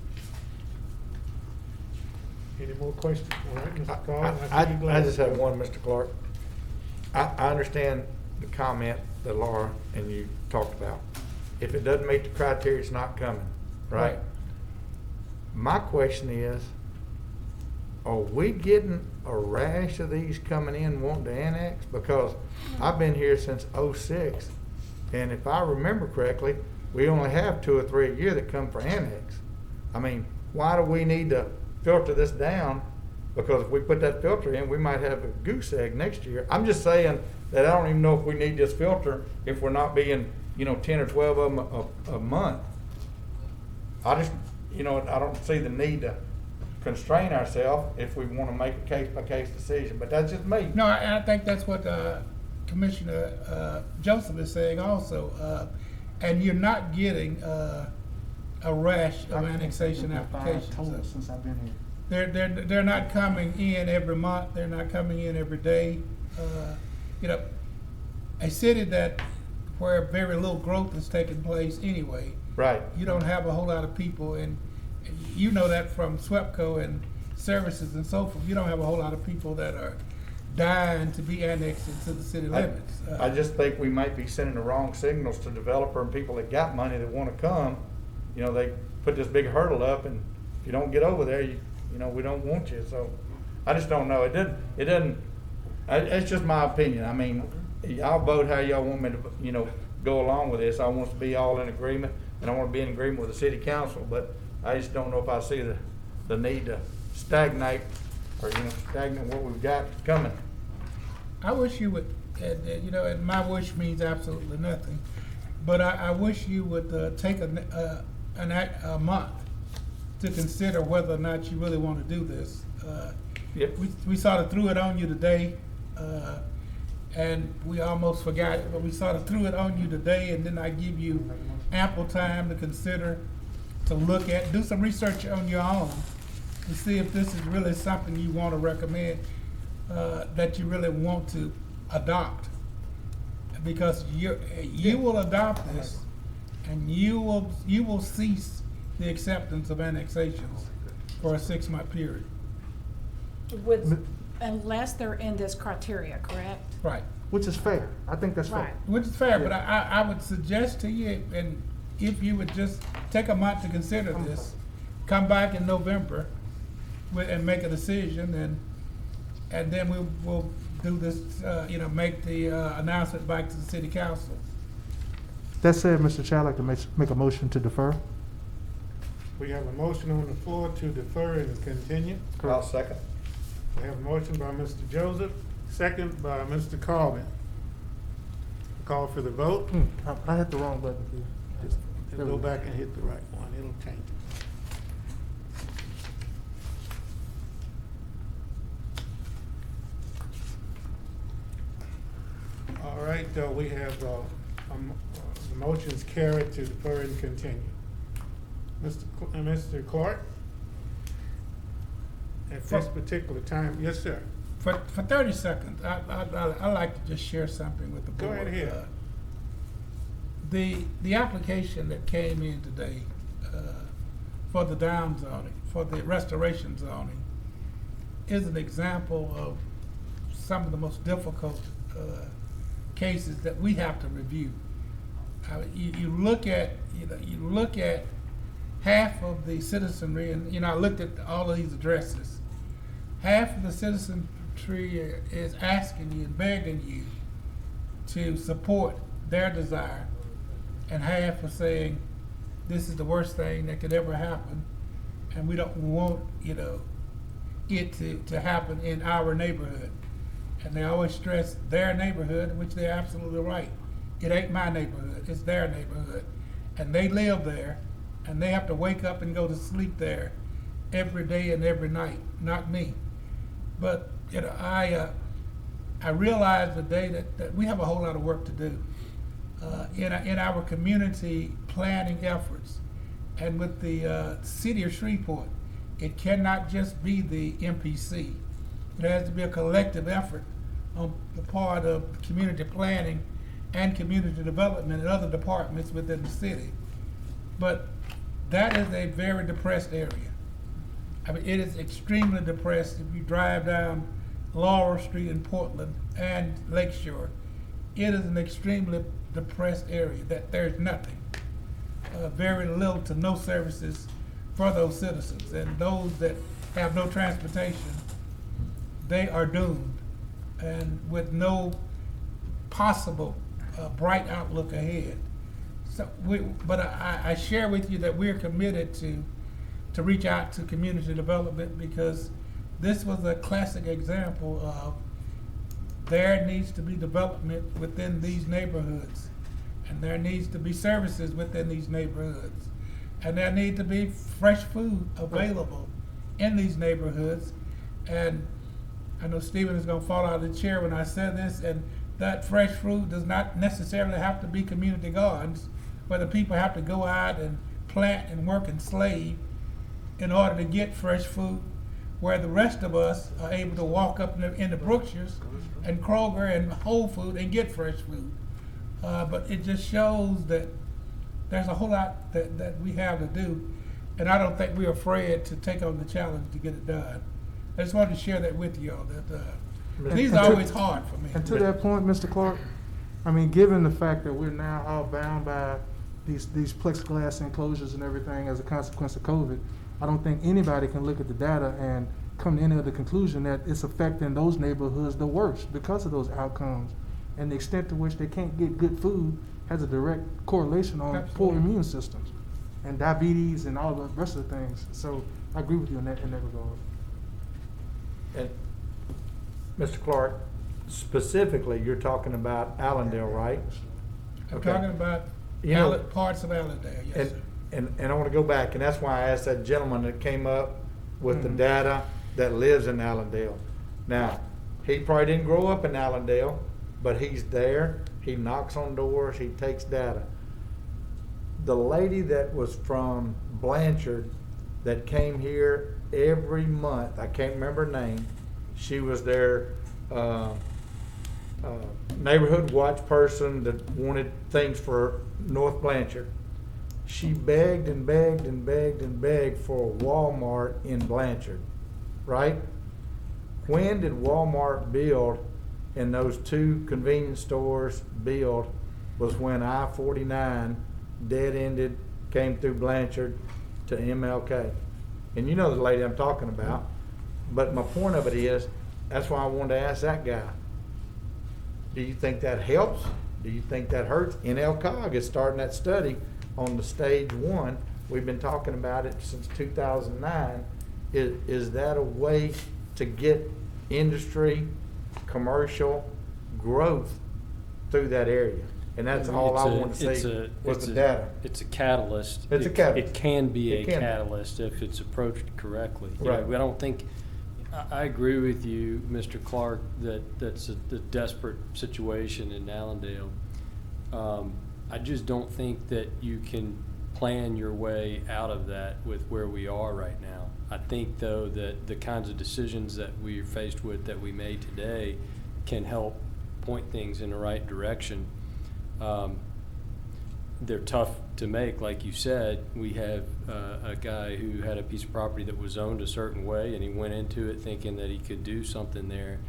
Any more questions? All right, Mr. Carl. I just have one, Mr. Clark. I understand the comment that Laura and you talked about. If it doesn't meet the criteria, it's not coming, right? My question is, are we getting a rash of these coming in wanting to annex? Because I've been here since '06, and if I remember correctly, we only have 2 or 3 a year that come for annex. I mean, why do we need to filter this down? Because if we put that filter in, we might have a goose egg next year. I'm just saying that I don't even know if we need this filter if we're not being, you know, 10 or 12 of them a month. I just, you know, I don't see the need to constrain ourselves if we want to make a case-by-case decision, but that's just me. No, I think that's what Commissioner Joseph is saying also. And you're not getting a rash of annexation applications. Since I've been here. They're not coming in every month. They're not coming in every day. You know, a city where very little growth is taking place anyway. Right. You don't have a whole lot of people, and you know that from SWEPCO and services and so forth. You don't have a whole lot of people that are dying to be annexed into the city limits. I just think we might be sending the wrong signals to developer and people that got money that want to come. You know, they put this big hurdle up, and if you don't get over there, you know, we don't want you. So I just don't know. It doesn't. It's just my opinion. I mean, y'all vote how y'all want me to, you know, go along with this. I want us to be all in agreement, and I want to be in agreement with the city council. But I just don't know if I see the need to stagnate what we've got coming. I wish you would, you know, and my wish means absolutely nothing, but I wish you would take a month to consider whether or not you really want to do this. We sort of threw it on you today, and we almost forgot it, but we sort of threw it on you today, and then I give you ample time to consider, to look at, do some research on your own to see if this is really something you want to recommend, that you really want to adopt. Because you will adopt this, and you will cease the acceptance of annexations for a 6-month period. Unless they're in this criteria, correct? Right. Which is fair. I think that's fair. Right. Which is fair, but I would suggest to you, and if you would just take a month to consider this, come back in November and make a decision, and then we'll do this, you know, make the announcement back to the city council. That said, Mr. Chair, I'd like to make a motion to defer. We have a motion on the floor to defer and continue. I'll second. We have a motion by Mr. Joseph, second by Mr. Corbin. Call for the vote. I hit the wrong button here. Just go back and hit the right one. It'll change it. All right, we have the motion's carried to defer and continue. Mr. Clark? At this particular time, yes, sir. For 30 seconds, I'd like to just share something with the board. Go right ahead. The application that came in today for the down zoning, for the restoration zoning, is an example of some of the most difficult cases that we have to review. You look at half of the citizenry, and, you know, I looked at all of these addresses, half of the citizenry is asking you and begging you to support their desire, and half are saying, this is the worst thing that could ever happen, and we don't want, you know, it to happen in our neighborhood. And they always stress their neighborhood, which they're absolutely right. It ain't my neighborhood, it's their neighborhood. And they live there, and they have to wake up and go to sleep there every day and every night, not me. But, you know, I realize today that we have a whole lot of work to do in our community planning efforts. And with the city of Shreveport, it cannot just be the MPC. It has to be a collective effort on the part of community planning and community development and other departments within the city. But that is a very depressed area. I mean, it is extremely depressed. If you drive down Laurel Street in Portland and Lakeshore, it is an extremely depressed area, that there's nothing. Very little to no services for those citizens. And those that have no transportation, they are doomed, and with no possible bright outlook ahead. So but I share with you that we're committed to reach out to community development, because this was a classic example of there needs to be development within these neighborhoods, and there needs to be services within these neighborhoods, and there need to be fresh food available in these neighborhoods. And I know Stephen is going to fall out of the chair when I say this, and that fresh fruit does not necessarily have to be community gardens, where the people have to go out and plant and work and slave in order to get fresh food, where the rest of us are able to walk up in the Brookshires and Kroger and Whole Food and get fresh food. But it just shows that there's a whole lot that we have to do, and I don't think we're afraid to take on the challenge to get it done. I just wanted to share that with you all, that these are always hard for me. And to that point, Mr. Clark, I mean, given the fact that we're now all bound by these plexiglass enclosures and everything as a consequence of COVID, I don't think anybody can look at the data and come to any other conclusion that it's affecting those neighborhoods the worst because of those outcomes. And the extent to which they can't get good food has a direct correlation on poor immune systems and diabetes and all the rest of the things. So I agree with you in that regard. And Mr. Clark, specifically, you're talking about Allendale, right? I'm talking about parts of Allendale, yes, sir. And I want to go back, and that's why I asked that gentleman that came up with the data that lives in Allendale. Now, he probably didn't grow up in Allendale, but he's there. He knocks on doors. He takes data. The lady that was from Blanchard that came here every month, I can't remember her name, she was their neighborhood watch person that wanted things for North Blanchard. She begged and begged and begged and begged for a Walmart in Blanchard, right? When did Walmart build and those two convenience stores build? Was when I-49 dead-ended, came through Blanchard to MLK. And you know the lady I'm talking about. But my point of it is, that's why I wanted to ask that guy. Do you think that helps? Do you think that hurts? NLCOG is starting that study on the stage 1. We've been talking about it since 2009. Is that a way to get industry, commercial growth through that area? And that's all I want to see was the data. It's a catalyst. It's a catalyst. It can be a catalyst if it's approached correctly. Right. I don't think, I agree with you, Mr. Clark, that's a desperate situation in Allendale. I just don't think that you can plan your way out of that with where we are right now. I think, though, that the kinds of decisions that we're faced with that we made today can help point things in the right direction. They're tough to make, like you said. We have a guy who had a piece of property that was zoned a certain way, and he went into it thinking that he could do something there.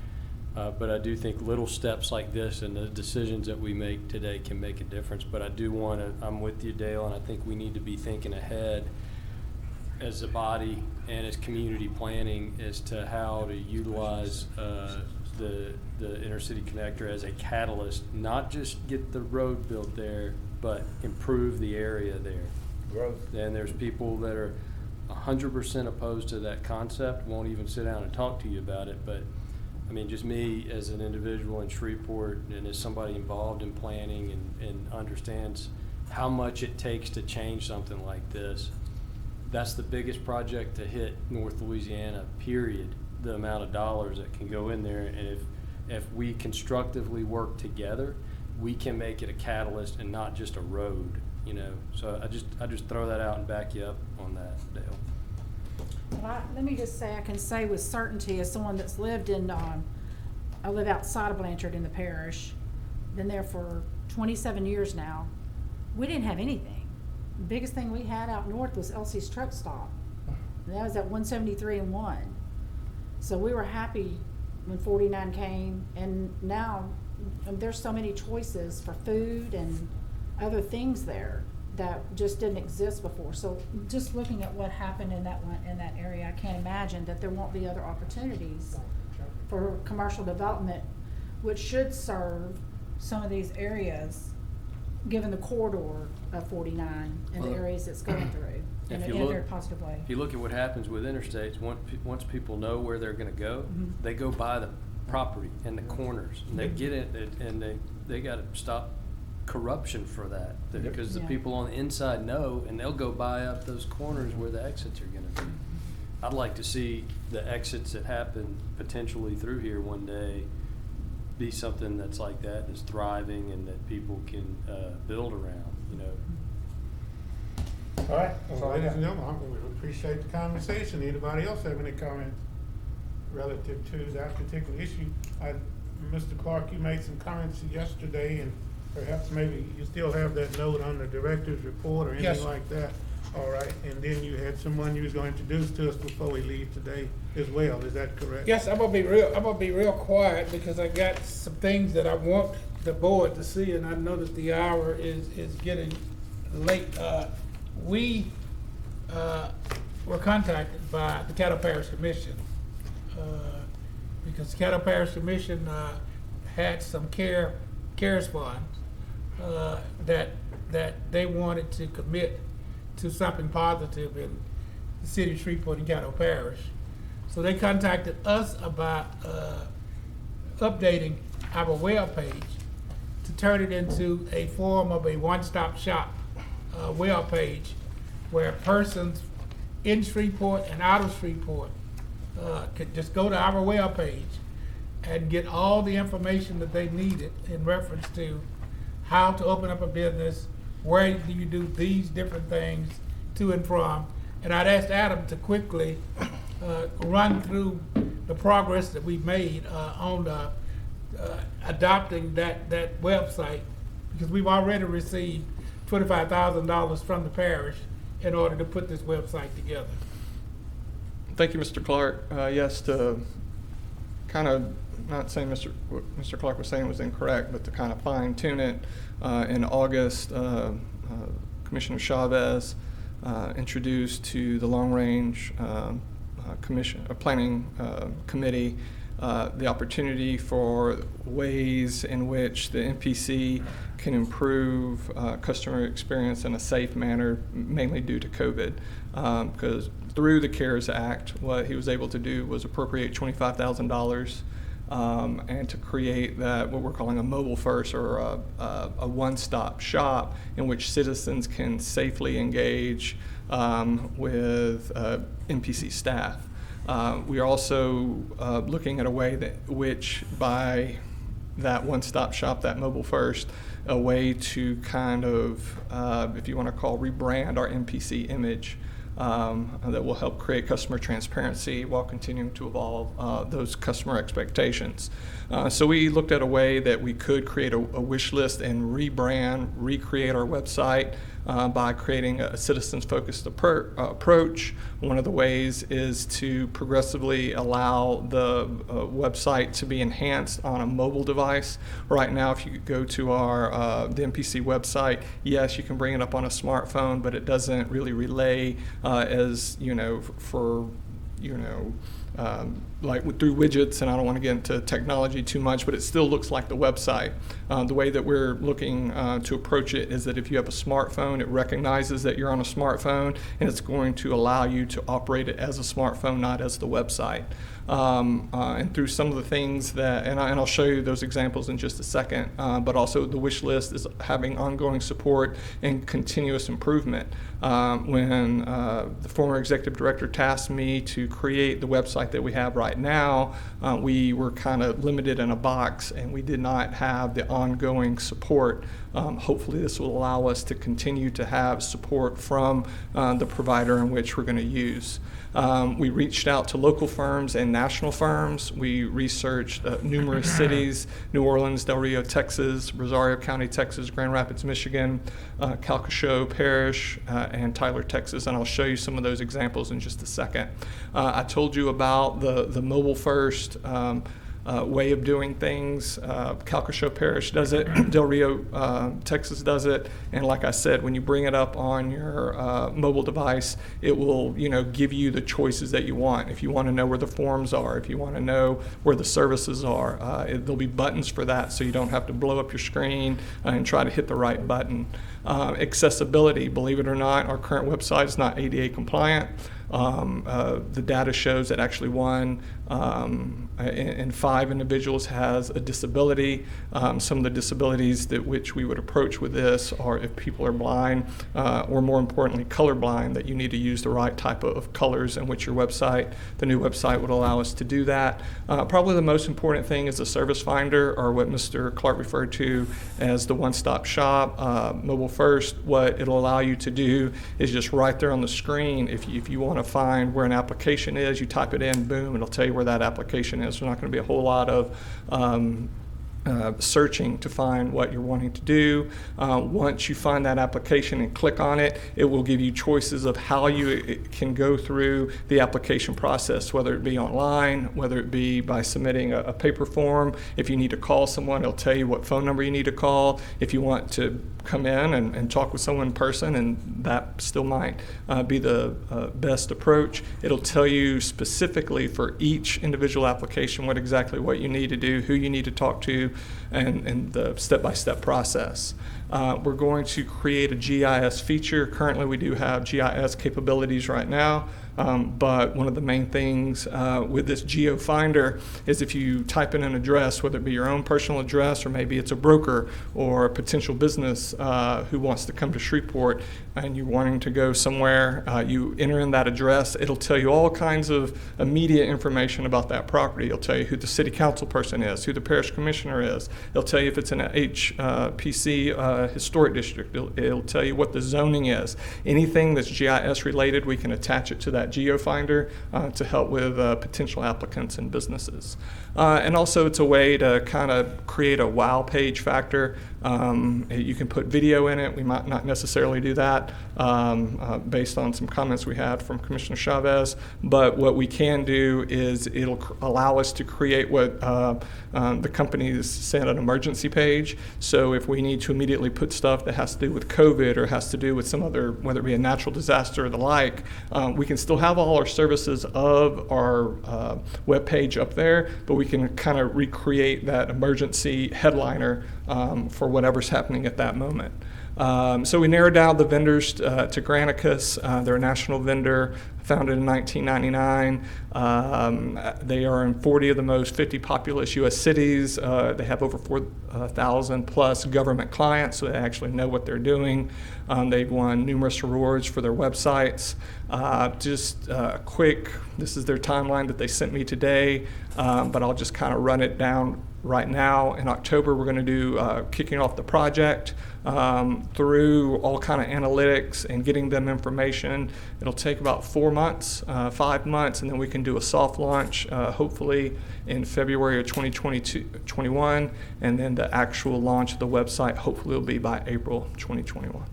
But I do think little steps like this and the decisions that we make today can make a difference. But I do want to, I'm with you, Dale, and I think we need to be thinking ahead as a body and as community planning as to how to utilize the intercity connector as a catalyst, not just get the road built there, but improve the area there. Growth. And there's people that are 100% opposed to that concept, won't even sit down and talk to you about it. But I mean, just me as an individual in Shreveport and as somebody involved in planning and understands how much it takes to change something like this, that's the biggest project to hit North Louisiana, period, the amount of dollars that can go in there. And if we constructively work together, we can make it a catalyst and not just a road, you know. So I just throw that out and back you up on that, Dale. Well, let me just say, I can say with certainty, as someone that's lived in, I live outside of Blanchard in the parish, been there for 27 years now. We didn't have anything. The biggest thing we had out north was Elsie's Truck Stop. And that was at 173 and 1. So we were happy when 49 came, and now there's so many choices for food and other things there that just didn't exist before. So just looking at what happened in that area, I can't imagine that there won't be other opportunities for commercial development, which should serve some of these areas, given the corridor of 49 and the areas it's going through in a very positive way. If you look at what happens with interstates, once people know where they're going to go, they go buy the property and the corners, and they get it, and they got to stop corruption for that, because the people on the inside know, and they'll go buy up those corners where the exits are going to be. I'd like to see the exits that happen potentially through here one day be something that's like that, that's thriving, and that people can build around, you know. All right, well, ladies and gentlemen, we appreciate the conversation. Anybody else have any comments relative to that particular issue? Mr. Clark, you made some comments yesterday, and perhaps maybe you still have that note on the director's report or anything Yes. like that. All right, and then you had someone you was going to introduce to us before we leave today as well. Is that correct? Yes, I'm gonna be real quiet because I got some things that I want the board to see, and I know that the hour is getting late. We were contacted by the Caddo Parish Commission because the Caddo Parish Commission had some CARES funds that they wanted to commit to something positive in the city of Shreveport and Caddo Parish. So they contacted us about updating our web page to turn it into a form of a one-stop shop web page where persons in Shreveport and out of Shreveport could just go to our web page and get all the information that they needed in reference to how to open up a business, where do you do these different things to and from. And I'd asked Adam to quickly run through the progress that we've made on adopting that website, because we've already received $25,000 from the parish in order to put this website together. Thank you, Mr. Clark. Yes, to kind of, not saying what Mr. Clark was saying was incorrect, but to kind of fine tune it, in August, Commissioner Chavez introduced to the Long Range Planning Committee the opportunity for ways in which the MPC can improve customer experience in a safe manner, mainly due to COVID. Because through the CARES Act, what he was able to do was appropriate $25,000 and to create that, what we're calling a mobile first, or a one-stop shop in which citizens can safely engage with MPC staff. We are also looking at a way that which by that one-stop shop, that mobile first, a way to kind of, if you want to call, rebrand our MPC image that will help create customer transparency while continuing to evolve those customer expectations. So we looked at a way that we could create a wish list and rebrand, recreate our website by creating a citizens-focused approach. One of the ways is to progressively allow the website to be enhanced on a mobile device. Right now, if you go to the MPC website, yes, you can bring it up on a smartphone, but it doesn't really relay as, like through widgets, and I don't want to get into technology too much, but it still looks like the website. The way that we're looking to approach it is that if you have a smartphone, it recognizes that you're on a smartphone, and it's going to allow you to operate it as a smartphone, not as the website. And through some of the things that, and I'll show you those examples in just a second, but also the wish list is having ongoing support and continuous improvement. When the former executive director tasked me to create the website that we have right now, we were kind of limited in a box, and we did not have the ongoing support. Hopefully this will allow us to continue to have support from the provider in which we're going to use. We reached out to local firms and national firms. We researched numerous cities: New Orleans, Del Rio, Texas, Rosario County, Texas, Grand Rapids, Michigan, Calcasieu Parish, and Tyler, Texas. And I'll show you some of those examples in just a second. I told you about the mobile first way of doing things. Calcasieu Parish does it, Del Rio, Texas does it, and like I said, when you bring it up on your mobile device, it will, give you the choices that you want. If you want to know where the forms are, if you want to know where the services are, there'll be buttons for that, so you don't have to blow up your screen and try to hit the right button. Accessibility, believe it or not, our current website is not ADA compliant. The data shows that actually 1 in 5 individuals has a disability. Some of the disabilities that which we would approach with this are if people are blind, or more importantly, colorblind, that you need to use the right type of colors in which the new website would allow us to do that. Probably the most important thing is the service finder, or what Mr. Clark referred to as the one-stop shop. Mobile first, what it'll allow you to do is just right there on the screen, if you want to find where an application is, you type it in, boom, it'll tell you where that application is. There's not going to be a whole lot of searching to find what you're wanting to do. Once you find that application and click on it, it will give you choices of how you can go through the application process, whether it be online, whether it be by submitting a paper form. If you need to call someone, it'll tell you what phone number you need to call. If you want to come in and talk with someone in person, and that still might be the best approach, it'll tell you specifically for each individual application what you need to do, who you need to talk to, and the step-by-step process. We're going to create a GIS feature. Currently we do have GIS capabilities right now. But one of the main things with this Geo Finder is if you type in an address, whether it be your own personal address or maybe it's a broker or a potential business who wants to come to Shreveport and you're wanting to go somewhere, you enter in that address. It'll tell you all kinds of immediate information about that property. It'll tell you who the city council person is, who the parish commissioner is. It'll tell you if it's in an HPC historic district. It'll tell you what the zoning is. Anything that's GIS related, we can attach it to that GeoFinder to help with potential applicants and businesses. And also it's a way to kind of create a wow page factor. You can put video in it. We might not necessarily do that based on some comments we had from Commissioner Chavez, but what we can do is it'll allow us to create what the companies send an emergency page. So if we need to immediately put stuff that has to do with COVID or has to do with some other, whether it be a natural disaster or the like, we can still have all our services of our web page up there, but we can kind of recreate that emergency headliner for whatever's happening at that moment. So we narrowed down the vendors to Granicus. They're a national vendor founded in 1999. They are in 40 of the most 50 populous U.S. cities. They have over 4,000 plus government clients, so they actually know what they're doing. They've won numerous awards for their websites. Just quick, this is their timeline that they sent me today, but I'll just kind of run it down right now. In October, we're going to do kicking off the project through all kind of analytics and getting them information. It'll take about 4 months, 5 months, and then we can do a soft launch hopefully in February of 2021, and then the actual launch of the website hopefully will be by April 2021.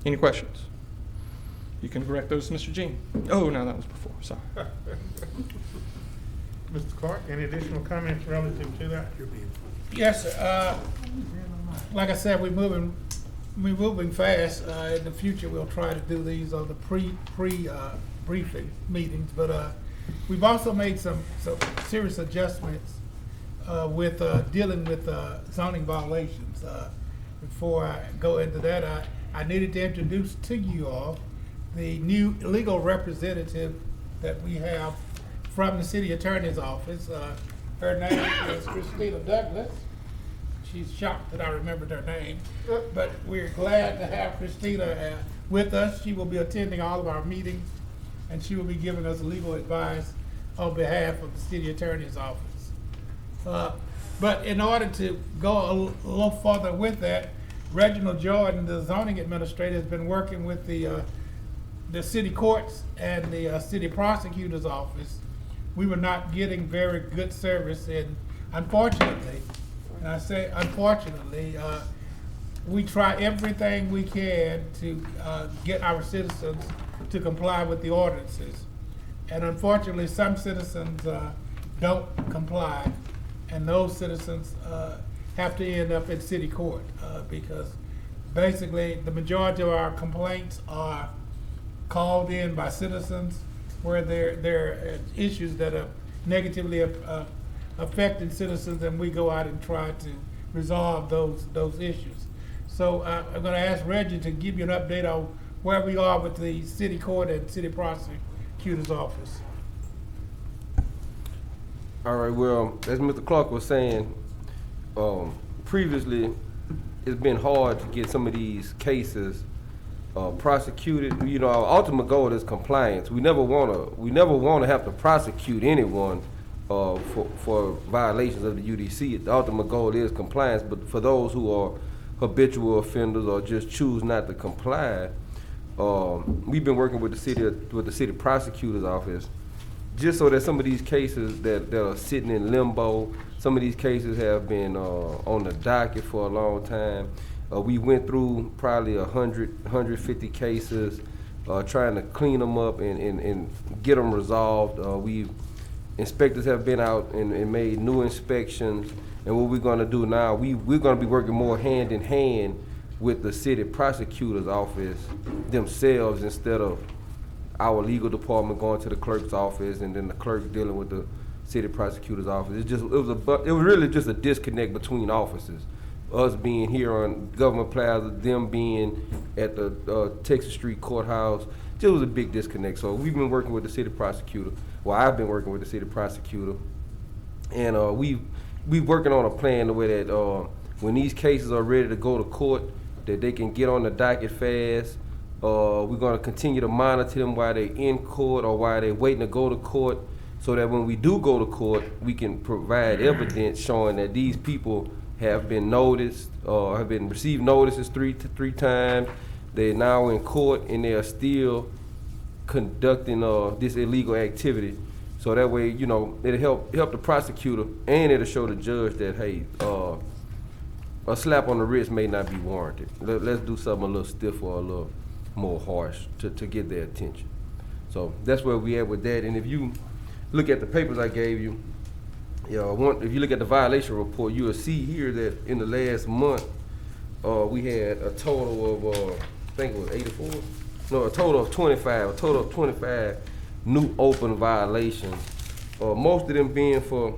Any questions? You can direct those to Mr. Jean. Oh, no, that was before, sorry. Mr. Clark, any additional comments relative to that? Yes, sir. Like I said, we're moving fast. In the future, we'll try to do these on the briefing meetings, but we've also made some serious adjustments with dealing with zoning violations. Before I go into that, I needed to introduce to you all the new legal representative that we have from the city attorney's office. Her name is Christina Douglas. She's shocked that I remembered her name, but we're glad to have Christina with us. She will be attending all of our meetings, and she will be giving us legal advice on behalf of the city attorney's office. But in order to go a little further with that, Reginald Jordan, the zoning administrator, has been working with the city courts and the city prosecutor's office. We were not getting very good service, and unfortunately, and I say unfortunately, we try everything we can to get our citizens to comply with the ordinances. And unfortunately, some citizens don't comply, and those citizens have to end up in city court because basically the majority of our complaints are called in by citizens where there are issues that are negatively affecting citizens, and we go out and try to resolve those issues. So I'm going to ask Reggie to give you an update on where we are with the city court and city prosecutor's office. All right, well, as Mr. Clark was saying, previously it's been hard to get some of these cases prosecuted. You know, our ultimate goal is compliance. We never want to have to prosecute anyone for violations of the UDC. The ultimate goal is compliance, but for those who are habitual offenders or just choose not to comply, we've been working with the city prosecutor's office just so that some of these cases that are sitting in limbo, some of these cases have been on the docket for a long time. We went through probably 150 cases, trying to clean them up and get them resolved. Inspectors have been out and made new inspections, and what we're gonna do now, we're gonna be working more hand in hand with the city prosecutor's office themselves instead of our legal department going to the clerk's office and then the clerk dealing with the city prosecutor's office. It was really just a disconnect between offices. Us being here on Government Plaza, them being at the Texas Street Courthouse, just was a big disconnect. So we've been working with the city prosecutor. Well, I've been working with the city prosecutor, and we working on a plan the way that when these cases are ready to go to court, that they can get on the docket fast. We're going to continue to monitor them while they're in court or while they're waiting to go to court, so that when we do go to court, we can provide evidence showing that these people have been noticed, have been received notices three times. They're now in court and they are still conducting this illegal activity. So that way, you know, it'll help the prosecutor, and it'll show the judge that, hey, a slap on the wrist may not be warranted. Let's do something a little stiffer or a little more harsh to get their attention. So that's where we at with that. And if you look at the papers I gave you, if you look at the violation report, you will see here that in the last month, we had a total of, I think it was 84? No, a total of 25 new open violations. Most of them being for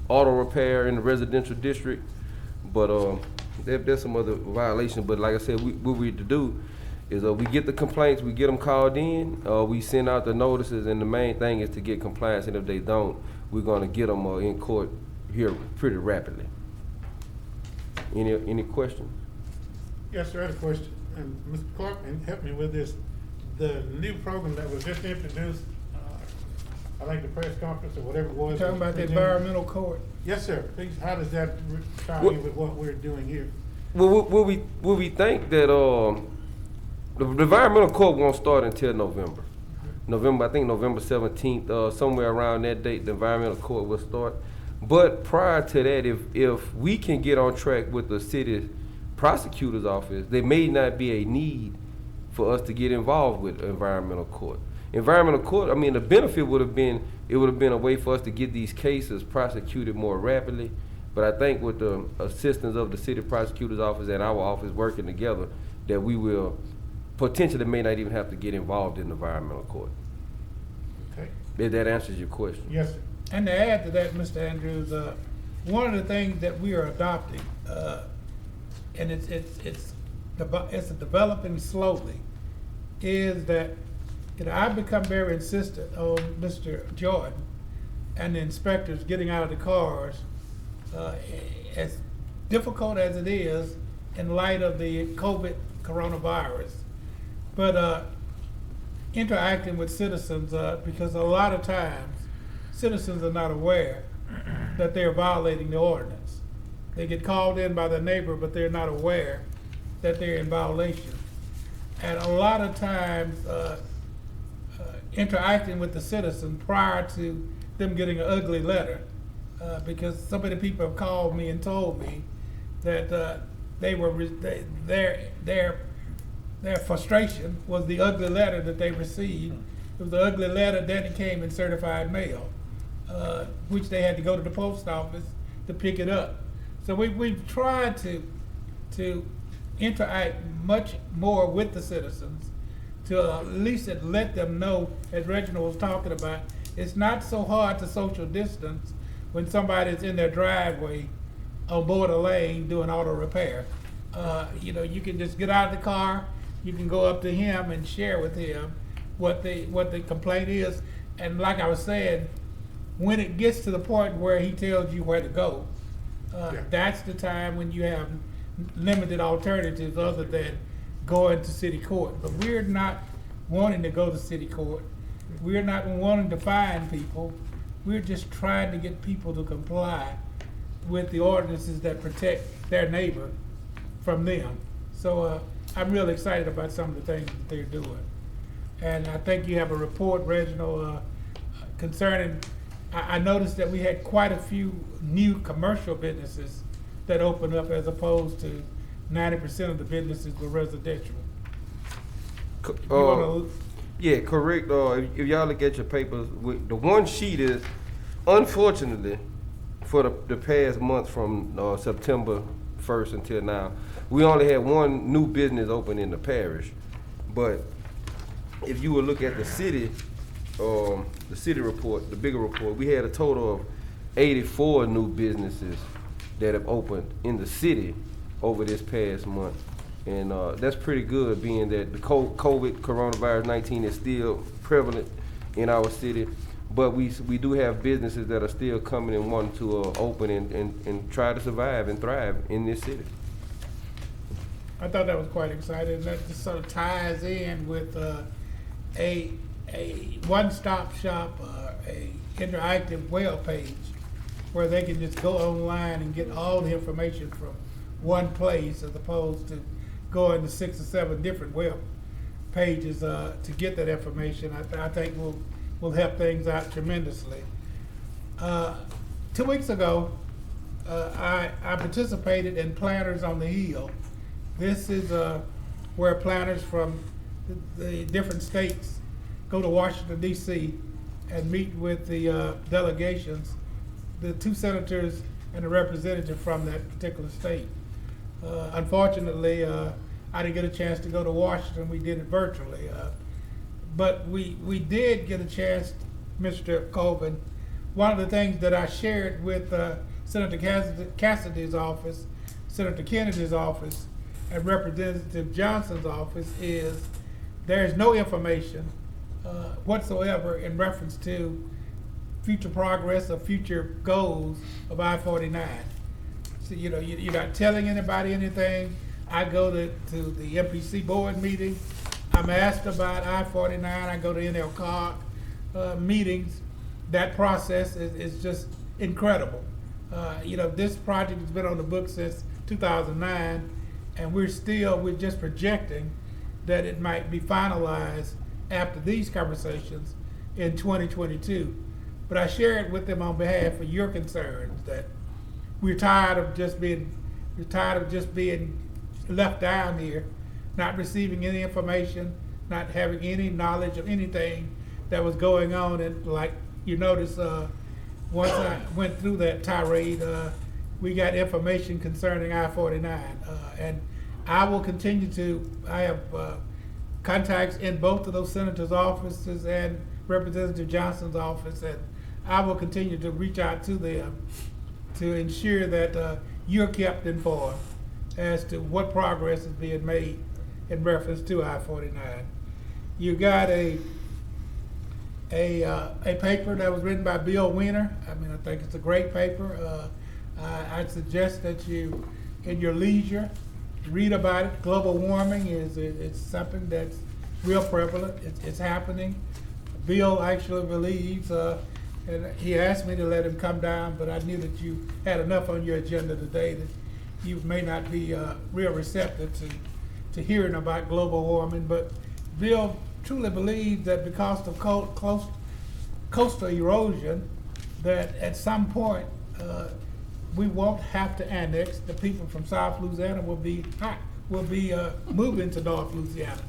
auto repair in the residential district, but there's some other violations. But like I said, what we to do is we get the complaints, we get them called in, we send out the notices, and the main thing is to get compliance, and if they don't, we're gonna get them in court here pretty rapidly. Any questions? Yes, sir, I had a question. And Mr. Clark, and help me with this. The new program that was just introduced, I think the press conference or whatever it was. Talking about the environmental court. Yes, sir. Please, how does that tie in with what we're doing here? Well, we think that the environmental court won't start until November. I think November 17th, somewhere around that date, the environmental court will start. But prior to that, if we can get on track with the city prosecutor's office, there may not be a need for us to get involved with environmental court. Environmental court, I mean, the benefit would have been, it would have been a way for us to get these cases prosecuted more rapidly. But I think with the assistance of the city prosecutor's office and our office working together, that we will potentially may not even have to get involved in environmental court. Okay. If that answers your question. Yes, sir. And to add to that, Mr. Andrews, one of the things that we are adopting, and it's developing slowly, is that I've become very insistent on Mr. Jordan and the inspectors getting out of the cars, as difficult as it is in light of the coronavirus, but interacting with citizens, because a lot of times citizens are not aware that they're violating the ordinance. They get called in by their neighbor, but they're not aware that they're in violation. And a lot of times, interacting with the citizen prior to them getting an ugly letter, because so many people have called me and told me that their frustration was the ugly letter that they received. It was the ugly letter, then it came in certified mail, which they had to go to the post office to pick it up. So we've tried to interact much more with the citizens to at least let them know, as Reginald was talking about, it's not so hard to social distance when somebody's in their driveway on board a lane doing auto repair. You can just get out of the car, you can go up to him and share with him what the complaint is. And like I was saying, when it gets to the point where he tells you where to go, that's the time when you have limited alternatives other than going to city court. But we're not wanting to go to city court. We're not wanting to fine people. We're just trying to get people to comply with the ordinances that protect their neighbor from them. So I'm really excited about some of the things that they're doing. And I think you have a report, Reginald, concerning, I noticed that we had quite a few new commercial businesses that opened up as opposed to 90% of the businesses were residential. Yeah, correct. If y'all look at your papers, the one sheet is, unfortunately, for the past month from September 1st until now, we only had one new business open in the parish. But if you would look at the city report, the bigger report, we had a total of 84 new businesses that have opened in the city over this past month. And that's pretty good, being that the coronavirus 19 is still prevalent in our city. But we do have businesses that are still coming and wanting to open and try to survive and thrive in this city. I thought that was quite exciting. That just sort of ties in with a one-stop shop, a interactive web page where they can just go online and get all the information from one place, as opposed to going to 6 or 7 different web pages to get that information. I think will help things out tremendously. 2 weeks ago, I participated in Planners on the Hill. This is where planners from the different states go to Washington, D.C. and meet with the delegations, the 2 senators and a representative from that particular state. Unfortunately, I didn't get a chance to go to Washington. We did it virtually. But we did get a chance, Mr. Colvin. One of the things that I shared with Senator Cassidy's office, Senator Kennedy's office, and Representative Johnson's office is there's no information whatsoever in reference to future progress or future goals of I-49. So, you're not telling anybody anything. I go to the MPC board meeting. I'm asked about I-49. I go to NLCOG meetings. That process is just incredible. This project has been on the books since 2009, and we're just projecting that it might be finalized after these conversations in 2022. But I share it with them on behalf of your concerns that we're tired of just being left down here, not receiving any information, not having any knowledge of anything that was going on. And like you notice, once I went through that tirade, we got information concerning I-49. And I will continue I have contacts in both of those senators' offices and Representative Johnson's office, and I will continue to reach out to them to ensure that you're kept informed as to what progress is being made in reference to I-49. You got a paper that was written by Bill Weiner. I mean, I think it's a great paper. I'd suggest that you, in your leisure, read about it. Global warming it's something that's real prevalent. It's happening. Bill actually believes, and he asked me to let him come down, but I knew that you had enough on your agenda today that you may not be real receptive to hearing about global warming. But Bill truly believes that because of coastal erosion, that at some point we won't have to annex. The people from South Louisiana will be moving to North Louisiana.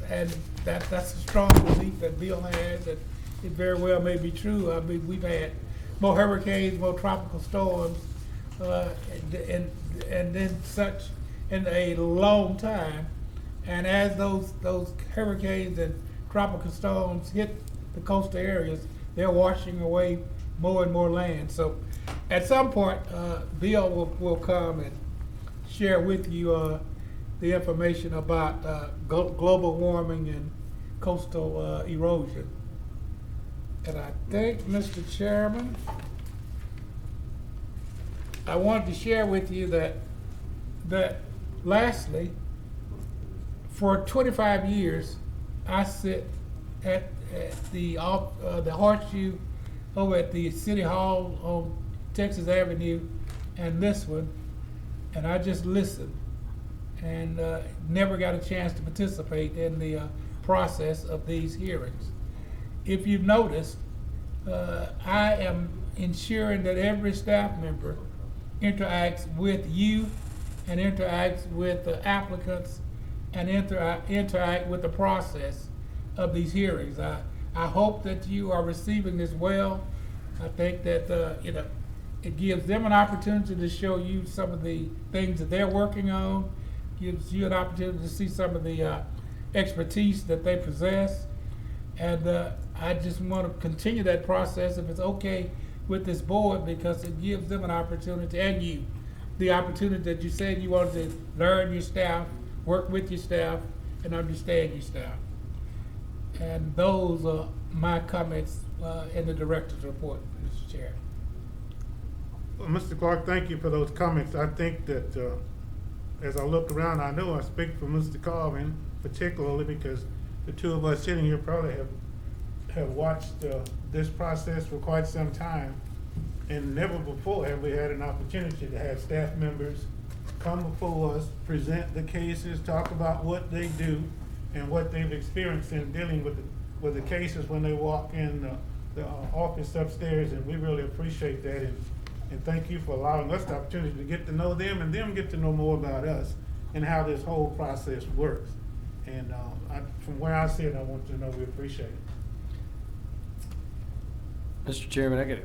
And that's a strong belief that Bill has, that it very well may be true. I mean, we've had more hurricanes, more tropical storms, and then such in a long time. And as those hurricanes and tropical storms hit the coastal areas, they're washing away more and more land. So at some point, Bill will come and share with you the information about global warming and coastal erosion. And I think, Mr. Chairman, I wanted to share with you that lastly, for 25 years, I sit at the horseshoe over at the City Hall on Texas Avenue and this one, and I just listen and never got a chance to participate in the process of these hearings. If you've noticed, I am ensuring that every staff member interacts with you and interacts with the applicants and interact with the process of these hearings. I hope that you are receiving this well. I think that it gives them an opportunity to show you some of the things that they're working on, gives you an opportunity to see some of the expertise that they possess. And I just want to continue that process if it's okay with this board, because it gives them an opportunity, and you, the opportunity that you said you wanted to learn your staff, work with your staff, and understand your staff. And those are my comments in the director's report, Mr. Chair. Well, Mr. Clark, thank you for those comments. I think that as I look around, I know I speak for Mr. Carvin particularly, because the two of us sitting here probably have watched this process for quite some time, and never before have we had an opportunity to have staff members come before us, present the cases, talk about what they do and what they've experienced in dealing with the cases when they walk in the office upstairs, and we really appreciate that, and thank you for allowing us the opportunity to get to know them and them get to know more about us and how this whole process works. And from where I sit, I want you to know we appreciate it. Mr. Chairman, I got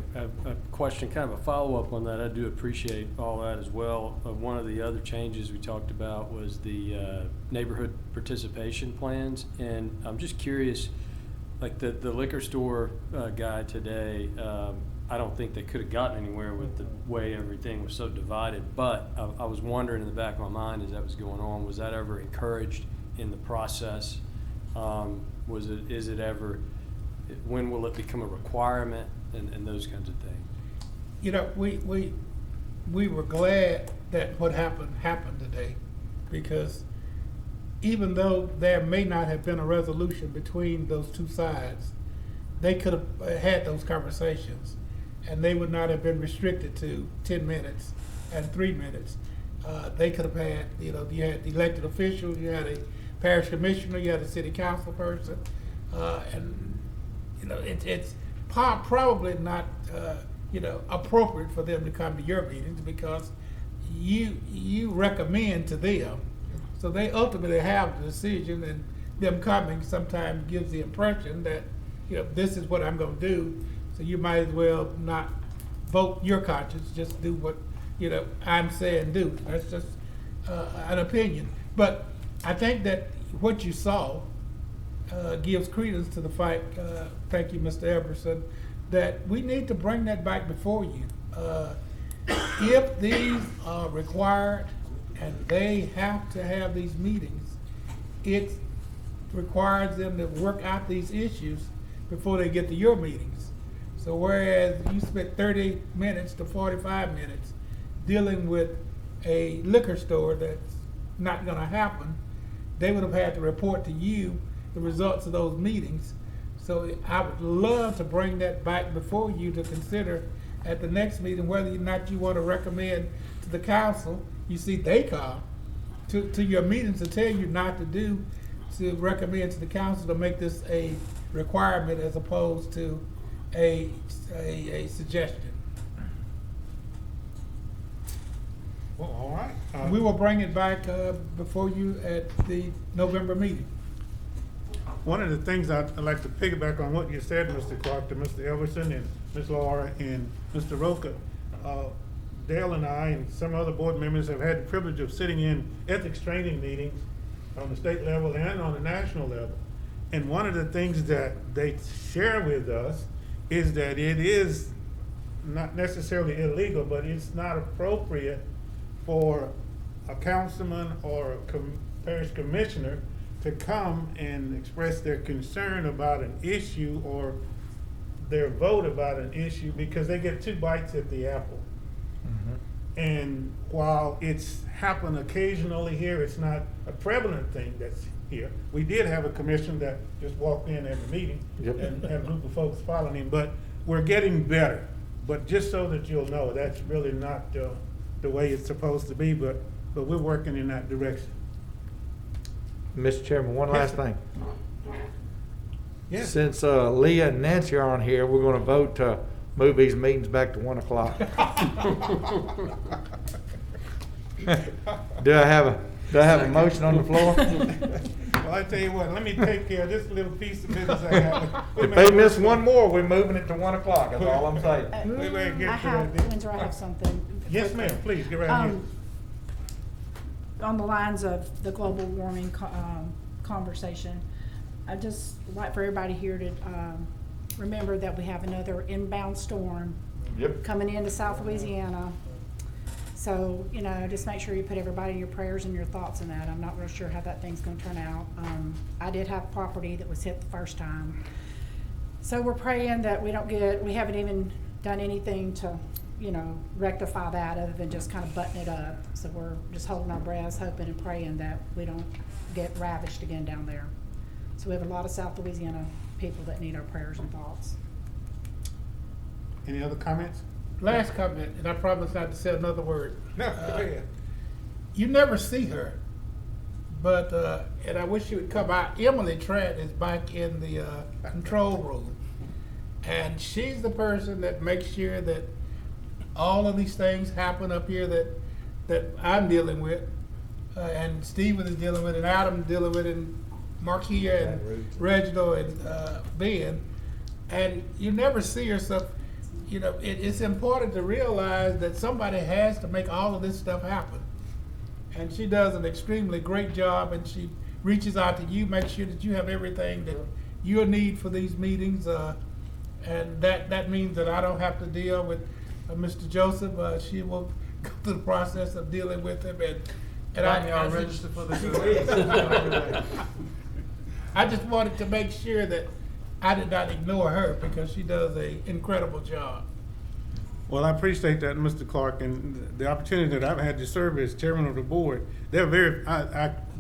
a question, kind of a follow-up on that. I do appreciate all that as well. One of the other changes we talked about was the neighborhood participation plans, and I'm just curious, like the liquor store guy today, I don't think they could have gotten anywhere with the way everything was so divided, but I was wondering in the back of my mind as that was going on, was that ever encouraged in the process? Is it ever, when will it become a requirement, and those kinds of things? You know, we were glad that what happened today, because even though there may not have been a resolution between those two sides, they could have had those conversations, and they would not have been restricted to 10 minutes and 3 minutes. They could have had, you had the elected officials, you had a parish commissioner, you had a city council person, and it's probably not appropriate for them to come to your meetings, because you recommend to them So they ultimately have the decision, and them coming sometimes gives the impression that, you know, this is what I'm gonna do, so you might as well not vote your conscience, just do what, you know, I'm saying do. That's just an opinion. But I think that what you saw gives credence to the fact, thank you, Mr. Everson, that we need to bring that back before you. If these are required and they have to have these meetings, it requires them to work out these issues before they get to your meetings. So whereas you spent 30 minutes to 45 minutes dealing with a liquor store that's not gonna happen, they would have had to report to you the results of those meetings. So I would love to bring that back before you to consider at the next meeting whether or not you want to recommend to the council. You see, they come to your meetings to tell you not to do, to recommend to the council to make this a requirement as opposed to a suggestion. Well, all right. We will bring it back before you at the November meeting. One of the things I'd like to piggyback on what you said, Mr. Clark, to Mr. Everson and Ms. Laura and Mr. Roca. Dale and I and some other board members have had the privilege of sitting in ethics training meetings on the state level and on the national level. And one of the things that they share with us is that it is not necessarily illegal, but it's not appropriate for a councilman or a parish commissioner to come and express their concern about an issue or their vote about an issue because they get 2 bites at the apple. And while it's happened occasionally here, it's not a prevalent thing that's here. We did have a commission that just walked in every meeting and had a group of folks following him, but we're getting better. But just so that you'll know, that's really not the way it's supposed to be, but we're working in that direction. Mr. Chairman, one last thing. Yes. Since Leah and Nancy are on here, we're gonna vote to move these meetings back to 1 o'clock. Do I have a motion on the floor? Well, I tell you what, let me take care of this little piece of business I have. If they miss one more, we're moving it to 1 o'clock, that's all I'm saying. Windsor, I have something. Yes, ma'am, please, get right ahead. On the lines of the global warming conversation, I'd just like for everybody here to remember that we have another inbound storm coming into South Louisiana. So, you know, just make sure you put everybody your prayers and your thoughts in that. I'm not real sure how that thing's gonna turn out. I did have property that was hit the first time. So we're praying that we haven't even done anything to, you know, rectify that other than just kind of button it up. So we're just holding our breaths, hoping and praying that we don't get ravished again down there. So we have a lot of South Louisiana people that need our prayers and thoughts. Any other comments? Last comment, and I promise not to say another word. No, go ahead. You never see her, but, and I wish she would come out. Emily Trent is back in the control room. And she's the person that makes sure that all of these things happen up here that I'm dealing with, and Stephen is dealing with, and Adam is dealing with, and Marquia and Reginald and Ben. And you never see her, so you know, it's important to realize that somebody has to make all of this stuff happen. And she does an extremely great job, and she reaches out to you, makes sure that you have everything that you'll need for these meetings. And that means that I don't have to deal with Mr. Joseph. She will go through the process of dealing with him. And I registered for the I just wanted to make sure that I did not ignore her because she does an incredible job. Well, I appreciate that, Mr. Clark, and the opportunity that I've had to serve as chairman of the board. There's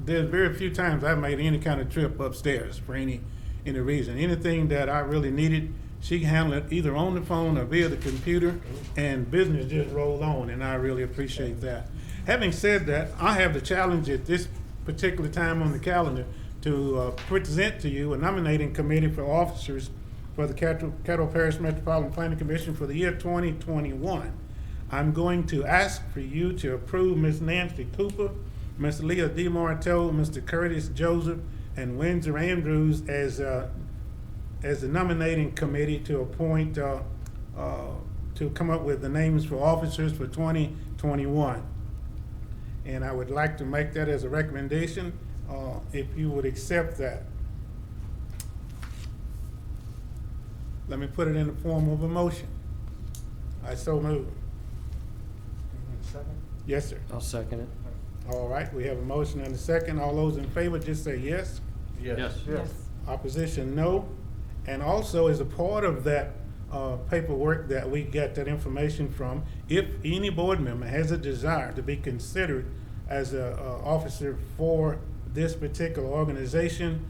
very few times I've made any kind of trip upstairs for any reason. Anything that I really needed, she can handle it either on the phone or via the computer, and business just rolled on, and I really appreciate that. Having said that, I have the challenge at this particular time on the calendar to present to you a nominating committee for officers for the Caddo Parish Metropolitan Planning Commission for the year 2021. I'm going to ask for you to approve Ms. Nancy Cooper Ms. Leah DeMarteau, Mr. Curtis Joseph, and Windsor Andrews as the nominating committee to appoint, to come up with the names for officers for 2021. And I would like to make that as a recommendation, if you would accept that. Let me put it in the form of a motion. I so move. Yes, sir. I'll second it. All right, we have a motion and a second. All those in favor, just say yes. Yes. Opposition, no. And also, as a part of that paperwork that we get that information from, if any board member has a desire to be considered as a officer for this particular organization,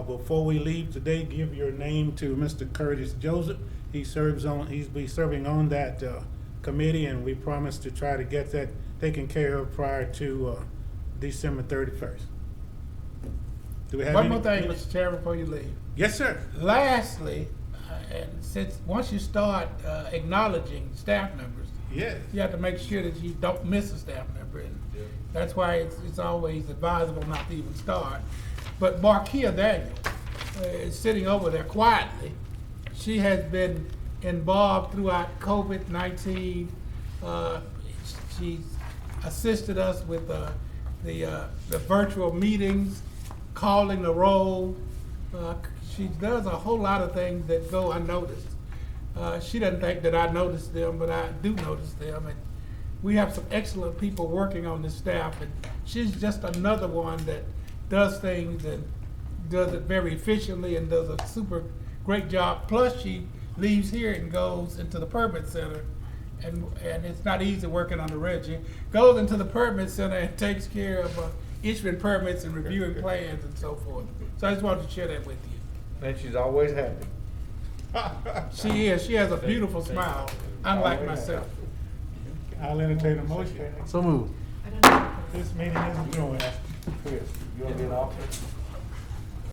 before we leave today, give your name to Mr. Curtis Joseph. He's be serving on that committee, and we promise to try to get that taken care of prior to December 31st. Do we have One any- more thing, Mr. Chairman, before you leave. Yes, sir. Lastly, and since once you start acknowledging staff members, Yes. you have to make sure that you don't miss a staff member, and that's why it's always advisable not to even start. But Markia Daniel is sitting over there quietly. She has been involved throughout COVID-19. She's assisted us with the virtual meetings, calling the roll. She does a whole lot of things that go unnoticed. She doesn't think that I notice them, but I do notice them. And we have some excellent people working on this staff, and she's just another one that does things and does it very efficiently and does a super great job. Plus, she leaves here and goes into the permit center, and it's not easy working on the Reggie. Goes into the permit center and takes care of issuing permits and reviewing plans and so forth. So I just wanted to share that with you. And she's always happy. She is. She has a beautiful smile, unlike myself. I'll entertain a motion. So move. This meeting is adjourned. Chris, you want to be an officer?